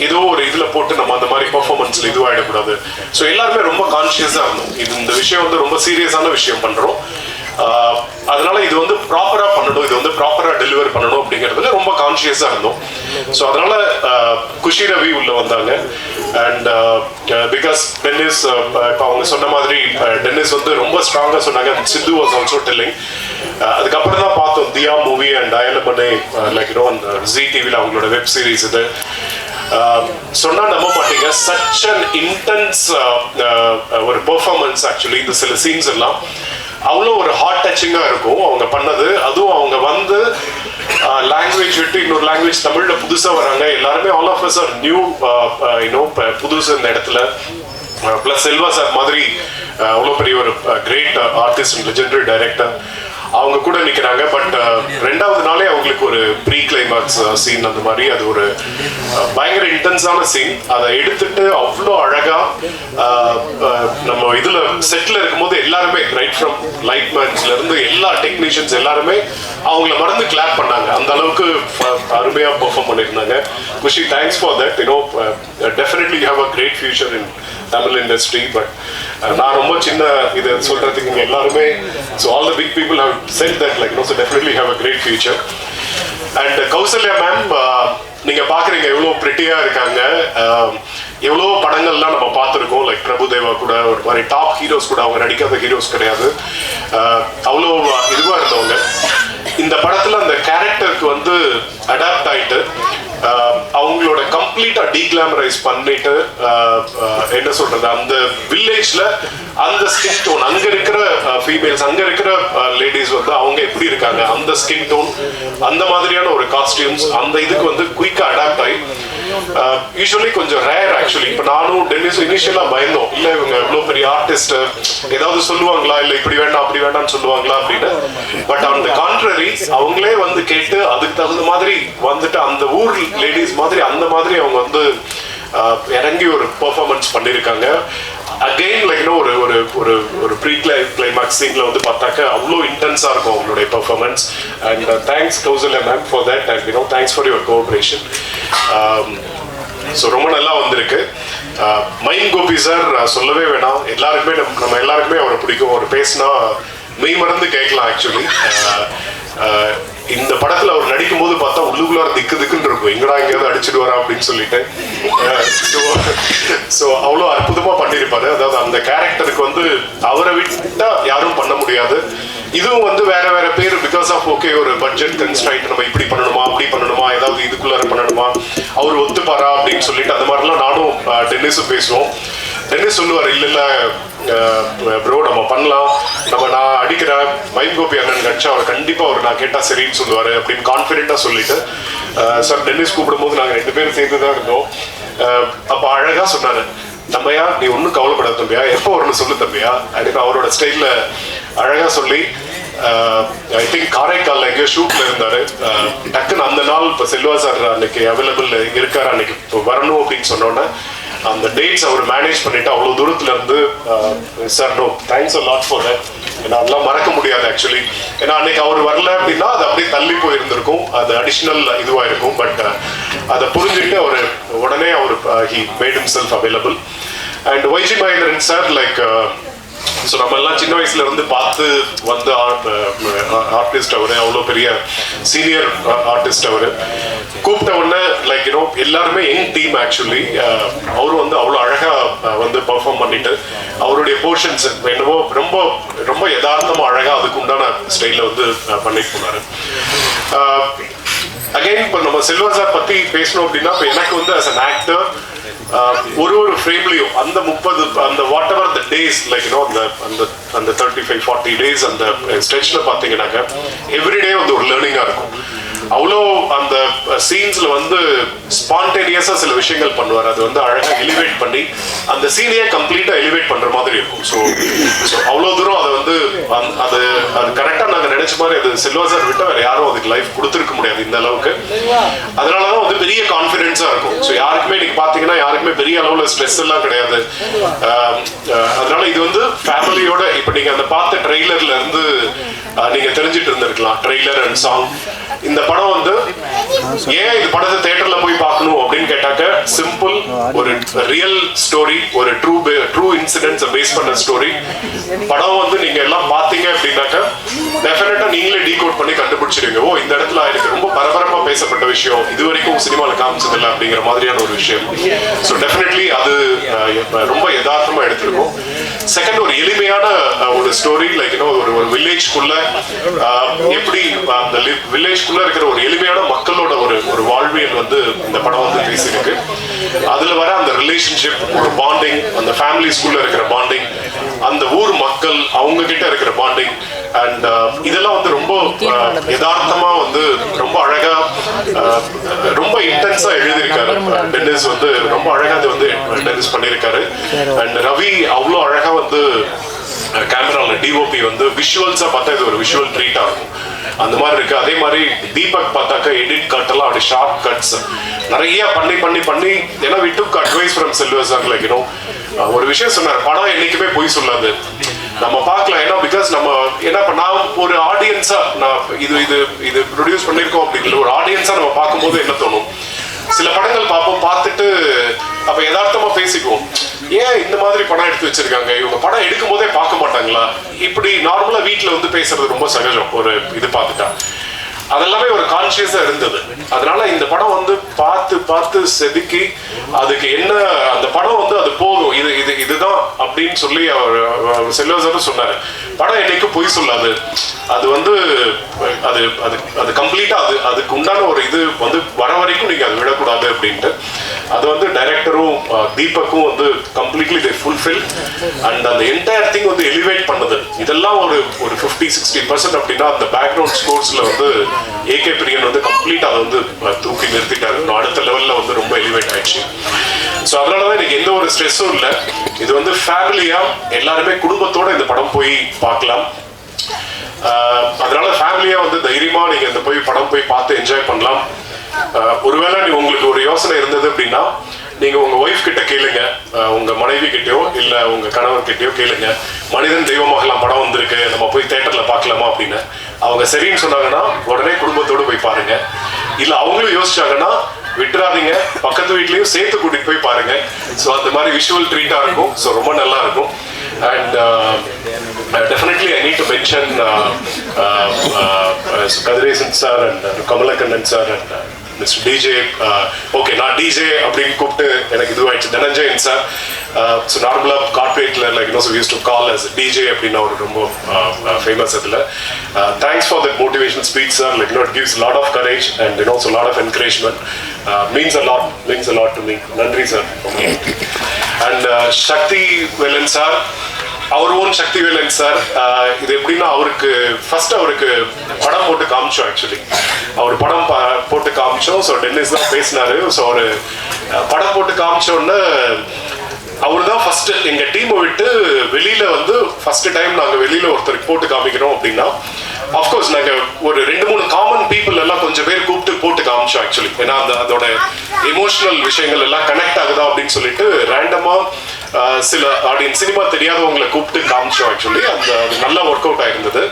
Speaker 19: ஏதோ ஒரு இதுல போட்டு நம்ம அந்த மாதிரி பெர்ஃபார்மன்ஸ்ல இதுவாயிடக்கூடாது. ஸோ எல்லாருமே ரொம்ப கான்சியஸா இருந்தோம். இந்த விஷயம் வந்து ரொம்ப சீரியஸான விஷயம் பண்றோம். அதனால இது வந்து ப்ராப்பரா பண்ணணும், இது வந்து ப்ராப்பரா டெலிவர் பண்ணணும் அப்படிங்கிறதுல ரொம்ப கான்சியஸா இருந்தோம். ஸோ அதனால குஷி ரவி உள்ள வந்தாங்க. அண்ட் பிகாஸ் டென்னிஸ் இப்போ அவங்க சொன்ன மாதிரி டென்னிஸ் வந்து ரொம்ப ஸ்ட்ராங்கா சொன்னாங்க. சித்து வாஸ் ஆல்சோ டெல்லிங். அதுக்கப்புறம் தான் பார்த்தோம் தியா மூவி அண்ட் அயலமனை லைக் அந்த ஜி டிவியில் அவங்களோட வெப் சீரிஸ். இது சொன்னா நம்ப மாட்டீங்க, சச் அன் இன்டென்ஸ் ஒரு பெர்ஃபார்மன்ஸ் ஆக்சுவலி. இந்த சில சீன்ஸ் எல்லாம் அவ்வளோ ஒரு ஹார்ட் டச்சிங்காக இருக்கும் அவங்க பண்ணது. அதுவும் அவங்க வந்து லாங்குவேஜ் விட்டு இன்னொரு லாங்குவேஜ் தமிழ்ல புதுசாக வராங்க. எல்லாருமே all of us are new புதுசு இந்த இடத்துல. பிளஸ் செல்வா சார் மாதிரி அவ்வளோ பெரிய ஒரு great artist and legendary director அவங்க கூட நிற்கிறாங்க. பட் 2வது நாளே அவங்களுக்கு ஒரு ப்ரீ கிளைமாக்ஸ் சீன் அந்த மாதிரி அது ஒரு பயங்கர இன்டென்ஸான சீன். அதை எடுத்துட்டு அவ்வளோ அழகா நம்ம இதுல செட்ல இருக்கும்போது எல்லாருமே ரைட் ஃப்ரம் லைட்மேன்ஸ்ல இருந்து எல்லா டெக்னீஷியன்ஸ் எல்லாருமே அவங்கள மறந்து கிளாப் பண்ணாங்க. அந்த அளவுக்கு அருமையா பெர்ஃபார்ம் பண்ணியிருந்தாங்க. Kushi, thanks for that. Definitely you have a great future in Tamil industry. But நான் ரொம்ப சின்ன இதை சொல்றதுக்கு இங்க எல்லாருமே so all the big people have said that like so definitely have a great future. And Kausalya ma'am நீங்க பாக்குறீங்க எவ்வளோ பிரிட்டியா இருக்காங்க. எவ்வளோ படங்கள்லாம் நம்ம பார்த்துருக்கோம். லைக் பிரபுதேவா கூட ஒரு ஒரு மாதிரி டாப் ஹீரோஸ் கூட, அவங்க நடிக்காத ஹீரோஸ் கிடையாது, அவ்வளோ இதுவாக இருந்தவங்க. இந்த படத்துல அந்த கேரக்டருக்கு வந்து அடாப்ட் ஆயிட்டு அவங்களோட கம்ப்ளீட்டா டீக்ளாமரைஸ் பண்ணிட்டு என்ன சொல்றது, அந்த வில்லேஜ்ல அந்த ஸ்கின் டோன், அங்க இருக்கிற ஃபீமேல்ஸ், அங்க இருக்கிற லேடிஸ் வந்து அவங்க எப்படி இருக்காங்க, அந்த ஸ்கின் டோன், அந்த மாதிரியான ஒரு காஸ்டியூம்ஸ், அந்த இதுக்கு வந்து குயிக்கா அடாப்ட் ஆகி யூஸ்வலி கொஞ்சம் ரேர் ஆக்சுவலி. இப்போ நானும் டென்னிஸும் இனிஷியலா பயந்தோம், இல்லை இவங்க எவ்வளோ பெரிய ஆர்டிஸ்ட், ஏதாவது சொல்லுவாங்களா, இல்லை இப்படி வேண்டாம் அப்படி வேண்டாம்னு சொல்லுவாங்களா அப்படின்னு. பட் ஆன் த கான்ட்ரரி அவங்களே வந்து கேட்டு அதுக்கு தகுந்த மாதிரி வந்துட்டு அந்த ஊர் லேடிஸ் மாதிரி அந்த மாதிரி அவங்க வந்து இறங்கி ஒரு பெர்ஃபார்மன்ஸ் பண்ணியிருக்காங்க. அகெயின் லைக் ஒரு ஒரு ஒரு ஒரு ப்ரீ கிளைமாக்ஸ் சீன்ல வந்து பார்த்தாக்க அவ்வளோ இன்டென்ஸாக இருக்கும் அவங்களுடைய performance. And thanks Kausalya ma'am for that, and thanks for your cooperation. So ரொம்ப நல்லா வந்திருக்கு. மைம் கோபி சார் சொல்லவே வேணாம், எல்லாருக்குமே நம்ம எல்லாருக்குமே அவரை பிடிக்கும். அவர் பேசினா மெய் மறந்து கேட்கலாம் ஆக்சுவலி. இந்த படத்துல அவர் நடிக்கும் போது பார்த்தா உள்ளுக்குள்ளார திக்குன்னு இருக்கும், எங்கடா எங்கேயாவது அடிச்சுடுவாரா அப்படின்னு சொல்லிட்டு. ஸோ அவ்வளோ அற்புதமா பண்ணியிருப்பாரு. அதாவது அந்த கேரக்டருக்கு வந்து அவரை விட்டா யாரும் பண்ண முடியாது. இதுவும் வந்து வேற வேற பேர் பிகாஸ் ஆஃப் ஓகே ஒரு பட்ஜெட் கன்ஸ்ட்ரைண்ட், நம்ம இப்படி பண்ணணுமா அப்படி பண்ணணுமா, ஏதாவது இதுக்குள்ளார பண்ணணுமா, அவர் ஒத்துப்பாரா அப்படின்னு சொல்லிட்டு அந்த மாதிரிலாம் நானும் டென்னிஸும் பேசுவோம். டென்னிஸ் சொல்லுவார், இல்லை இல்லை ப்ரோ நம்ம பண்ணலாம், நான் அடிக்கிறேன், மைம் கோபி அண்ணன் கட்சி அவர் கண்டிப்பாக அவர் நான் கேட்டால் சரின்னு சொல்லுவார் அப்படின்னு கான்ஃபிடென்ட்டாக சொல்லிட்டு சார் டென்னிஸ் கூப்பிடும்போது நாங்கள் 2 பேரும் சேர்ந்து தான் இருந்தோம். அப்போ அழகாக சொன்னார், தம்பியா நீ ஒன்றும் கவலைப்படாத தம்பியா, எப்போ வரணும் சொல்லு தம்பியா அப்படின்னு அவரோட ஸ்டைலில் அழகாக சொல்லி ஐ திங்க் காரைக்காலில் எங்கேயோ ஷூட்டில் இருந்தார். டக்குன்னு அந்த நாள் இப்போ செல்வா சார் அன்னைக்கு அவைலபிள் இருக்கார், அன்னைக்கு இப்போ வரணும் அப்படின்னு சொன்னோன்னே அந்த டேட்ஸ் அவர் மேனேஜ் பண்ணிட்டு அவ்வளோ தூரத்துல இருந்து sir no thanks a lot for that. ஏன்னா அதெல்லாம் மறக்க முடியாது ஆக்சுவலி. ஏன்னா அன்னைக்கு அவர் வரல அப்படின்னா அது அப்படியே தள்ளி போயிருந்திருக்கும், அது அடிஷ்னல் இதுவாக இருக்கும். பட் அதை புரிஞ்சுட்டு அவர் உடனே அவர் he made himself available. And YG Mahendran sir like so நம்ம எல்லாம் சின்ன வயசுல இருந்து பார்த்து வந்த ஆர்டிஸ்ட் அவரு, அவ்வளோ பெரிய சீனியர் ஆர்டிஸ்ட் அவரு. கூப்பிட்ட உடனே லைக் எல்லாருமே யங் டீம் ஆக்சுவலி. அவரு வந்து அவ்வளோ அழகா வந்து பெர்ஃபார்ம் பண்ணிட்டு அவருடைய போர்ஷன்ஸ் என்னவோ ரொம்ப ரொம்ப யதார்த்தமா அழகா அதுக்கு உண்டான ஸ்டைல வந்து பண்ணிட்டு போனாரு. அகைன் இப்போ நம்ம செல்வா சார் பத்தி பேசணும் அப்படின்னா இப்போ எனக்கு வந்து அஸ் அன் ஆக்டர் ஒரு ஒரு ஃப்ரேம்லையும் அந்த 30 அந்த what ever the days like அந்த 35-40 டேஸ் அந்த ஸ்ட்ரெச்ல பார்த்தீங்கன்னாக்க எவ்ரிடே வந்து ஒரு லேர்னிங்காக இருக்கும். அவ்வளோ அந்த சீன்ஸ்ல வந்து ஸ்பான்டேனியஸா சில விஷயங்கள் பண்ணுவார், அது வந்து அழகாக எலிவேட் பண்ணி அந்த சீனையே கம்ப்ளீட்டா எலிவேட் பண்ற மாதிரி இருக்கும். ஸோ அவ்வளோ தூரம் அதை வந்து அது கரெக்டா நாங்க நினைச்ச மாதிரி அது செல்வா சார் விட்டு வேற யாரும் அதுக்கு லைஃப் கொடுத்துருக்க முடியாது இந்த அளவுக்கு. அதனாலதான் வந்து பெரிய கான்ஃபிடென்ஸா இருக்கும். ஸோ யாருக்குமே நீங்க பாத்தீங்கன்னா யாருக்குமே பெரிய அளவுல ஸ்ட்ரெஸ் எல்லாம் கிடையாது. அதனால இது வந்து ஃபேமிலியோட இப்ப நீங்க அந்த பார்த்த ட்ரெய்லர்ல இருந்து நீங்க தெரிஞ்சிட்டு இருந்திருக்கலாம், ட்ரெய்லர் அண்ட் சாங். இந்த படம் வந்து ஏன் இந்த படத்தை தியேட்டர்ல போய் பார்க்கணும் அப்படின்னு கேட்டாக்க சிம்பிள், ஒரு ரியல் ஸ்டோரி, ஒரு ட்ரூ இன்சிடென்ட்ஸ் பேஸ் பண்ண ஸ்டோரி. படம் வந்து நீங்க எல்லாம் பாத்தீங்க அப்படின்னாக்க டெஃபினட்டா நீங்களே டீகோட் பண்ணி கண்டுபிடிச்சிருங்க, ஓ இந்த இடத்துல எனக்கு ரொம்ப பரபரப்பா பேசப்பட்ட விஷயம் இது வரைக்கும் சினிமாவில் காமிச்சதில்லை அப்படிங்கிற மாதிரியான ஒரு விஷயம். ஸோ டெஃபினெட்லி அது ரொம்ப யதார்த்தமா எடுத்திருக்கும். செகண்ட், ஒரு எளிமையான ஒரு ஸ்டோரி லைக் ஒரு வில்லேஜ்குள்ள எப்படி அந்த வில்லேஜ்குள்ள இருக்கிற ஒரு எளிமையான மக்களோட ஒரு வாழ்வியல் வந்து இந்த படம் வந்து பேசியிருக்கு. அதுல வர அந்த ரிலேஷன்ஷிப், ஒரு பாண்டிங், அந்த ஃபேமிலிஸ்குள்ள இருக்கிற பாண்டிங், அந்த ஊர் மக்கள் அவங்க கிட்ட இருக்கிற பாண்டிங், அண்ட் இதெல்லாம் வந்து ரொம்ப யதார்த்தமா வந்து ரொம்ப அழகா ரொம்ப இன்டென்ஸா எழுதியிருக்காரு டென்னிஸ். வந்து ரொம்ப அழகா அது வந்து டென்னிஸ் பண்ணியிருக்காரு. அண்ட் ரவி அவ்வளோ அழகா வந்து கேமரால டிஓபி வந்து விஷுவல்ஸா பார்த்தா இது ஒரு விஷுவல் ட்ரீட்டா இருக்கும், அந்த மாதிரி இருக்கு. அதே மாதிரி தீபக் பார்த்தாக்க எடிட் கட் எல்லாம் அப்படி ஷார்ப் கட்ஸ் நிறைய பண்ணி பண்ணி பண்ணி ஏன்னா we took advice from Selva sir. Like ஒரு விஷயம் சொன்னார், படம் என்னைக்குமே பொய் சொல்லாது, நம்ம பார்க்கலாம். ஏன்னா பிகாஸ் நம்ம ஏன்னா இப்போ நான் ஒரு ஆடியன்ஸா நான் இது ப்ரொடியூஸ் பண்ணியிருக்கோம் அப்படிங்கிற ஒரு ஆடியன்ஸா நம்ம பார்க்கும்போது என்ன தோணும், சில படங்கள் பார்ப்போம், பார்த்துட்டு அப்ப யதார்த்தமா பேசிக்குவோம், ஏன் இந்த மாதிரி படம் எடுத்து வச்சிருக்காங்க, இவங்க படம் எடுக்கும் போதே பார்க்க மாட்டாங்களா, இப்படி நார்மலா வீட்டுல வந்து பேசுறது ரொம்ப சகஜம். ஒரு இது பார்த்துட்டா அதெல்லாமே ஒரு கான்சியஸா இருந்தது. அதனால இந்த படம் வந்து பார்த்து செதுக்கி அதுக்கு என்ன அந்த படம் வந்து அது போதும், இதுதான் அப்படின்னு அப்படின்னு சொல்லி அவர் செல்வசாரும் சொன்னார். படம் என்னைக்கும் பொய் சொல்லாது, அது வந்து அது அது அது கம்ப்ளீட்டாக அதுக்கு உண்டான ஒரு இது வந்து வர வரைக்கும் நீங்கள் அது விடக்கூடாது அப்படின்ட்டு. அது வந்து டைரக்டரும் தீபக்கும் வந்து கம்ப்ளீட்லி தே ஃபுல்ஃபில் அண்ட் அந்த என்டையர் திங் வந்து எலிவேட் பண்ணுது. இதெல்லாம் ஒரு 50-60% அப்படின்னா அந்த பேக்ரவுண்ட் ஸ்கோர்ஸில் வந்து ஏகே பிரியன் வந்து கம்ப்ளீட்டாக அதை வந்து தூக்கி நிறுத்திட்டாரு. அடுத்த லெவலில் வந்து ரொம்ப எலிவேட் ஆயிடுச்சு. ஸோ அதனால தான் எனக்கு எந்த ஒரு ஸ்ட்ரெஸ்ஸும் இல்லை. இது வந்து ஃபேமிலியாக எல்லாருமே குடும்பத்தோட இந்த படம் போய் பார்க்கலாம். அதனால ஃபேமிலியாக வந்து தைரியமாக நீங்கள் இந்த படம் போய் பார்த்து என்ஜாய் பண்ணலாம். ஒருவேளை உங்களுக்கு ஒரு யோசனை இருந்தது அப்படின்னா நீங்கள் உங்கள் ஒய்ஃப் கிட்ட கேளுங்க, உங்கள் மனைவி கிட்டயோ இல்லை உங்கள் கணவர் கிட்டயோ கேளுங்க, மனிதன் தெய்வமாகலாம் படம் வந்திருக்கு, நம்ம போய் தேட்டரில் பார்க்கலாமா அப்படின்னு. அவங்க சரின்னு சொன்னாங்கன்னா உடனே குடும்பத்தோடு போய் பாருங்க. இல்லை அவங்களும் யோசிச்சாங்கன்னா விட்டுறாதீங்க, பக்கத்து வீட்லேயும் சேர்த்து கூட்டிகிட்டு போய் பாருங்க. ஸோ அந்த மாதிரி விஷுவல் ட்ரீட்டாக இருக்கும். ஸோ ரொம்ப நல்லா இருக்கும். And definitely I need to mention Kadresan sir and Kamalakannan sir and Mr. DJ. Okay, not DJ அப்படின்னு கூப்பிட்டு எனக்கு இதுவாயிடுச்சு. தனஞ்சயன் சார். ஸோ நார்மலாக கார்பரேட்டில் like so use to call us DJ அப்படின்னு அவர் ரொம்ப ஃபேமஸ் அதில். Thanks for that motivational speech sir. Like it gives lot of courage and so lot of encouragement. Means a lot to me. நன்றி sir. And Sakthi Velan sir, அவர் own Sakthi Velan sir. இது எப்படின்னா அவருக்கு படம் போட்டு காமிச்சோம். ஆக்சுவலி அவர் படம் போட்டு காமிச்சோம். ஸோ டென்னிஸ் தான் பேசினாரு. ஸோ அவர் படம் போட்டு காமிச்சோன்னு அவர் தான் ஃபர்ஸ்ட் எங்கள் டீமை விட்டு வெளியில வந்து ஃபர்ஸ்ட் டைம் நாங்கள் வெளியில ஒருத்தருக்கு போட்டு காமிக்கிறோம் அப்படின்னா அஃப்கோர்ஸ் நாங்கள் ஒரு 2-3 காமன் பீப்புள் எல்லாம் கொஞ்சம் பேர் கூப்பிட்டு போட்டு காமிச்சோம். ஆக்சுவலி ஏன்னா அதோட எமோஷனல் விஷயங்கள் எல்லாம் கனெக்ட் ஆகுதா அப்படின்னு சொல்லிட்டு ரேண்டமாக சில ஆடியன்ஸ் சினிமா தெரியாதவங்களை கூப்பிட்டு காமிச்சோம். ஆக்சுவலி அது நல்லா ஒர்க் அவுட் ஆயிருந்தது.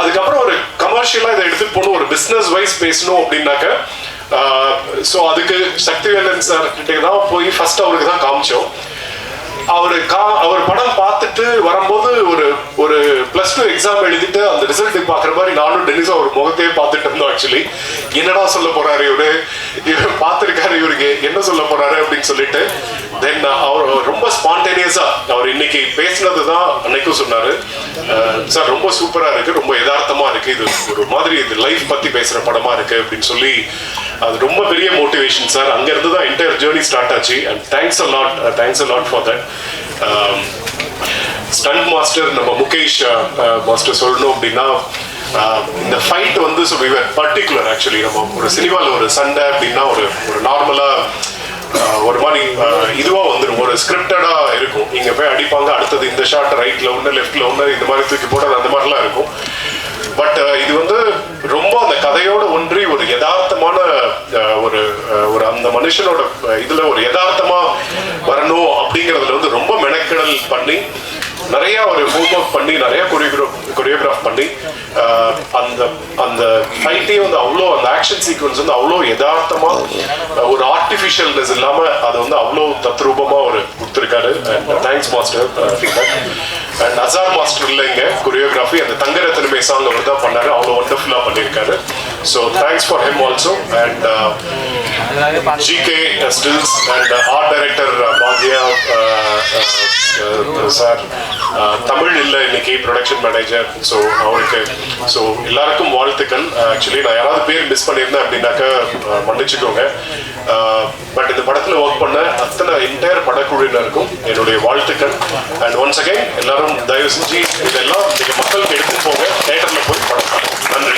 Speaker 19: அதுக்கப்புறம் ஒரு கமர்ஷியலாக இதை எடுத்துட்டு போகணும், ஒரு பிஸ்னஸ் வைஸ் பேசணும் அப்படின்னாக்க ஸோ அதுக்கு சக்திவேலன் சார் கிட்டே தான் போய் ஃபர்ஸ்ட் அவருக்கு தான் காமிச்சோம். அவர் படம் பார்த்துட்டு வரும்போது ஒரு +2 எக்ஸாம் எழுதிட்டு அந்த ரிசல்ட்டுக்கு பார்க்குற மாதிரி நானும் டென்னிஸும் அவர் முகத்தையே பார்த்துட்டு இருந்தோம். ஆக்சுவலி என்னடா சொல்ல போறாரு இவர் பார்த்துருக்காரு, இவருக்கு என்ன சொல்ல போறாரு அப்படின்னு சொல்லிட்டு தென் அவர் ரொம்ப ஸ்பான்டேனியஸா அவர் இன்னைக்கு பேசினது தான் அன்னைக்கும் சொன்னாரு. சார் ரொம்ப சூப்பரா இருக்கு, ரொம்ப யதார்த்தமா இருக்கு, இது ஒரு மாதிரி இது லைஃப் பத்தி பேசுற படமா இருக்கு அப்படின்னு சொல்லி அது ரொம்ப பெரிய மோட்டிவேஷன் சார். அங்கிருந்து தான் என்டையர் ஜேர்னி ஸ்டார்ட் ஆச்சு. And thanks a lot for that. Stunt master நம்ம முகேஷ் மாஸ்டர் சொல்லணும் அப்படின்னா இந்த ஃபைட் வந்து பர்டிகுலர். ஆக்சுவலி நம்ம ஒரு சினிமாவில் ஒரு சண்டை அப்படின்னா ஒரு நார்மலாக ஒரு மாதிரி இதுவாக வந்துடும், ஒரு ஸ்கிரிப்டடாக இருக்கும். இங்கே போய் அடிப்பாங்க, அடுத்தது இந்த ஷாட் ரைட்டில் ஒன்று லெஃப்டில் ஒன்று இந்த மாதிரி தூக்கி போடுறது அந்த மாதிரிலாம் இருக்கும். பட் இது வந்து ரொம்ப அந்த கதையோட ஒன்றி ஒரு யதார்த்தமான ஒரு அந்த மனுஷனோட இதில் ஒரு யதார்த்தமா வரணும் அப்படிங்கிறதுல வந்து ரொம்ப மெனக்கெடல் பண்ணி நிறைய ஒரு ஹோம்ஒர்க் பண்ணி நிறைய கொரியோகிராஃப் பண்ணி அந்த ஃபைட்டே வந்து அவ்வளோ அந்த ஆக்ஷன் சீக்வன்ஸ் வந்து அவ்வளோ யதார்த்தமா ஒரு ஆர்டிஃபிஷியல்னஸ் இல்லாமல் அதை வந்து அவ்வளோ தத்ரூபமா ஒரு கொடுத்துருக்காரு. Thanks master. And Azhar master இல்லைங்க கொரியோகிராஃபி, அந்த தங்கரத்தினுமே சாங் அவர் தான் பண்ணாரு, அவ்வளோ ஒண்டர்ஃபுல்லாக பண்ணியிருக்காரு. So thanks for him also. And GK stills and art director Bhagya sir, Tamil இல்லை இன்னைக்கு ப்ரொடக்ஷன் மேனேஜர். ஸோ அவருக்கு ஸோ எல்லாருக்கும் வாழ்த்துக்கள். ஆக்சுவலி நான் யாராவது பேர் மிஸ் பண்ணியிருந்தேன் அப்படின்னாக்கா மன்னிச்சுக்கோங்க. பட் இந்த படத்தில் ஒர்க் பண்ண அத்தனை என்டையர் படக்குழுவினருக்கும் என்னுடைய வாழ்த்துக்கள். அண்ட் ஒன்ஸ் அகைன் எல்லாரும் தயவு செஞ்சு இதெல்லாம் நீங்கள் மக்களுக்கு எடுத்துட்டு போங்க, தேட்டரில் போய் படம் பார்க்கணும். நன்றி.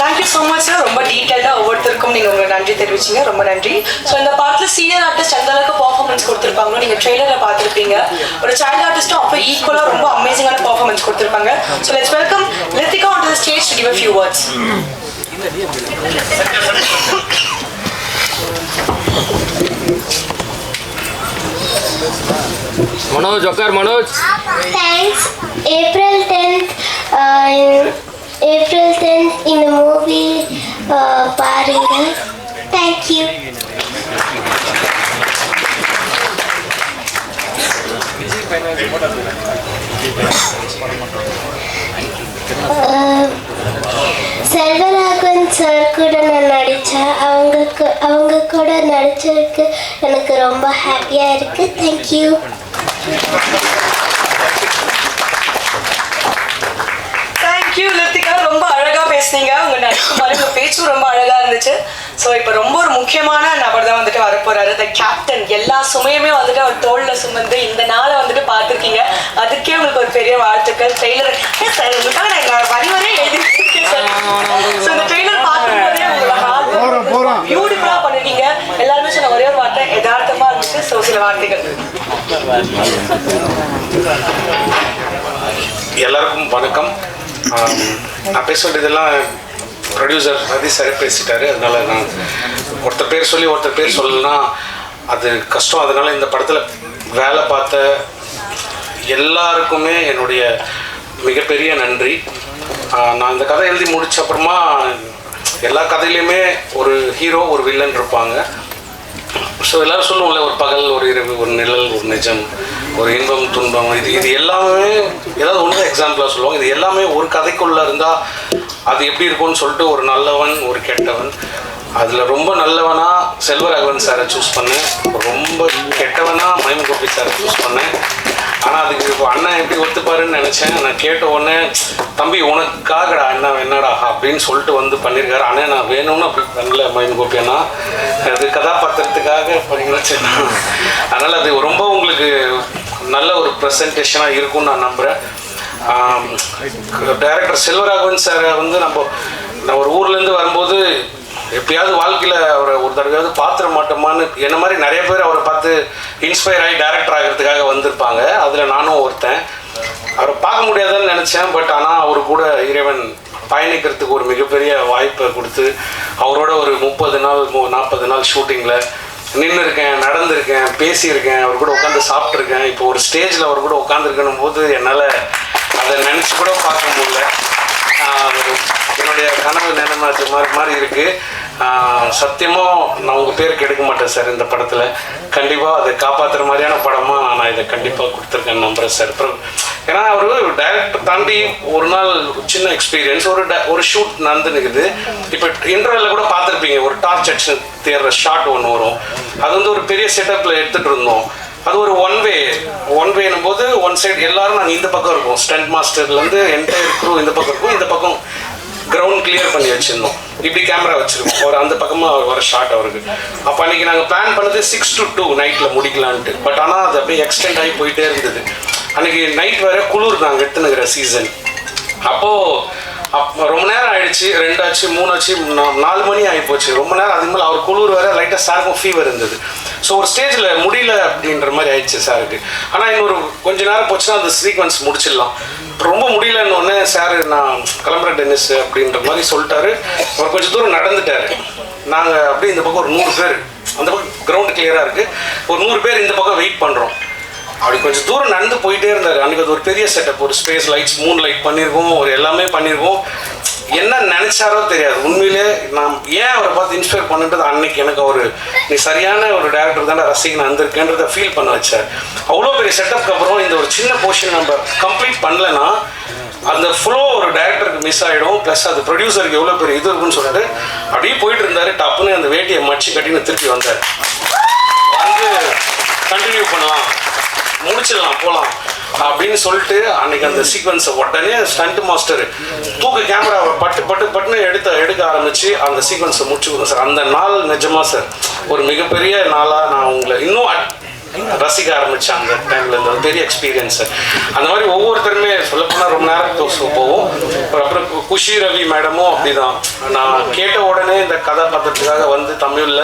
Speaker 1: Thank you so much sir. ரொம்ப டீட்டெயில்டாக ஒவ்வொருத்தருக்கும் நீங்கள் உங்களுக்கு நன்றி தெரிவிச்சிங்க, ரொம்ப நன்றி. ஸோ இந்த படத்தில் சீனியர் ஆர்டிஸ்ட் எந்த அளவுக்கு பர்ஃபார்மன்ஸ் கொடுத்துருப்பாங்களோ நீங்கள் ட்ரெய்லரில் பார்த்துருப்பீங்க. ஒரு சைல்டு ஆர்டிஸ்ட்டும் அப்போ ஈக்குவலாக ரொம்ப அமேசிங்கான பர்ஃபார்மன்ஸ் கொடுத்துருப்பாங்க. So let's welcome Lithika on the stage to give a few words.
Speaker 20: Manoj, Okkar, Manoj.
Speaker 21: Thanks. April 10th in the movie பாருங்க. Thank you. செல்வராகவன் சார் கூட நான் நடித்தேன். அவங்க கூட நடிச்சிருக்கு எனக்கு ரொம்ப ஹாப்பியாக இருக்குது. தேங்க்யூ.
Speaker 1: தேங்க்யூ லித்திகா, ரொம்ப அழகா பேசுனீங்க. உங்க நடிப்பு மாதிரி உங்க பேச்சும் ரொம்ப அழகா இருந்துச்சு. ஸோ இப்போ ரொம்ப ஒரு முக்கியமான நபர் தான் வந்துட்டு வரப்போறாரு, த கேப்டன். எல்லா சுமையுமே வந்துட்டு அவர் தோல்ல சுமந்து இந்த நாளை வந்துட்டு பார்த்துருக்கீங்க. அதுக்கே உங்களுக்கு ஒரு பெரிய வாழ்த்துக்கள். ட்ரெய்லர் உங்களுக்காக நான் வரி வரையே எழுதிருக்கேன் சார். ஸோ இந்த ட்ரெய்லர் பார்க்கும்போதே உங்களோட ஹார்ட் பியூட்டிஃபுல்லா பண்ணிருக்கீங்க. எல்லாருமே சொன்ன ஒரே ஒரு வார்த்தை யதார்த்தமா இருந்துச்சு. ஸோ சில வார்த்தைகள்.
Speaker 2: எல்லாருக்கும் வணக்கம். நான் பேச வேண்டியதெல்லாம் ப்ரொடியூசர் ரதி சார் பேசிட்டாரு. அதனால நான் ஒருத்தர் பேர் சொல்லி ஒருத்தர் பேர் சொல்லணும்னா அது கஷ்டம். அதனால இந்த படத்தில் வேலை பார்த்த எல்லாருக்குமே என்னுடைய மிகப்பெரிய நன்றி. நான் இந்த கதை எழுதி முடிச்ச அப்புறமா எல்லா கதையிலையுமே ஒரு ஹீரோ ஒரு வில்லன் இருப்பாங்க. ஸோ எல்லோரும் சொல்லுவோம்ல, ஒரு பகல் ஒரு இரவு ஒரு நிழல் ஒரு நிஜம் ஒரு இன்பம் துன்பம், இது எல்லாமே ஏதாவது ஒன்று எக்ஸாம்பிளாக சொல்லுவாங்க. இது எல்லாமே ஒரு கதைக்குள்ளே இருந்தால் அது எப்படி இருக்கும்னு சொல்லிட்டு ஒரு நல்லவன் ஒரு கெட்டவன். அதில் ரொம்ப நல்லவனாக செல்வராகவன் சாரை சூஸ் பண்ணேன், ரொம்ப கெட்டவனாக மைம் கோபி சாரை சூஸ் பண்ணேன். ஆனால் அதுக்கு இப்போ அண்ணன் எப்படி ஒத்துப்பாருன்னு நினச்சேன். நான் கேட்ட உடனே தம்பி உனக்காகடா அண்ணன் என்னடா அப்படின்னு சொல்லிட்டு வந்து பண்ணியிருக்காரு. அண்ணன் நான் வேணும்னு அப்படி பண்ணல மைம் கோபி அண்ணா, அது கதாபாத்திரத்துக்காக பண்ணிங்கன்னா. அதனால் அது ரொம்ப உங்களுக்கு நல்ல ஒரு ப்ரெசன்டேஷனாக இருக்கும்னு நான் நம்புகிறேன். டைரக்டர் செல்வராகவன் சாரை வந்து நான் ஒரு ஊர்லேருந்து வரும்போது எப்பயாவது வாழ்க்கையில் அவரை ஒரு தடவையாவது பார்த்துட மாட்டோமான்னு என்ன மாதிரி நிறைய பேர் அவரை பார்த்து இன்ஸ்பயர் ஆகி டைரக்டர் ஆகிறதுக்காக வந்திருப்பாங்க. அதில் நானும் ஒருத்தன். அவரை பார்க்க முடியாதுன்னு நினச்சேன். பட் ஆனால் அவர் கூட இறைவன் பயணிக்கிறதுக்கு ஒரு மிகப்பெரிய வாய்ப்பை கொடுத்து அவரோட ஒரு 30 நாள் 40 நாள் ஷூட்டிங்கில் நின்று இருக்கேன், நடந்திருக்கேன், பேசியிருக்கேன், அவர் கூட உட்காந்து சாப்பிட்ருக்கேன். இப்போ ஒரு ஸ்டேஜில் அவர் கூட உட்காந்துருக்கணும் போது என்னால் அதை நினச்சி கூட பார்க்க முடியல. என்னுடைய கனவு நினைமாச்சு மாதிரி இருக்குது. சத்தியமாக நான் உங்கள் பேர் கெடுக்க மாட்டேன் சார். இந்த படத்தில் கண்டிப்பாக அதை காப்பாற்றுற மாதிரியான படமாக நான் இதை கண்டிப்பாக கொடுத்துருக்கேன்னு நம்புகிறேன் சார். அப்புறம் ஏன்னா அவர் டைரக்டர் தாண்டி ஒரு நாள் சின்ன எக்ஸ்பீரியன்ஸ் ஒரு ஷூட் நடந்துனுக்குது. இப்போ இன்டர்வெல்ல கூட பார்த்துருப்பீங்க, ஒரு டார்ச் அடிச்சு தேர்ற ஷாட் ஒன்று வரும். அது வந்து ஒரு பெரிய செட்டப்பில் எடுத்துகிட்டு இருந்தோம். அது ஒரு ஒன் வேனும் போது ஒன் சைடு எல்லாரும் நாங்கள் இந்த பக்கம் இருக்கோம், ஸ்டண்ட் மாஸ்டர்லேருந்து என்டையர் க்ரூ இந்த பக்கம் இருக்கும், இந்த பக்கம் கிரவுண்ட் கிளியர் பண்ணி வச்சுருந்தோம். இப்படி கேமரா வச்சுருக்கோம். ஒரு அந்த பக்கமாக வர ஷாட் அவருக்கு. அப்போ அன்றைக்கி நாங்கள் பிளான் பண்ணது 6 to 2 நைட்டில் முடிக்கலான்ட்டு. பட் ஆனால் அது அப்படியே எக்ஸ்டெண்ட் ஆகி போயிட்டே இருந்தது. அன்றைக்கி நைட் வேறு குளிர் நாங்கள் எடுத்துனுக்கிற சீசன். அப்போ ரொம்ப நேரம் ஆயிடுச்சு, 2 ஆச்சு 3 ஆச்சு 4 மணி ஆகி போச்சு. ரொம்ப நேரம் அதுக்கு மேலே அவர் குளிர் வேறு, லைட்டாக சாருக்கும் ஃபீவர் இருந்தது. ஸோ ஒரு ஸ்டேஜில் முடியல அப்படின்ற மாதிரி ஆயிடுச்சு சாருக்கு. ஆனால் இன்னொரு கொஞ்ச நேரம் போச்சுன்னா அந்த சீக்வன்ஸ் முடிச்சிடலாம். ரொம்ப முடியலன்னு ஒன்று சார் நான் கிளம்புறேன் டென்னிஸ் அப்படின்ற மாதிரி சொல்லிட்டாரு. அவர் கொஞ்சம் தூரம் நடந்துட்டார். நாங்கள் அப்படியே இந்த பக்கம் ஒரு 100 பேர், அந்த பக்கம் கிரவுண்டு கிளியராக இருக்குது, ஒரு 100 பேர் இந்த பக்கம் வெயிட் பண்ணுறோம். அப்படி கொஞ்சம் தூரம் நடந்து போயிட்டே இருந்தார். அன்றைக்கி அது ஒரு பெரிய செட்டப், ஒரு ஸ்பேஸ் லைட்ஸ் 3 லைட் பண்ணியிருக்கோம், ஒரு எல்லாமே பண்ணியிருக்கோம். என்ன நினச்சாரோ தெரியாது. உண்மையிலே நான் ஏன் அவரை பார்த்து இன்ஸ்பயர் பண்ணுன்றது அன்னைக்கு எனக்கு அவர் நீ சரியான ஒரு டேரக்டர் தானே ரசிகன் வந்திருக்கேன்றதை ஃபீல் பண்ண வச்சார். அவ்வளோ பெரிய செட்டப்க்கு அப்புறம் இந்த ஒரு சின்ன போர்ஷன் நம்ம கம்ப்ளீட் பண்ணலைன்னா அந்த ஃப்ளோ ஒரு டேரக்டருக்கு மிஸ் ஆகிடும். ப்ளஸ் அது ப்ரொடியூசருக்கு எவ்வளோ பெரிய இது இருக்குன்னு சொன்னார். அப்படியே போயிட்டு இருந்தார். டப்புன்னு அந்த வேட்டியை மடிச்சு கட்டின்னு திருப்பி வந்தார். வந்து கண்டினியூ பண்ணலாம், முடிச்சிடலாம், போகலாம் அப்படின்னு சொல்லிட்டு அன்னைக்கு அந்த சீக்வன்ஸை உடனே ஸ்டண்ட் மாஸ்டர் கேமராவை பட்டுன்னு எடுக்க ஆரம்பிச்சு அந்த சீக்வன்ஸை முடிச்சு கொடுத்தேன் சார். அந்த நாள் நிஜமா சார் ஒரு மிகப்பெரிய நாளாக நான் உங்களை இன்னும் ரசிக்க ஆரம்பித்தேன். அந்த டைமில் இருந்த பெரிய எக்ஸ்பீரியன்ஸ். அந்த மாதிரி ஒவ்வொருத்தருமே சொல்லப்போனால் ரொம்ப நேரம் போவோம். அப்புறம் குஷி ரவி மேடமும் அப்படிதான். நான் கேட்ட உடனே இந்த கதாபாத்திரத்துக்காக வந்து தமிழில்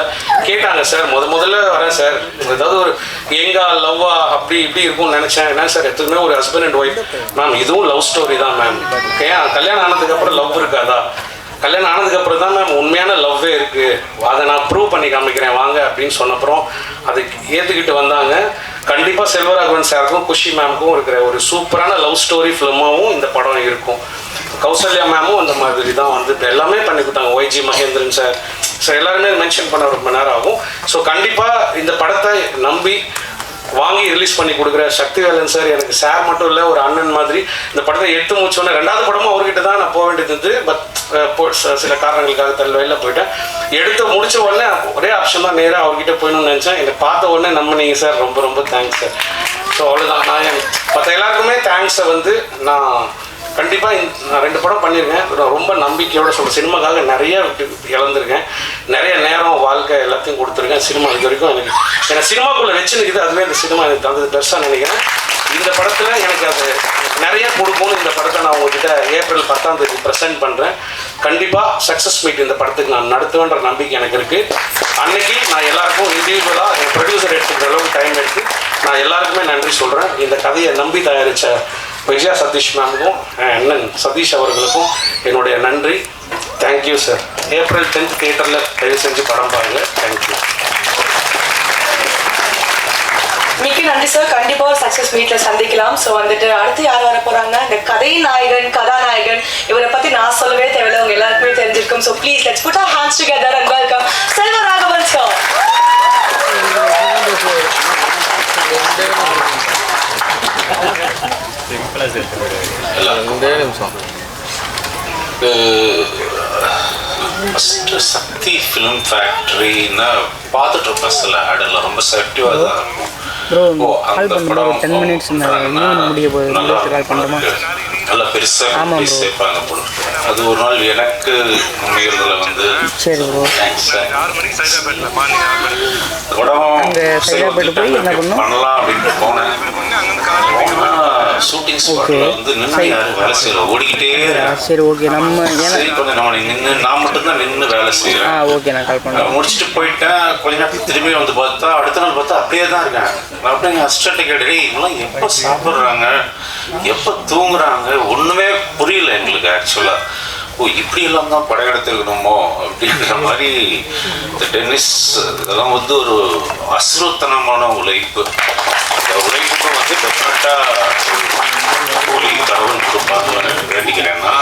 Speaker 2: கேட்டாங்க சார், முதல்ல வரேன் சார், ஏதாவது ஒரு எங்கா லவ்வா அப்படி இப்படி இருக்கும்னு நினச்சேன். என்ன சார் எதுவுமே ஒரு ஹஸ்பண்ட் அண்ட் ஒய்ஃப் மேம், இதுவும் லவ் ஸ்டோரி தான் மேம். ஏன் கல்யாணம் ஆனதுக்கப்புறம் லவ் இருக்காதா? கல்யாணம் ஆனதுக்கப்புறம் தான் மேம் உண்மையான லவ்வே இருக்குது, அதை நான் ப்ரூவ் பண்ணி காமிக்கிறேன் வாங்க அப்படின்னு சொன்னப்புறம் அதை ஏற்றுக்கிட்டு வந்தாங்க. கண்டிப்பாக செல்வராகவன் சாருக்கும் குஷி மேமுக்கும் இருக்கிற ஒரு சூப்பரான லவ் ஸ்டோரி ஃபிலிமாகவும் இந்த படம் இருக்கும். கௌசல்யா மேமும் அந்த மாதிரி தான் வந்து இப்போ எல்லாமே பண்ணி கொடுத்தாங்க. ஒய்ஜி மகேந்திரன் சார் எல்லாருமே மென்ஷன் பண்ண ரொம்ப நேரம் ஆகும். ஸோ கண்டிப்பாக இந்த படத்தை நம்பி வாங்கி ரிலீஸ் பண்ணி கொடுக்குற சக்திவேலன் சார் எனக்கு சார் மட்டும் இல்லை, ஒரு அண்ணன் மாதிரி. இந்த படத்தை எடுத்து முடிச்சோன்னே 2வது படமும் அவர்கிட்ட தான் நான் போக வேண்டியது. பட் சில காரணங்களுக்காக வெளில போயிட்டேன். எடுத்து முடிச்ச உடனே ஒரே ஆப்ஷன் தான், நேராக அவர்கிட்ட போயணும்னு நினச்சேன். என்னை பார்த்த உடனே நம்பினீங்க சார், ரொம்ப ரொம்ப தேங்க்ஸ் சார். ஸோ அவ்வளோதான். நான் மற்ற எல்லாருக்குமே தேங்க்ஸை வந்து நான் கண்டிப்பாக நான் 2 படம் பண்ணியிருக்கேன். ரொம்ப நம்பிக்கையோடு சொல்கிறேன். சினிமாக்காக நிறைய இழந்திருக்கேன், நிறைய நேரம் வாழ்க்கை எல்லாத்தையும் கொடுத்துருக்கேன். சினிமா இது வரைக்கும் எனக்கு சினிமாக்குள்ளே வச்சுருக்குது. அதுவே இந்த சினிமா எனக்கு தந்தது பெருசாக நினைக்கிறேன். இந்த படத்தில் எனக்கு அது நிறைய கொடுக்கணும். இந்த படத்தை நான் உங்ககிட்ட ஏப்ரல் 10ஆம் தேதி ப்ரெசென்ட் பண்ணுறேன். கண்டிப்பாக சக்ஸஸ் மீட் இந்த படத்துக்கு நான் நடத்துவேன்ற நம்பிக்கை எனக்கு இருக்குது. அன்னைக்கு நான் எல்லாருக்கும் இண்டிவிஜுவலாக என் ப்ரொடியூசர் எடுத்துக்கிற அளவுக்கு டைம் எடுத்து நான் எல்லாருக்குமே நன்றி சொல்கிறேன். இந்த கதையை நம்பி தயாரித்த விஜயா சதீஷ் மேமுக்கும் அண்ணன் சதீஷ் அவர்களுக்கும் என்னுடைய நன்றி. Thank you sir. ஏப்ரல் 10th தியேட்டரில் தயவு செஞ்சு படம் பாருங்க. தேங்க்யூ.
Speaker 1: மிக்க நன்றி சார். கண்டிப்பா ஒரு சக்சஸ் மீட்ல சந்திக்கலாம். ஸோ வந்துட்டு அடுத்து யார் வர போறாங்க, இந்த கதை நாயகன் கதாநாயகன் இவரை பத்தி நான் சொல்லவே தேவையில்லை, உங்க எல்லாருக்குமே தெரிஞ்சிருக்கும். So please let's put our hands together and welcome Selvaraghavan sir.
Speaker 5: First Sakthi film ஃபேக்ட்ரின்னா பார்த்துட்டு இருப்பேன். சில ஆடெல்லாம் ரொம்ப செலக்டிவாக தான் இருக்கும். அந்த படம் நல்லா பெருசாக சேர்ப்பாங்க போல. அது ஒரு நாள் எனக்கு அமைகிறதுல வந்து படம் பண்ணலாம் அப்படின்ட்டு போனேன். ஷூட்டிங் ஸ்பாட்ல வந்து நின்று யாரும் வேலை செய்யல, ஓடிக்கிட்டே சரி கொஞ்சம் நம்ம நின்று நான் மட்டும்தான் நின்று வேலை செய்யறேன். முடிச்சுட்டு போயிட்டேன். கொஞ்ச நேரத்துக்கு திரும்பி வந்து பார்த்தா அடுத்த நாள் பார்த்தா அப்படியே தான் இருக்கேன். அப்படியே அசிஸ்டன்ட் கேட்டு இவங்களாம் எப்போ சாப்பிட்றாங்க, எப்போ தூங்குறாங்க, ஒன்றுமே புரியல எங்களுக்கு ஆக்சுவலாக. இப்படி எல்லாம் தான் படம் எடுத்துருக்கணுமோ அப்படின்ற மாதிரி. இந்த டென்னிஸ் இதெல்லாம் வந்து ஒரு அசுரத்தனமான உழைப்பு. இந்த உழைப்புக்கு வந்து டெஃபினட்டாக கூலி கடவுள் கொடுப்பாங்க வேண்டிக்கிறேன்னா.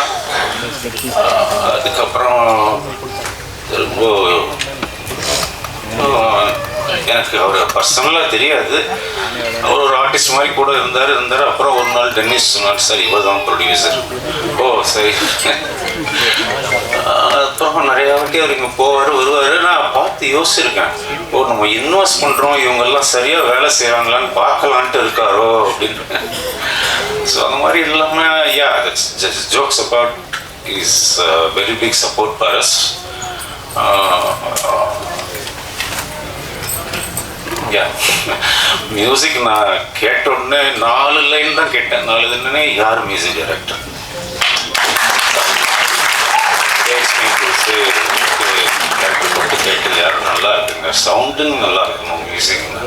Speaker 5: அதுக்கப்புறம் ரொம்ப எனக்கு அவர் பர்சனலாக தெரியாது. அவர் ஒரு ஆர்டிஸ்ட் மாதிரி கூட இருந்தார். அப்புறம் ஒரு நாள் டென்னிஸ் சொன்னார், சார் இவர் தான் ப்ரொடியூசர். சரி. அப்புறம் நிறையா வாட்டி அவர் இங்கே வருவார். நான் பார்த்து யோசிச்சிருக்கேன், நம்ம இன்வெஸ்ட் பண்ணுறோம், இவங்கெல்லாம் சரியாக வேலை செய்கிறாங்களான்னு பார்க்கலான்ட்டு இருக்காரோ அப்படின்னு. ஸோ அந்த மாதிரி இல்லாமல் jokes about is very big support for us. Music நான் கேட்ட உடனே 4 லைன் தான் கேட்டேன். 4 லைனே யார் மியூசிக் டைரக்டர் கேட்டு யாரும் நல்லா இருக்குங்க, சவுண்டுன்னு நல்லா இருக்கணும் மியூசிக்னு.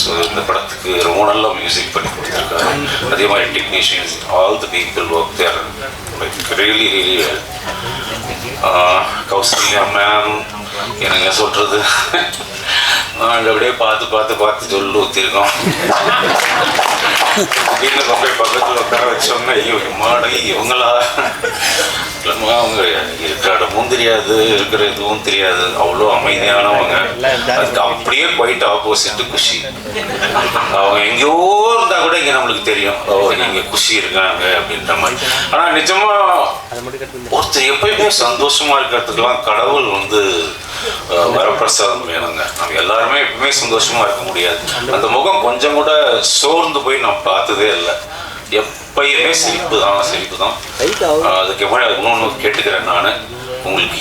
Speaker 5: ஸோ இந்த படத்துக்கு ரொம்ப நல்லா மியூசிக் பண்ணி கொடுத்துருக்காரு. அதே மாதிரி technicians all the people work there like really really well. Kausalya ma'am என்னங்க சொல்கிறது, நாங்கள் அப்படியே பார்த்து சொல்லு ஊற்றிருக்கோம். வீட்டில் கொண்டு போய் பக்கத்தில் உட்கார வச்சோம்னா ஐயோ மாடை இவங்களா இல்லைம்மா, அவங்க இருக்கிற இடமும் தெரியாது, இருக்கிற இதுவும் தெரியாது, அவ்வளோ அமைதியானவங்க. அதுக்கு அப்படியே குவைட் ஆப்போசிட் குஷி. அவங்க எங்கேயோ இருந்தால் கூட இங்கே நம்மளுக்கு தெரியும் இங்கே குஷி இருக்காங்க அப்படின்ற மாதிரி. ஆனால் நிஜமாக ஒருத்தர் எப்பயுமே சந்தோஷமாக இருக்கிறதுக்கெல்லாம் கடவுள் வந்து வரப்பிரசாதம் வேணுங்க. நம்ம எல்லாருமே எப்பவுமே சந்தோஷமா இருக்க முடியாது. அந்த முகம் கொஞ்சம் கூட சோர்ந்து போய் நான் பார்த்ததே இல்லை. எப்பயுமே சிரிப்பு தான். அதுக்கு எப்படி இன்னொன்று கேட்டுக்கிறேன் நான், உங்களுக்கு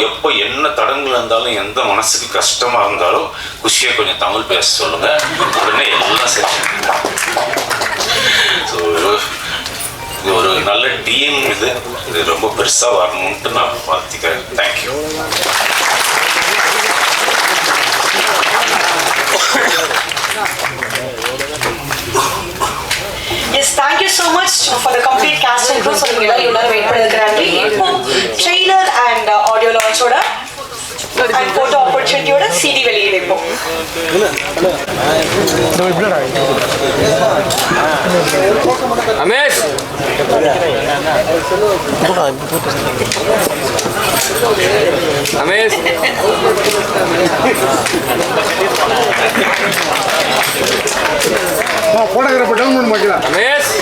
Speaker 5: எப்போ என்ன தடங்கள் இருந்தாலும், எந்த மனசுக்கு கஷ்டமா இருந்தாலும் குஷியை கொஞ்சம் தமிழ் பேச சொல்லுங்க, உடனே எல்லாம் சரி. ஸோ இது ஒரு நல்ல டீம். இது ரொம்ப பெருசாக வரணும்ட்டு நான் பார்த்துக்கிறேன். Thank you.
Speaker 1: Yes, thank you so much for the complete cast and crew. So you எல்லாரும் வெயிட் பண்ணிருக்காங்க. இப்போ ட்ரெய்லர் அண்ட் ஆடியோ லான்ச்சோட அண்ட் போட்டோ ஆப்பர்ச்சுனிட்டியோட சிடி வெளியிட இப்போ
Speaker 20: அமேஷ் அமேஷ்
Speaker 16: போட்டோகிராஃபர் டவுன்லோட் பண்ணிக்கலாம்.
Speaker 20: அமேஷ்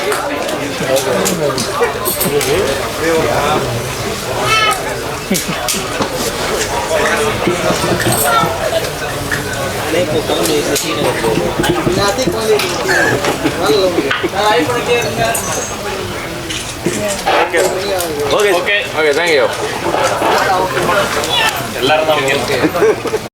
Speaker 20: ஓகே தேங்க்யூ
Speaker 3: எல்லாரும்